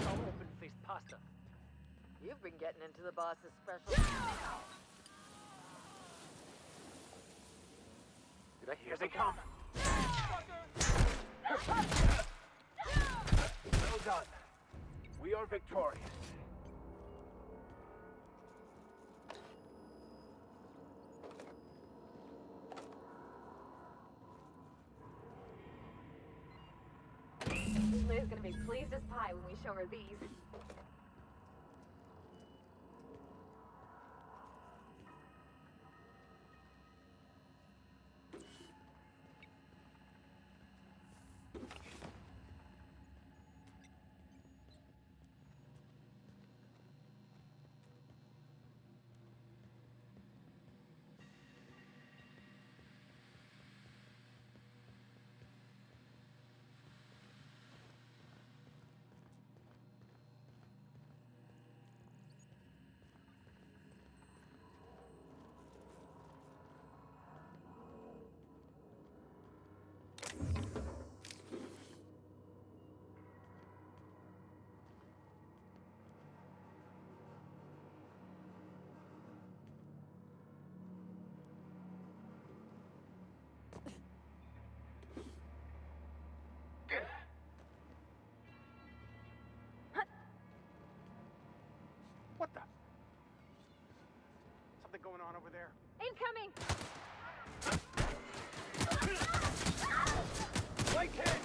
Open-faced pasta. You've been getting into the boss's special. Did I hear they come? Well done. We are victorious. Liz gonna be pleased as pie when we show her these. What the? Something going on over there? Incoming! Like hit!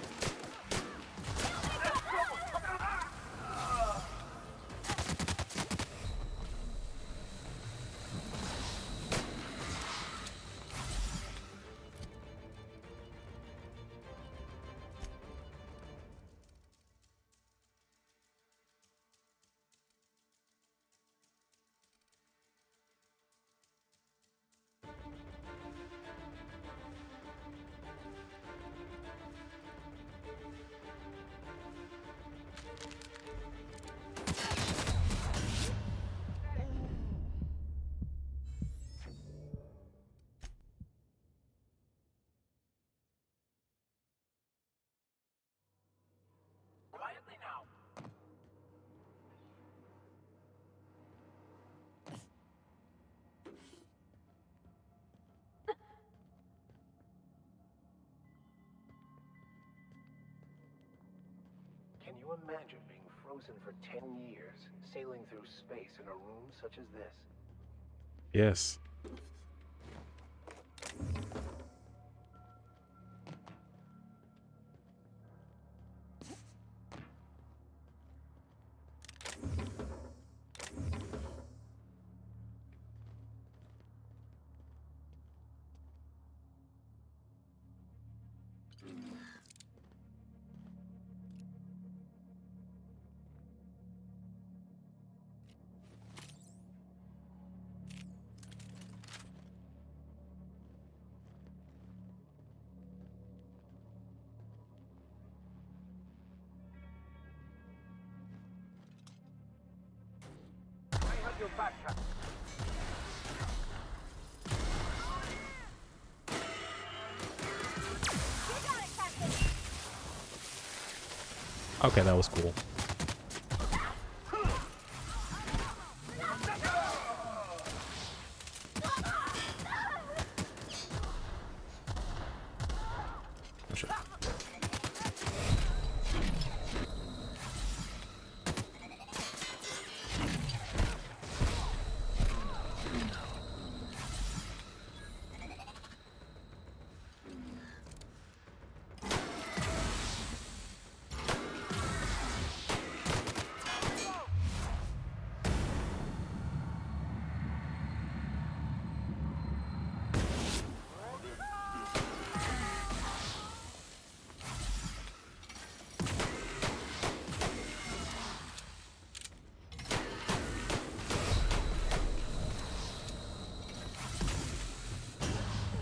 you imagine being frozen for 10 years, sailing through space in a room such as this? Yes. I have your back, Captain. Okay, that was cool. Oh, shit.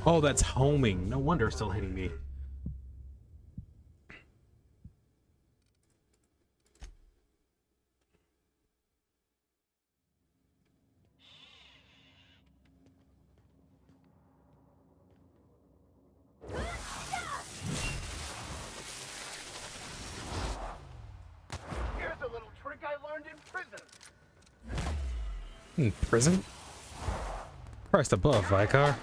Oh, that's homing. No wonder it's still hitting me. Here's a little trick I learned in prison. In prison? Christ above, Vicar.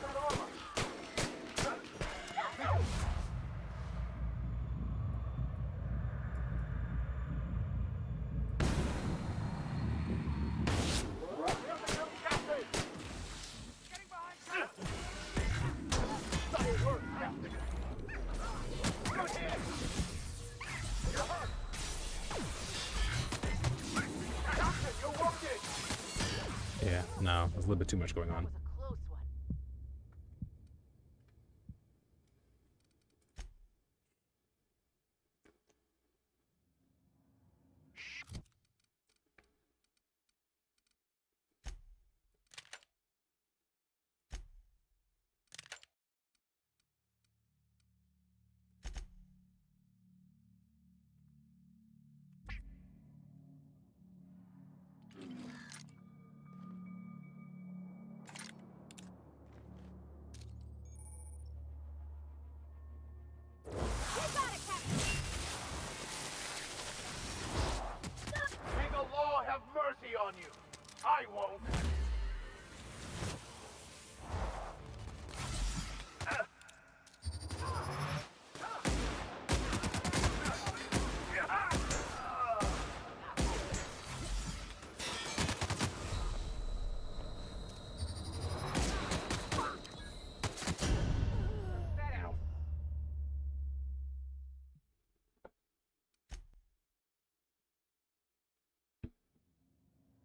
Yeah, no, there's a little bit too much going on. May the law have mercy on you. I won't.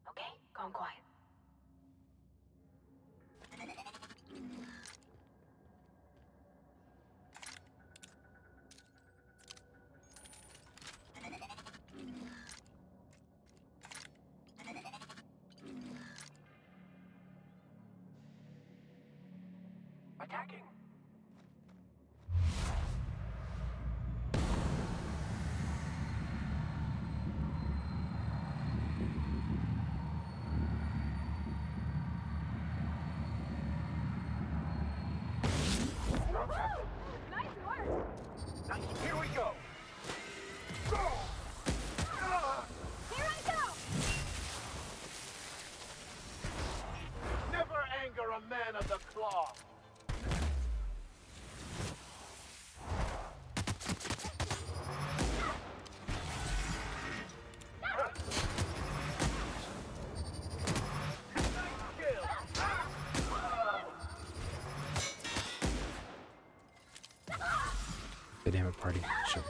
Okay, gone quiet. Attacking. Nice work! Nice. Here we go. Here I go! Never anger a man of the claw. Dynamic party. Sure.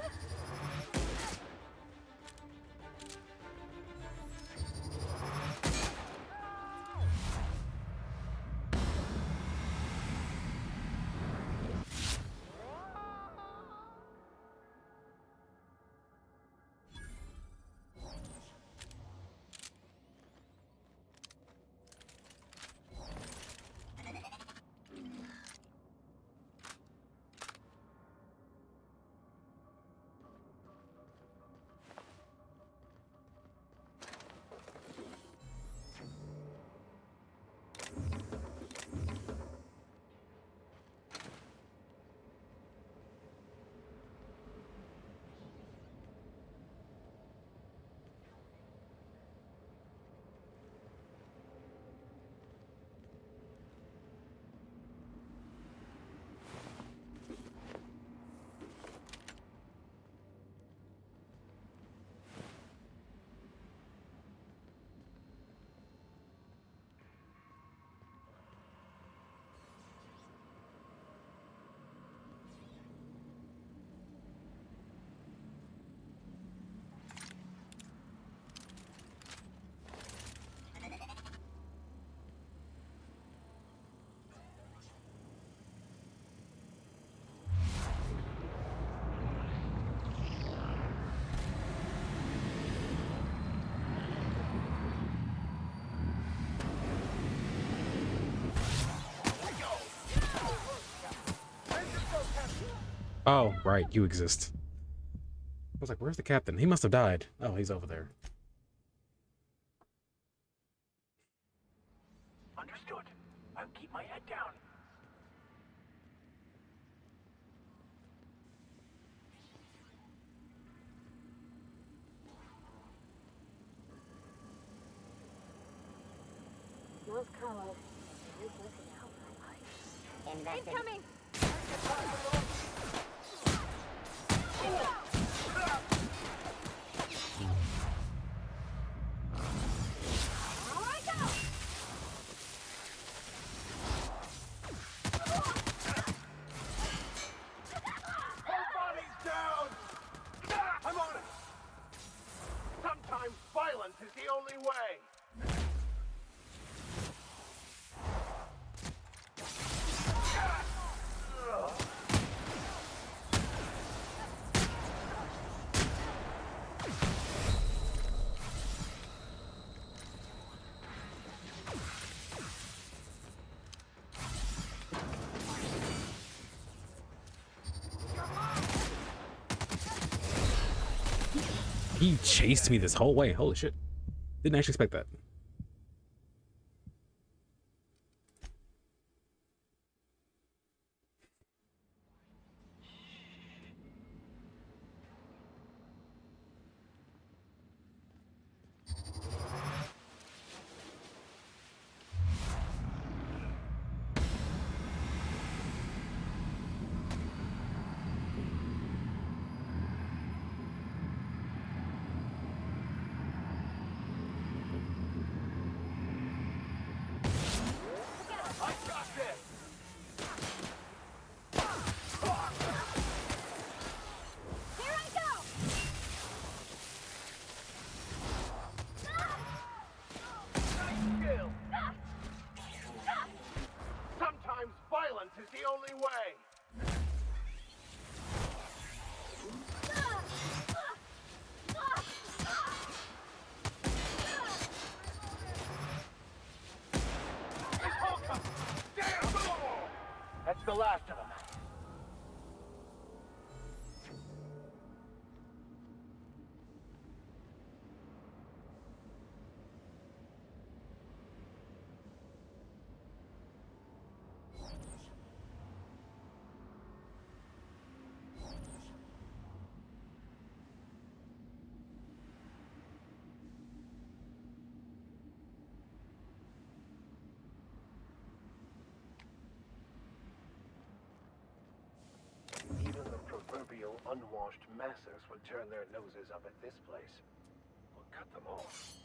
Oh, right, you exist. I was like, where's the captain? He must have died. Oh, he's over there. Understood. I'll keep my head down. Those colors. Incoming! I'm on it! Sometimes violence is the only way! He chased me this whole way. Holy shit. Didn't actually expect that. Sometimes violence is the only way! That's the last of them. Even the proverbial unwashed masses would turn their noses up at this place. We'll cut them off.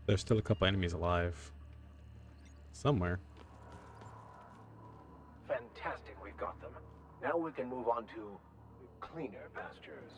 There's still a couple enemies alive. Somewhere. Fantastic, we've got them. Now we can move on to cleaner pastures.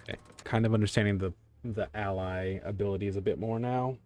Okay. Kind of understanding the ally abilities a bit more now.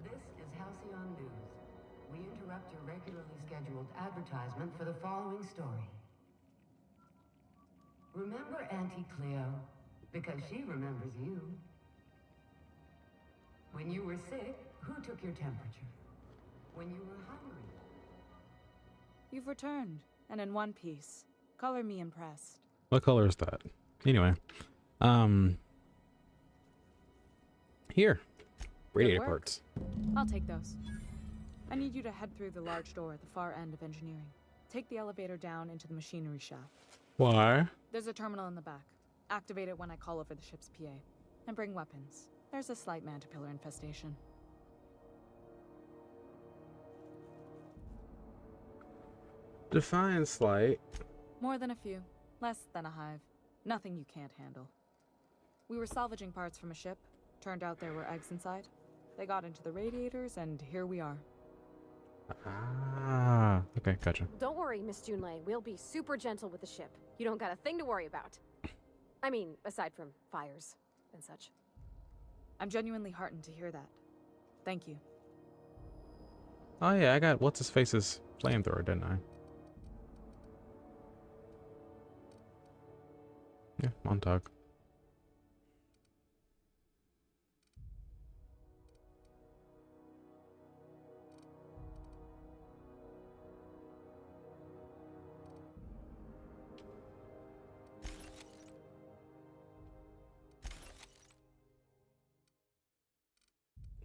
This is Halcyon News. We interrupt your regularly scheduled advertisement for the following story. Remember Auntie Cleo? Because she remembers you. When you were sick, who took your temperature? When you were hungry. You've returned, and in one piece. Color me impressed. What color is that? Anyway, here, radiator work. parts. I'll take those. I need you to head through the large door at the far end of engineering. Take the elevator down into the machinery shaft. Why? There's a terminal in the back. Activate it when I call over the ship's PA. And bring weapons. There's a slight mantipillar infestation. Define slight. More than a few. Less than a hive. Nothing you can't handle. We were salvaging parts from a ship. Turned out there were eggs inside. They got into the radiators, and here we are. Ah, okay, gotcha. Don't worry, Miss Junlei. We'll be super gentle with the ship. You don't got a thing to worry about. I mean, aside from fires and such. I'm genuinely heartened to hear that. Thank you. Oh yeah, I got what's his face's flamethrower, didn't I? Yeah, Montauk.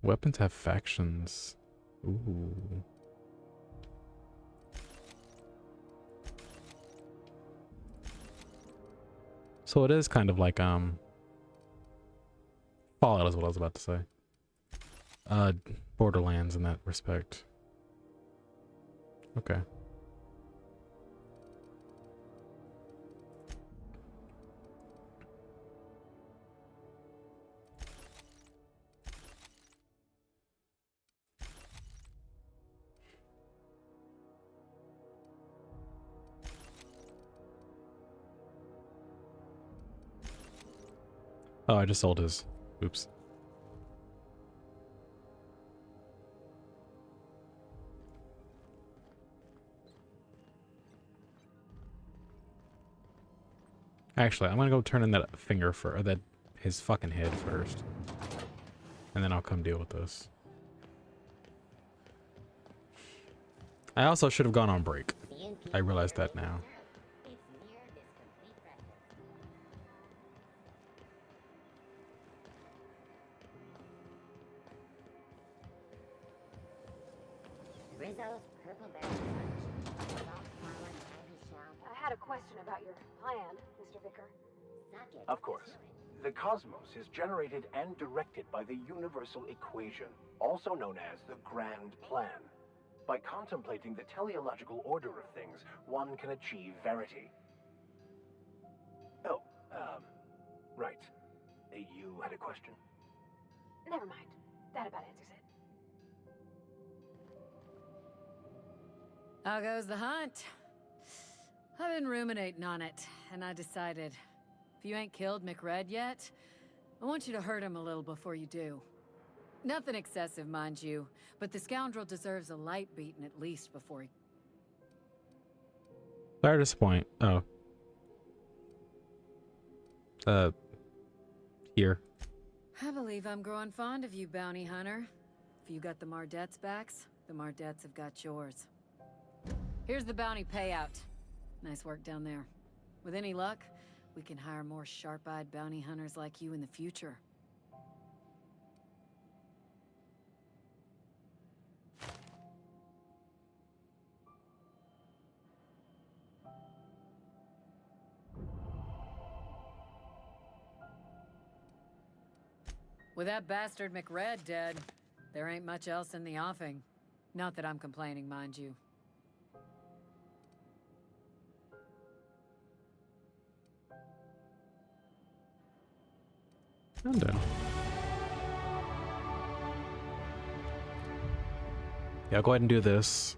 Weapons have factions. Ooh. So it is kind of like Fallout is what I was about to say. Borderlands in that respect. Okay. Oh, I just sold his. Oops. Actually, I'm gonna go turn in that finger for that his fucking head first, and then I'll come deal with this. I also should have gone on break. I realize that now. Rizzo's Purple Berry Punch. Salt-flowered candy shell. I had a question about your plan, Mr. Vicker. Of course. The cosmos is generated and directed by the universal equation, also known as the Grand Plan. By contemplating the teleological order of things, one can achieve verity. Oh, right. You had a question? Never mind. That about answers it. How goes the hunt? I've been ruminating on it, and I decided, if you ain't killed McRed yet, I want you to hurt him a little before you do. Nothing excessive, mind you, but the scoundrel deserves a light beating at least before he... Sorry to disappoint. Oh. Here. I believe I'm growing fond of you, bounty hunter. If you got the Mardets' backs, the Mardets have got yours. Here's the bounty payout. Nice work down there. With any luck, we can hire more sharp-eyed bounty hunters like you in the future. With that bastard McRed dead, there ain't much else in the offing. Not that I'm complaining, mind you. I'm done. Yeah, I'll go ahead and do this.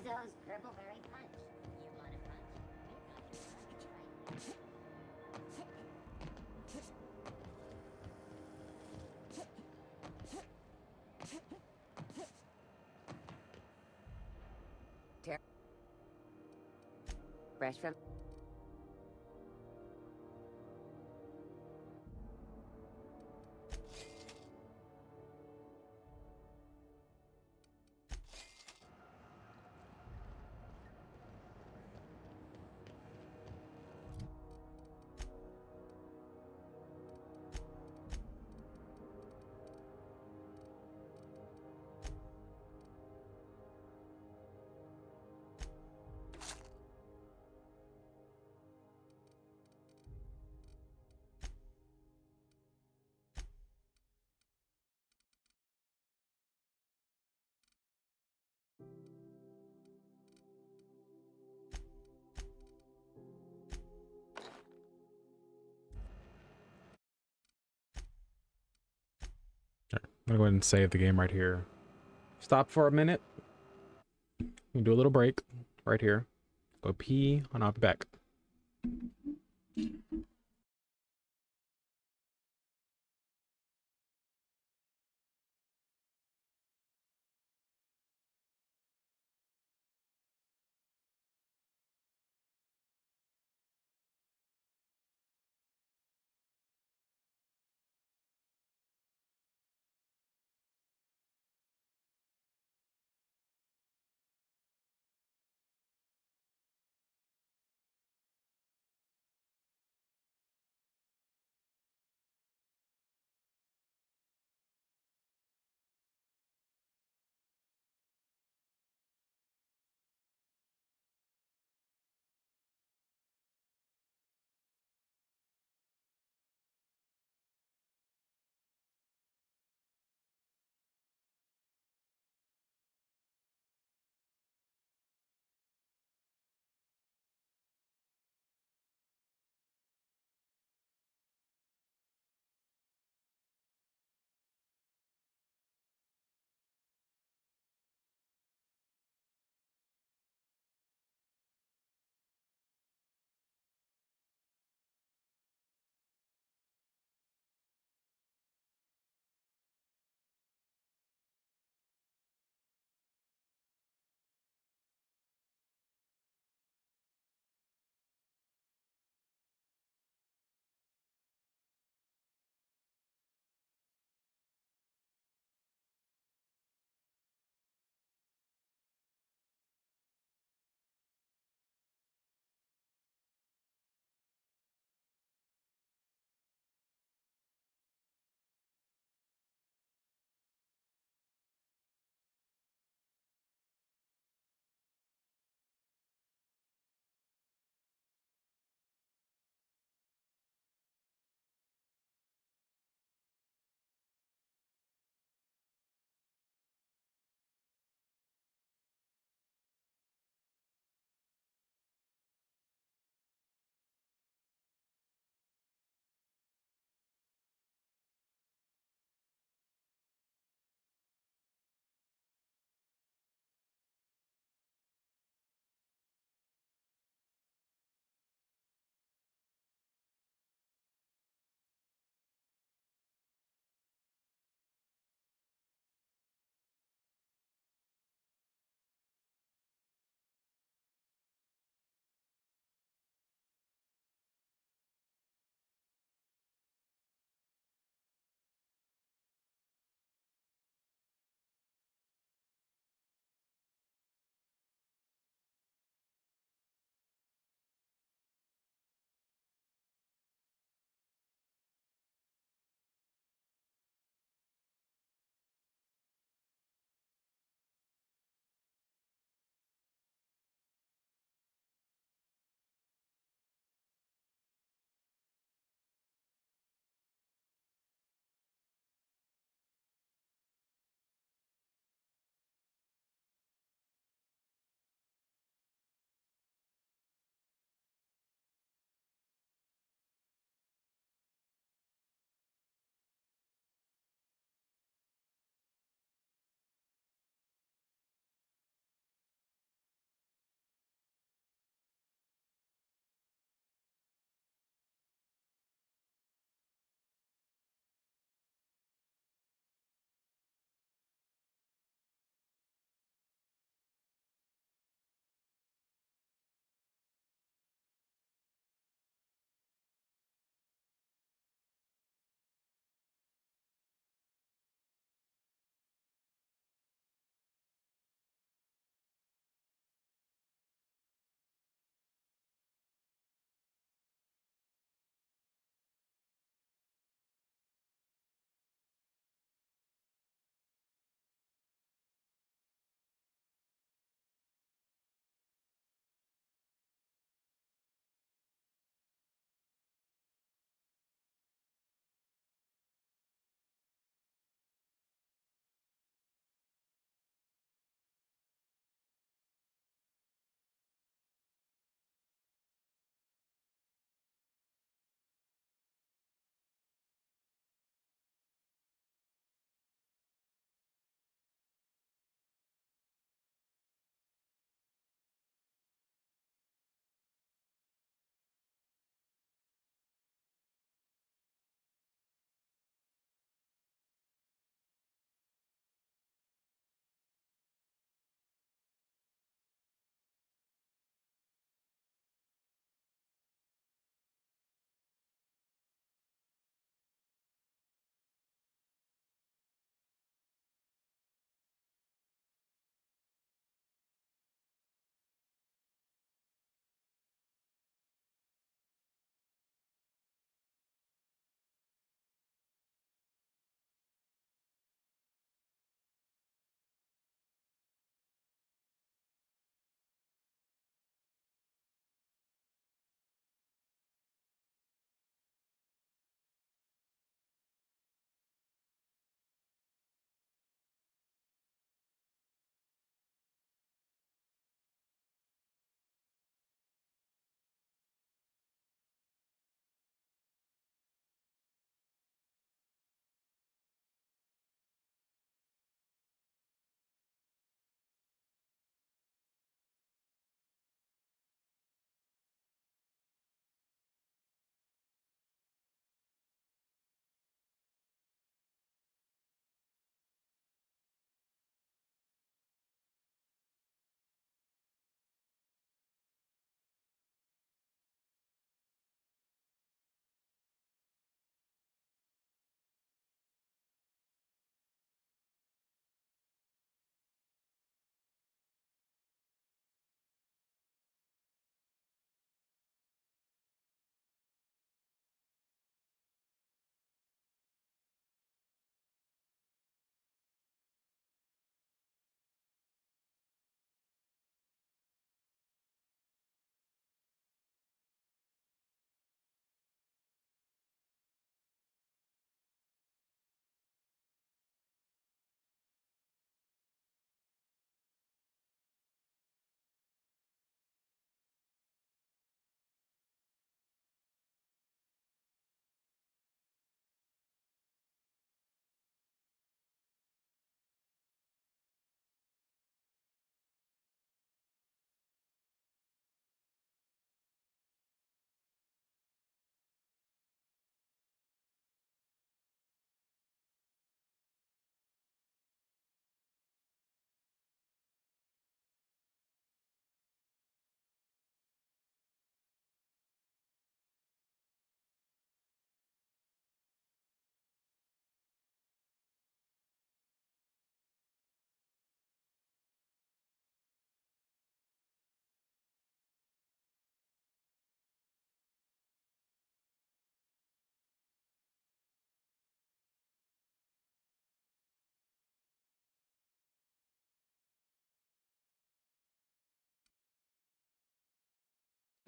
Rizzo's Purpleberry Punch. You want a punch? We've got your Fresh from... I'm gonna go ahead and save the game right here. Stop for a minute. We do a little break right here. Go pee, and I'll be back.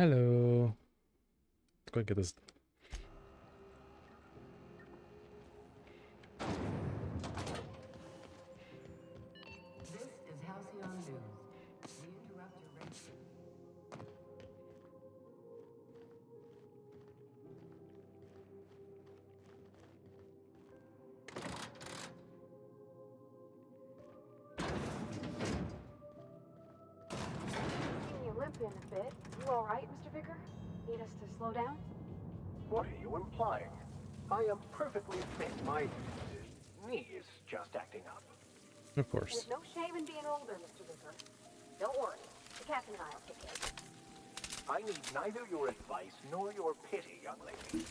Hello. Let's go and get this. This is Halcyon News. We interrupt your race. Seen you limping a bit. You all right, Mr. Vicker? Need us to slow down? What are you implying? I am perfectly fit. My knee is just acting up. Of course. There's no shame in being older, Mr. Vicker. Don't worry. The captain and I will take care of it. I need neither your advice nor your pity, young lady.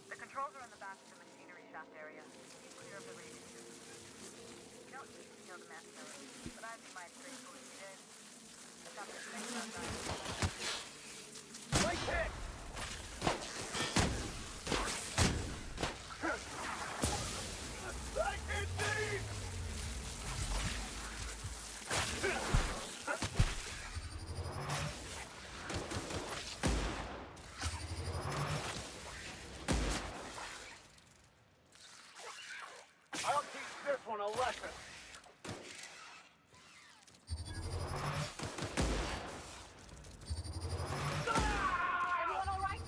The controls are in the back of the machinery shaft area. Keep clear of the radiators. You don't need to know the mass melody, but I'd be my straight for you did. I've got this thing outside. Right hit! I'll teach this one a lesson. Everyone all right?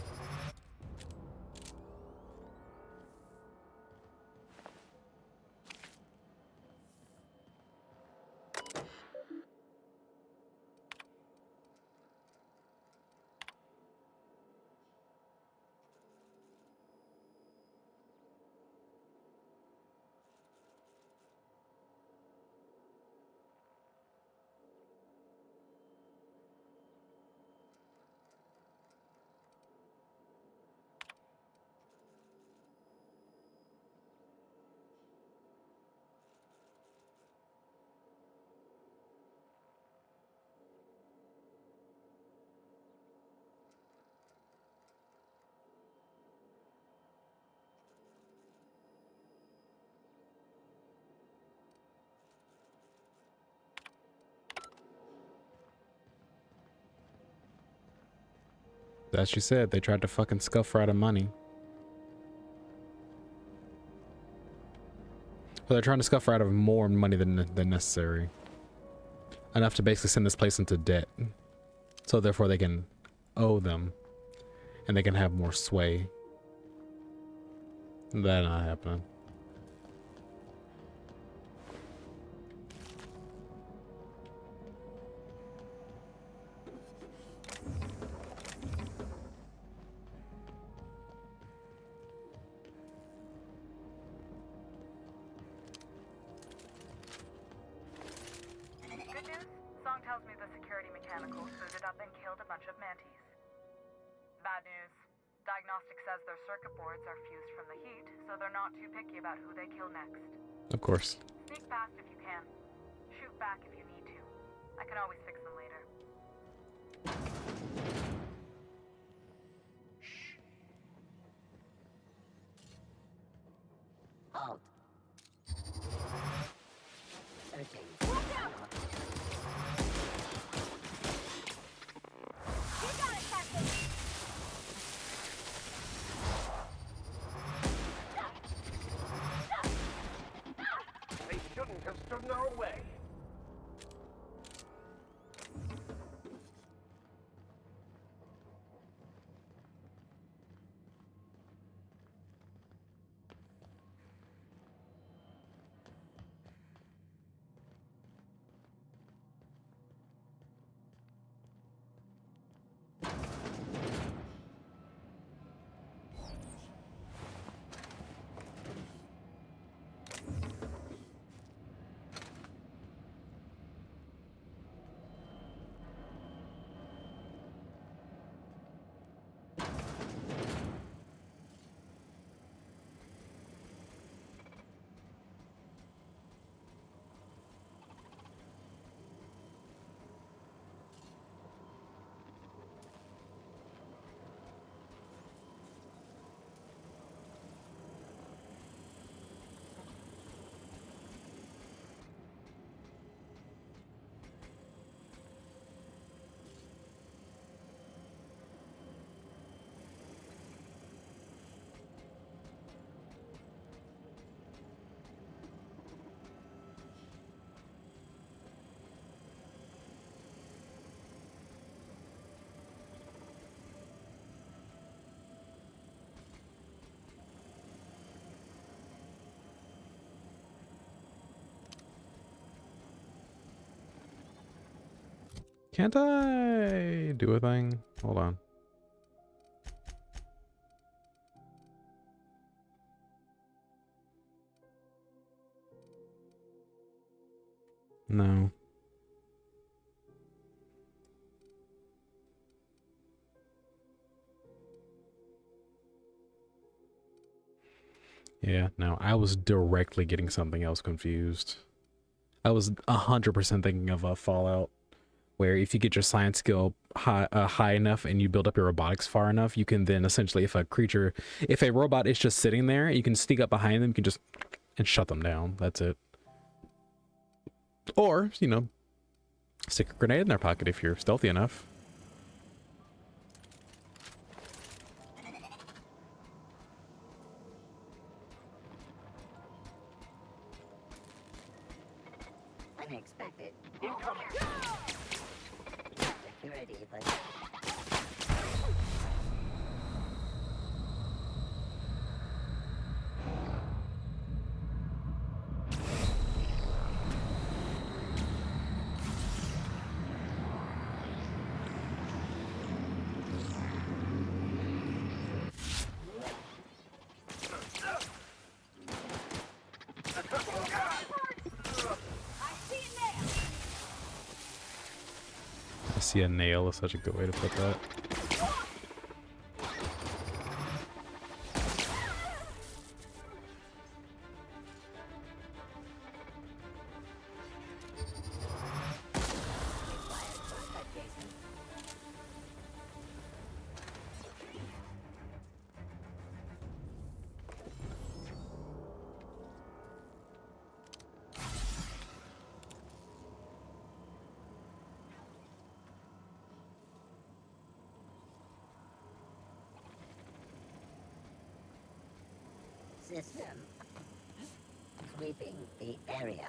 As she said, they tried to fucking scuff her out of money. Well, they're trying to scuff her out of more money than necessary. Enough to basically send this place into debt. So therefore they can owe them. And they can have more sway. That not happening. Good news? Song tells me the security mechanicals booted up and killed a bunch of mantis. Bad news. Diagnostic says their circuit boards are fused from the heat, so they're not too picky about who they kill next. Of course. Sneak past if you can. Shoot back if you need to. I can always fix them later. Halt. Searching. Watch out! You got it, Captain! They shouldn't have stood in our way. Can't I do a thing? Hold on. No. Yeah, no, I was directly getting something else confused. I was 100% thinking of a Fallout, where if you get your science skill high enough and you build up your robotics far enough, you can then essentially, if a robot is just sitting there, you can sneak up behind them, you can just and shut them down. That's it. Or, you know, stick a grenade in their pocket if you're stealthy enough. Unexpected. Security, but... I see a nail is such a good way to put that. System. Sweeping the area.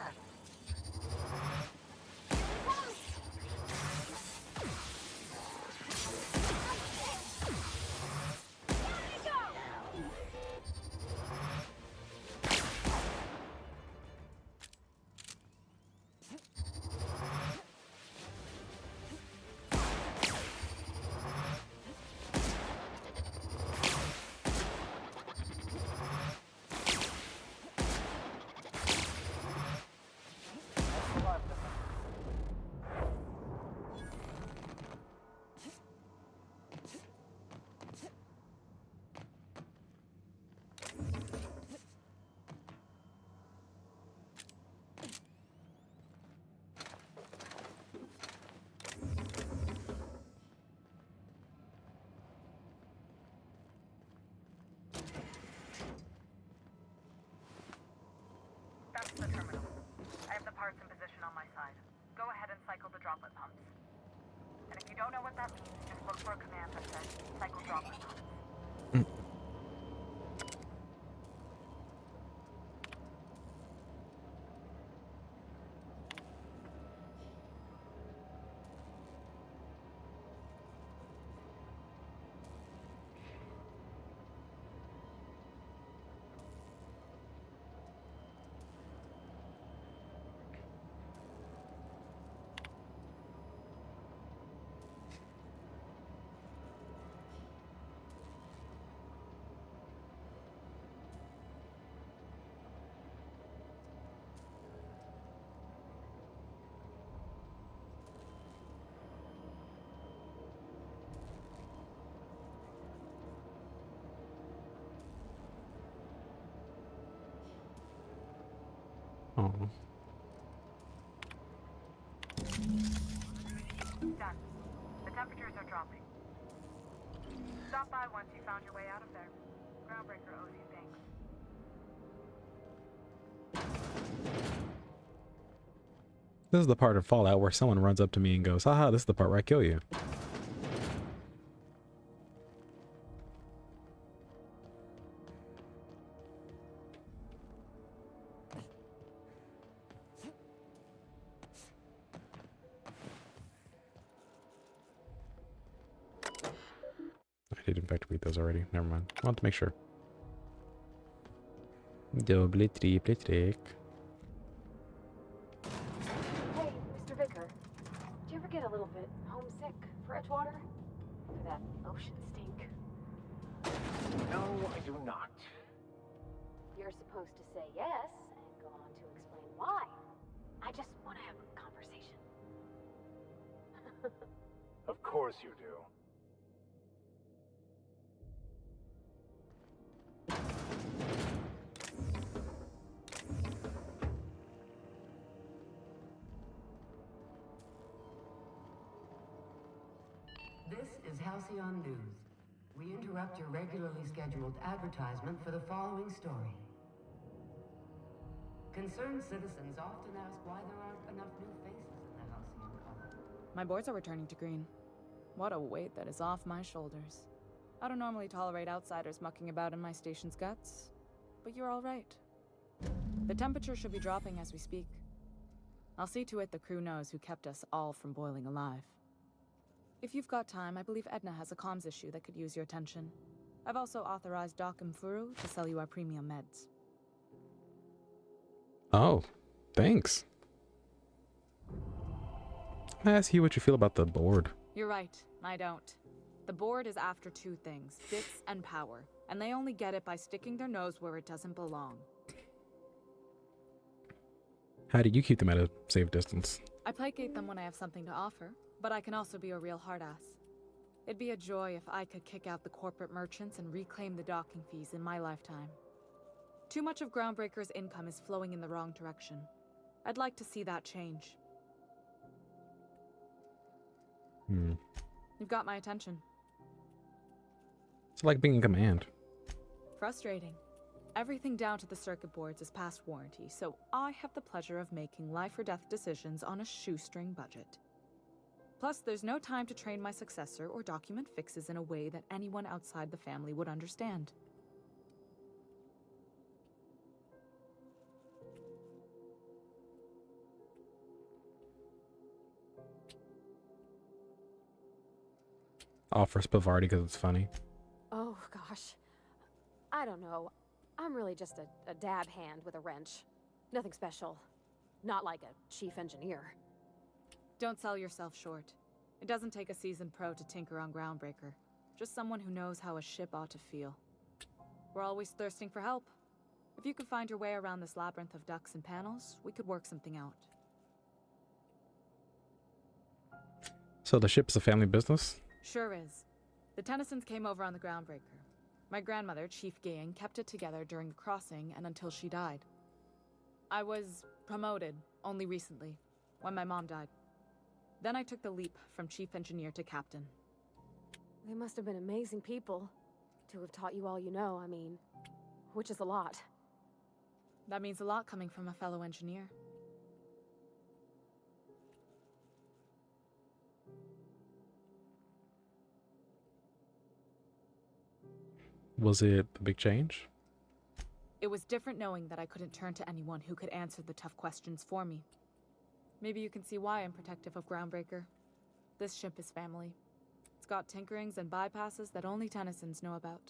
That's the terminal. I have the parts in position on my side. Go ahead and cycle the droplet pumps. And if you don't know what that means, just look for a command that says cycle droplet pumps. Oh. Done. The temperatures are dropping. Stop by once you found your way out of there. Groundbreaker owes you thanks. This is the part of Fallout where someone runs up to me and goes, haha, this is the part where I kill you. I did in fact read those already. Never mind. I want to make sure. Double triple trick. Hey, Mr. Vicker. Do you ever get a little bit wastewater? For that ocean stink? No, I do not. You're supposed to say yes and go on to explain why. I just want to have a conversation. Of course you do. This is Halcyon News. We interrupt your regularly scheduled advertisement for the following story. Concerned citizens often ask why there aren't enough new faces in the Halcyon colony. My boards are returning to green. What a weight that is off my shoulders. I don't normally tolerate outsiders mucking about in my station's guts, but you're all right. The temperature should be dropping as we speak. I'll see to it the crew knows who kept us all from boiling alive. If you've got time, I believe Edna has a comms issue that could use your attention. I've also authorized Doc and Furu to sell you our premium meds. Oh, thanks. I ask you what you feel about the board. You're right, I don't. The board is after two things, bits and power, and they only get it by sticking their nose where it doesn't belong. How do you keep them at a safe distance? I placate them when I have something to offer, but I can also be a real hard-ass. It'd be a joy if I could kick out the corporate merchants and reclaim the docking fees in my lifetime. Too much of Groundbreaker's income is flowing in the wrong direction. I'd like to see that change. You've got my attention. It's like being in command. Frustrating. Everything down to the circuit boards is past warranty, so I have the pleasure of making life or death decisions on a shoestring budget. Plus, there's no time to train my successor or document fixes in a way that anyone outside the family would understand. Offers Bavardi because it's funny. Oh, gosh. I don't know. I'm really just a dab hand with a wrench. Nothing special. Not like a chief engineer. Don't sell yourself short. It doesn't take a seasoned pro to tinker on Groundbreaker. Just someone who knows how a ship ought to feel. We're always thirsting for help. If you could find your way around this labyrinth of ducts and panels, we could work something out. So the ship's a family business? Sure is. The Tennysons came over on the Groundbreaker. My grandmother, Chief Gayan, kept it together during the crossing and until she died. I was promoted only recently, when my mom died. Then I took the leap from chief engineer to captain. They must have been amazing people to have taught you all you know, I mean, which is a lot. That means a lot coming from a fellow engineer. Was it a big change? It was different knowing that I couldn't turn to anyone who could answer the tough questions for me. Maybe you can see why I'm protective of Groundbreaker. This ship is family. It's got tinkerings and bypasses that only Tennysons know about.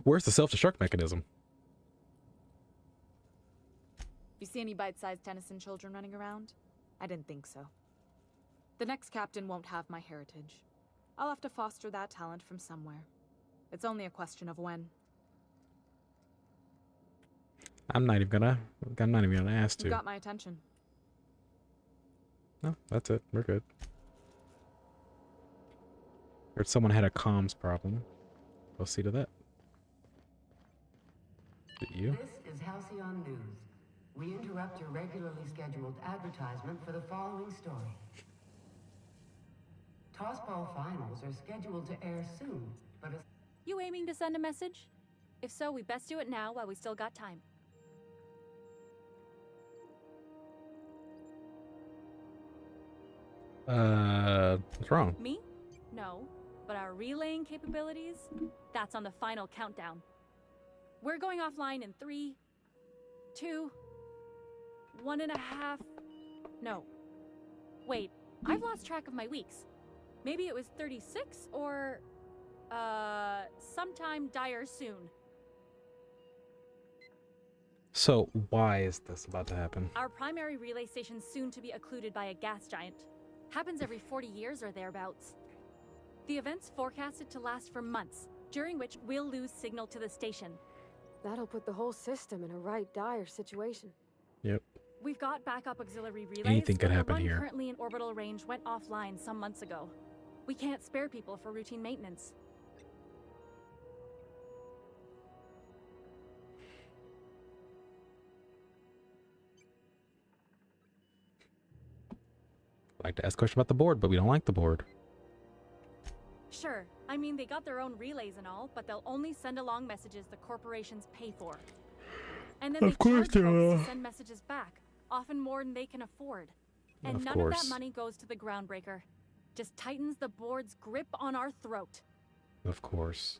Where's the self-destruct mechanism? You see any bite-sized Tennyson children running around? I didn't think so. The next captain won't have my heritage. I'll have to foster that talent from somewhere. It's only a question of when. I'm not even gonna ask to. You got my attention. No, that's it. We're good. Heard someone had a comms problem. We'll see to that. Is it you? This is Halcyon News. We interrupt your regularly scheduled advertisement for the following story. Tossball finals are scheduled to air soon, but You aiming to send a message? If so, we best do it now while we still got time. What's wrong? Me? No. But our relaying capabilities? That's on the final countdown. We're going offline in 3, 2, 1.5. No. Wait, I've lost track of my weeks. Maybe it was 36 or, sometime dire soon. So why is this about to happen? Our primary relay station's soon to be occluded by a gas giant. Happens every 40 years or thereabouts. The event's forecasted to last for months, during which we'll lose signal to the station. That'll put the whole system in a right dire situation. Yep. We've got backup auxiliary relays, Anything could but happen the one here. currently in orbital range went offline some months ago. We can't spare people for routine maintenance. I'd like to ask a question about the board, but we don't like the board. Sure, I mean they got their own relays and all, but they'll only send along messages the corporations pay for. And then Of course they they charge folks will. to send messages back, often more than they can afford. And Of none of that course. money goes to the groundbreaker. Just tightens the board's grip on our throat. Of course.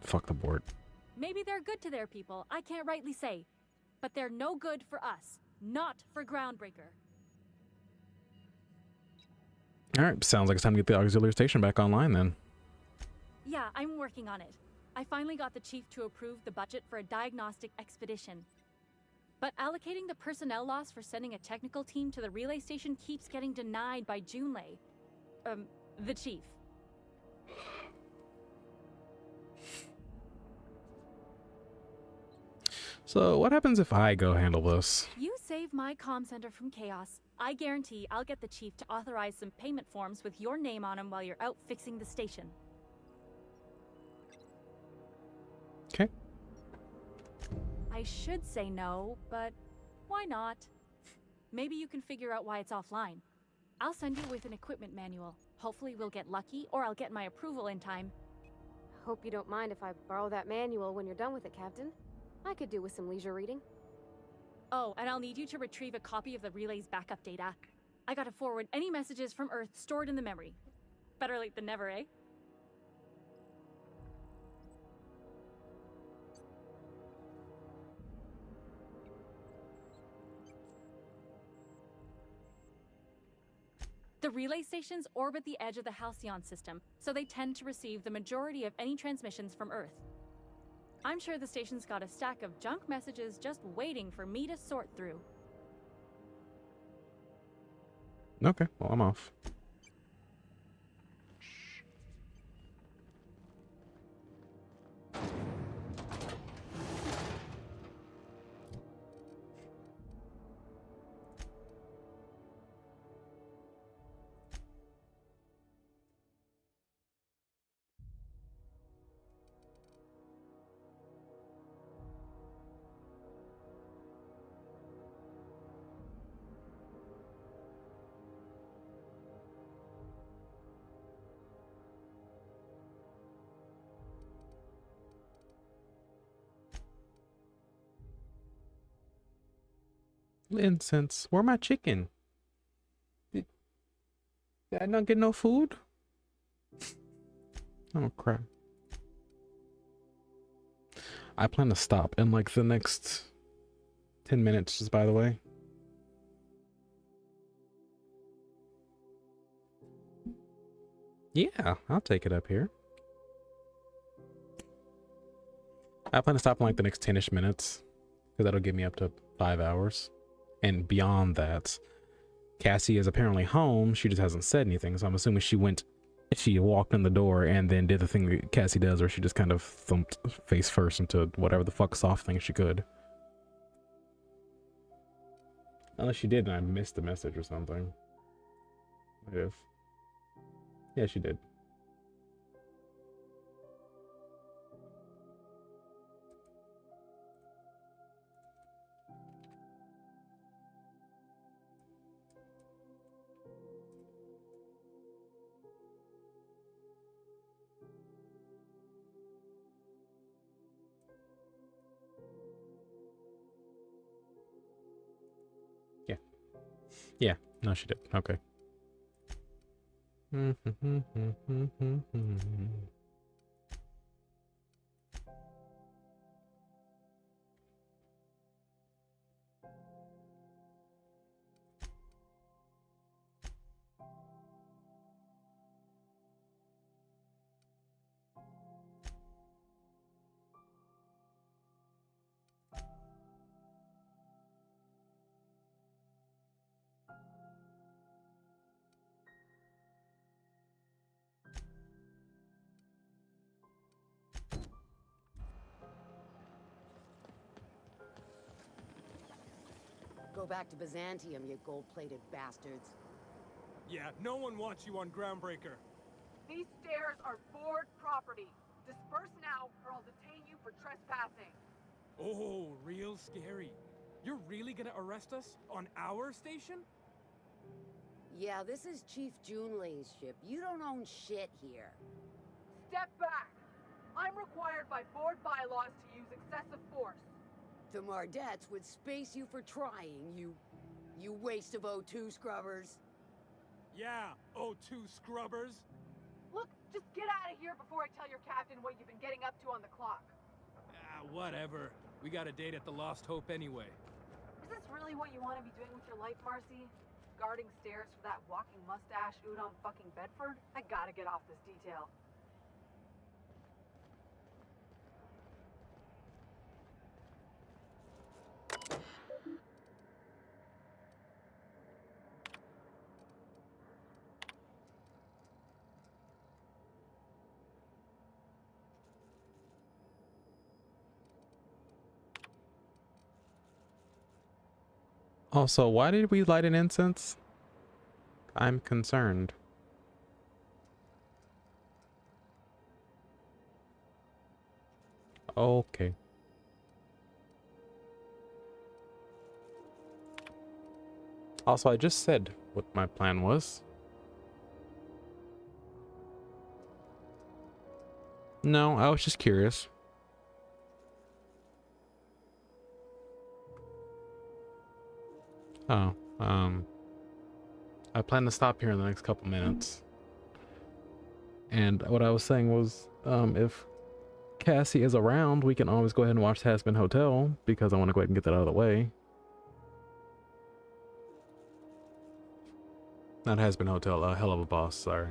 Fuck the board. Maybe they're good to their people, I can't rightly say. But they're no good for us, not for Groundbreaker. Alright, sounds like it's time to get the auxiliary station back online then. Yeah, I'm working on it. I finally got the chief to approve the budget for a diagnostic expedition. But allocating the personnel loss for sending a technical team to the relay station keeps getting denied by Junlei. The chief. So what happens if I go handle this? You save my comm center from chaos. I guarantee I'll get the chief to authorize some payment forms with your name on them while you're out fixing the station. Okay. I should say no, but why not? Maybe you can figure out why it's offline. I'll send you with an equipment manual. Hopefully we'll get lucky, or I'll get my approval in time. Hope you don't mind if I borrow that manual when you're done with it, Captain. I could do with some leisure reading. Oh, and I'll need you to retrieve a copy of the relay's backup data. I gotta forward any messages from Earth stored in the memory. Better late than never, eh? The relay stations orbit the edge of the Halcyon system, so they tend to receive the majority of any transmissions from Earth. I'm sure the station's got a stack of junk messages just waiting for me to sort through. Okay, well I'm off. Incense. Where my chicken? Did I not get no food? Oh crap. I plan to stop in like the next 10 minutes, just by the way. Yeah, I'll take it up here. I plan to stop in like the next 10-ish minutes, because that'll give me up to 5 hours. And beyond that, Cassie is apparently home. She just hasn't said anything, so I'm assuming she walked in the door and then did the thing that Cassie does, where she just kind of thumped face first into whatever the fuck soft thing she could. Unless she did and I missed the message or something. Might have. Yeah, she did. Yeah, no, she did. Okay. Go back to Byzantium, you gold-plated bastards. Yeah, no one wants you on Groundbreaker. These stairs are board property. Disperse now, or I'll detain you for trespassing. Oh, real scary. You're really gonna arrest us on our station? Yeah, this is Chief Junlei's ship. You don't own shit here. Step back! I'm required by board bylaws to use excessive force. The Mardettes would space you for trying, you waste of O2 scrubbers. Yeah, O2 scrubbers. Look, just get out of here before I tell your captain what you've been getting up to on the clock. Ah, whatever. We got a date at the Lost Hope anyway. Is this really what you want to be doing with your life, Marcy? Guarding stairs for that walking mustache Udon fucking Bedford? I gotta get off this detail. Also, why did we light an incense? I'm concerned. Okay. Also, I just said what my plan was. No, I was just curious. Oh, I plan to stop here in the next couple minutes. And what I was saying was, if Cassie is around, we can always go ahead and watch Hazbin Hotel, because I want to go ahead and get that out of the way. Not Hazbin Hotel, a Hell of a Boss, sorry.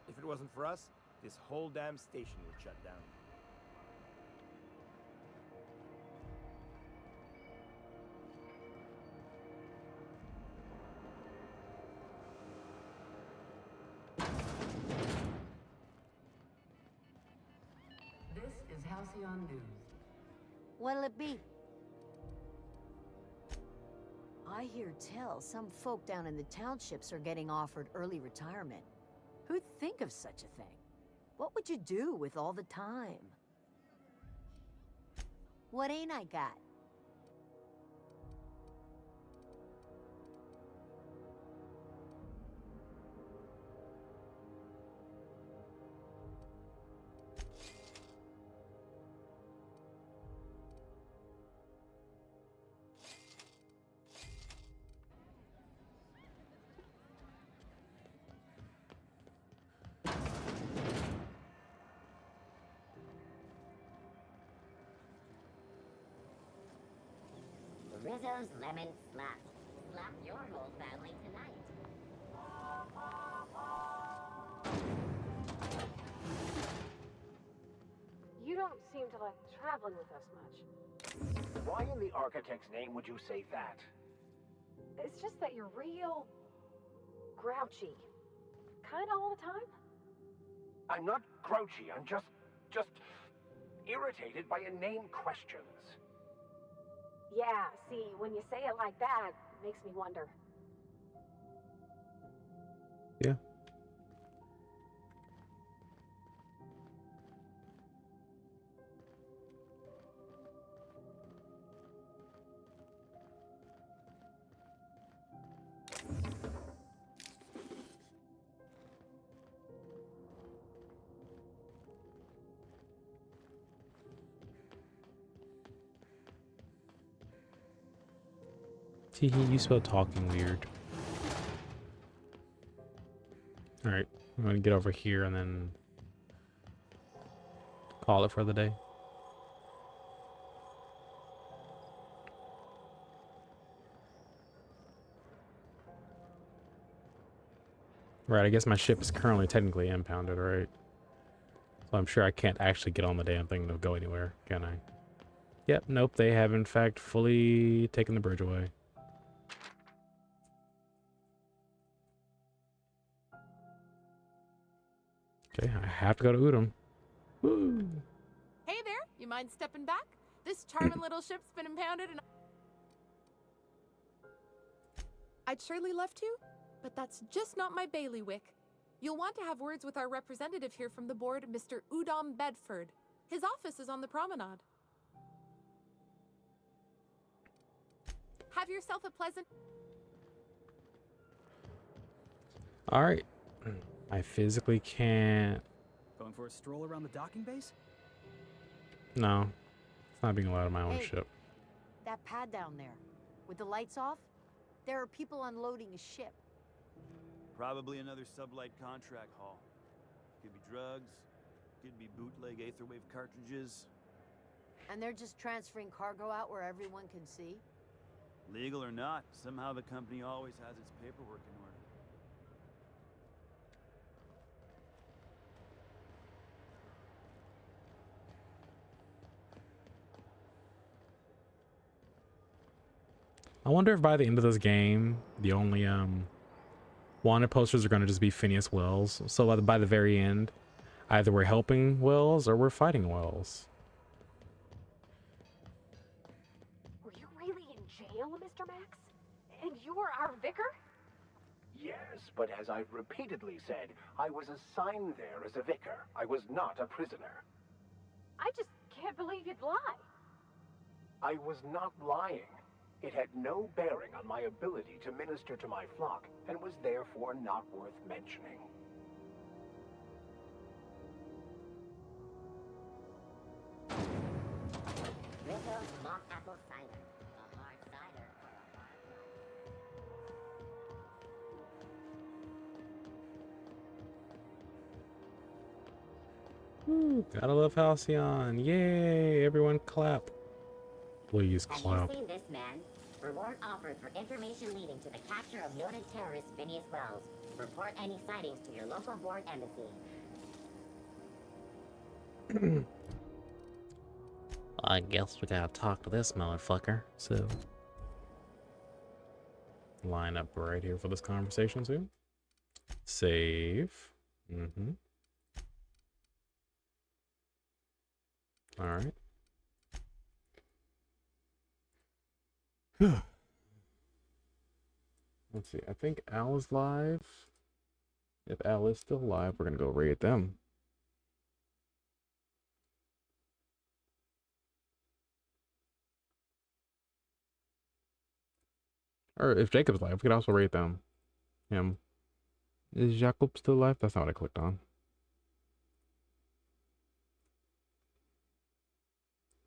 If it wasn't for us, this whole damn station would shut down. This is Halcyon News. What'll it be? I hear tell some folk down in the townships are getting offered early retirement. Who'd think of such a thing? What would you do with all the time? What ain't I got? Rizzo's Lemon Slap. Slap your whole family tonight. You don't seem to like traveling with us much. Why in the architect's name would you say that? It's just that you're real grouchy. Kinda all the time. I'm not grouchy, I'm just irritated by inane questions. Yeah, see, when you say it like that, it makes me wonder. Yeah. You spell talking weird. Alright, I'm gonna get over here and then call it for the day. Right, I guess my ship is currently technically impounded, right? So I'm sure I can't actually get on the damn thing to go anywhere, can I? Yep, nope, they have in fact fully taken the bridge away. Okay, I have to go to Udom. Woo! Hey there, you mind stepping back? This charming little ship's been impounded and I'd surely love to, but that's just not my bailiwick. You'll want to have words with our representative here from the board, Mr. Udom Bedford. His office is on the promenade. Have yourself a pleasant... Alright. I physically can't... Going for a stroll around the docking base? No. It's not being allowed on my own Hey. ship. That pad down there, with the lights off, there are people unloading a ship. Probably another sublight contract haul. Could be drugs, could be bootleg Aetherwave cartridges. And they're just transferring cargo out where everyone can see? Legal or not, somehow the company always has its paperwork in order. I wonder if by the end of this game, the only wanted posters are going to just be Phineas Wells. So by the very end, either we're helping Wells or we're fighting Wells. Were you really in jail, Mr. Max? And you were our vicar? Yes, but as I've repeatedly said, I was assigned there as a vicar. I was not a prisoner. I just can't believe you'd lie. I was not lying. It had no bearing on my ability to minister to my flock, and was therefore not worth mentioning. Rizzo's mock apple cider. A hard cider. Woo, gotta love Halcyon. Yay, everyone clap. Please Have clap. you seen this man? Reward offered for information leading to the capture of noted terrorist Phineas Wells. Report any sightings to your local board embassy. I guess we gotta talk to this motherfucker, so... Line up right here for this conversation too. Save. Alright. Let's see, I think Al is live. If Al is still live, we're gonna go raid them. Or if Jacob's live, we could also rate them. Him. Is Jacob still live? That's not what I clicked on.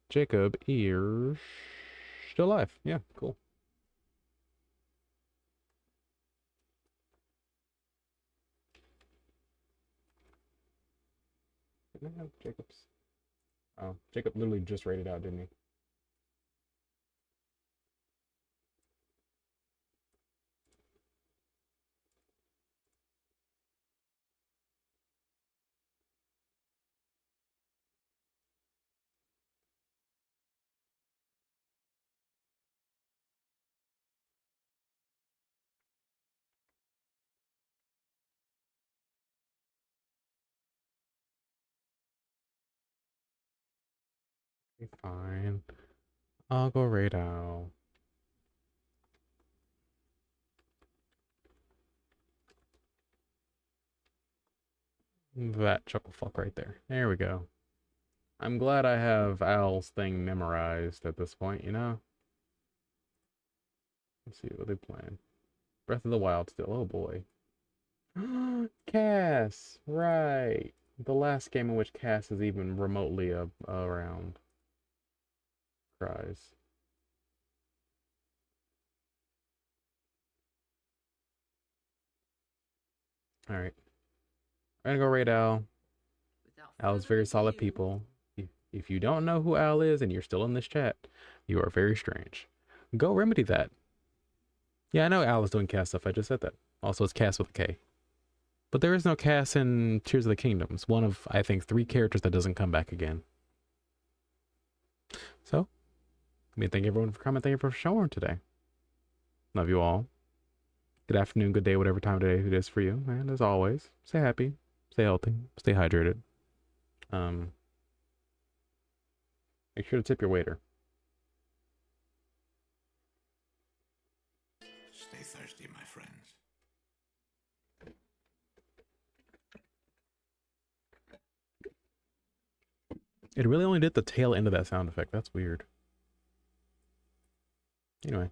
Jacob is still live. Yeah, cool. Didn't I have Jacob's? Oh, Jacob literally just rated out, didn't he? Be fine. I'll go right out. That chuckle fuck right there. There we go. I'm glad I have Al's thing memorized at this point, you know? Let's see what they plan. Breath of the Wild still. Oh boy. Cass! Right. The last game in which Cass is even remotely around. Cries. Alright. I'm gonna go raid Al. Al's very solid people. If you don't know who Al is and you're still in this chat, you are very strange. Go remedy that. Yeah, I know Al is doing Cass stuff. I just said that. Also, it's Cass with a K. But there is no Cass in Tears of the Kingdom. It's one of, I think, 3 characters that doesn't come back again. So, thank everyone for coming. Thank you for showing today. Love you all. Good afternoon, good day, whatever time of day it is for you. And as always, stay happy, stay healthy, stay hydrated. Make sure to tip your waiter. Stay thirsty, my friends. It really only did the tail end of that sound effect. That's weird. Anyway.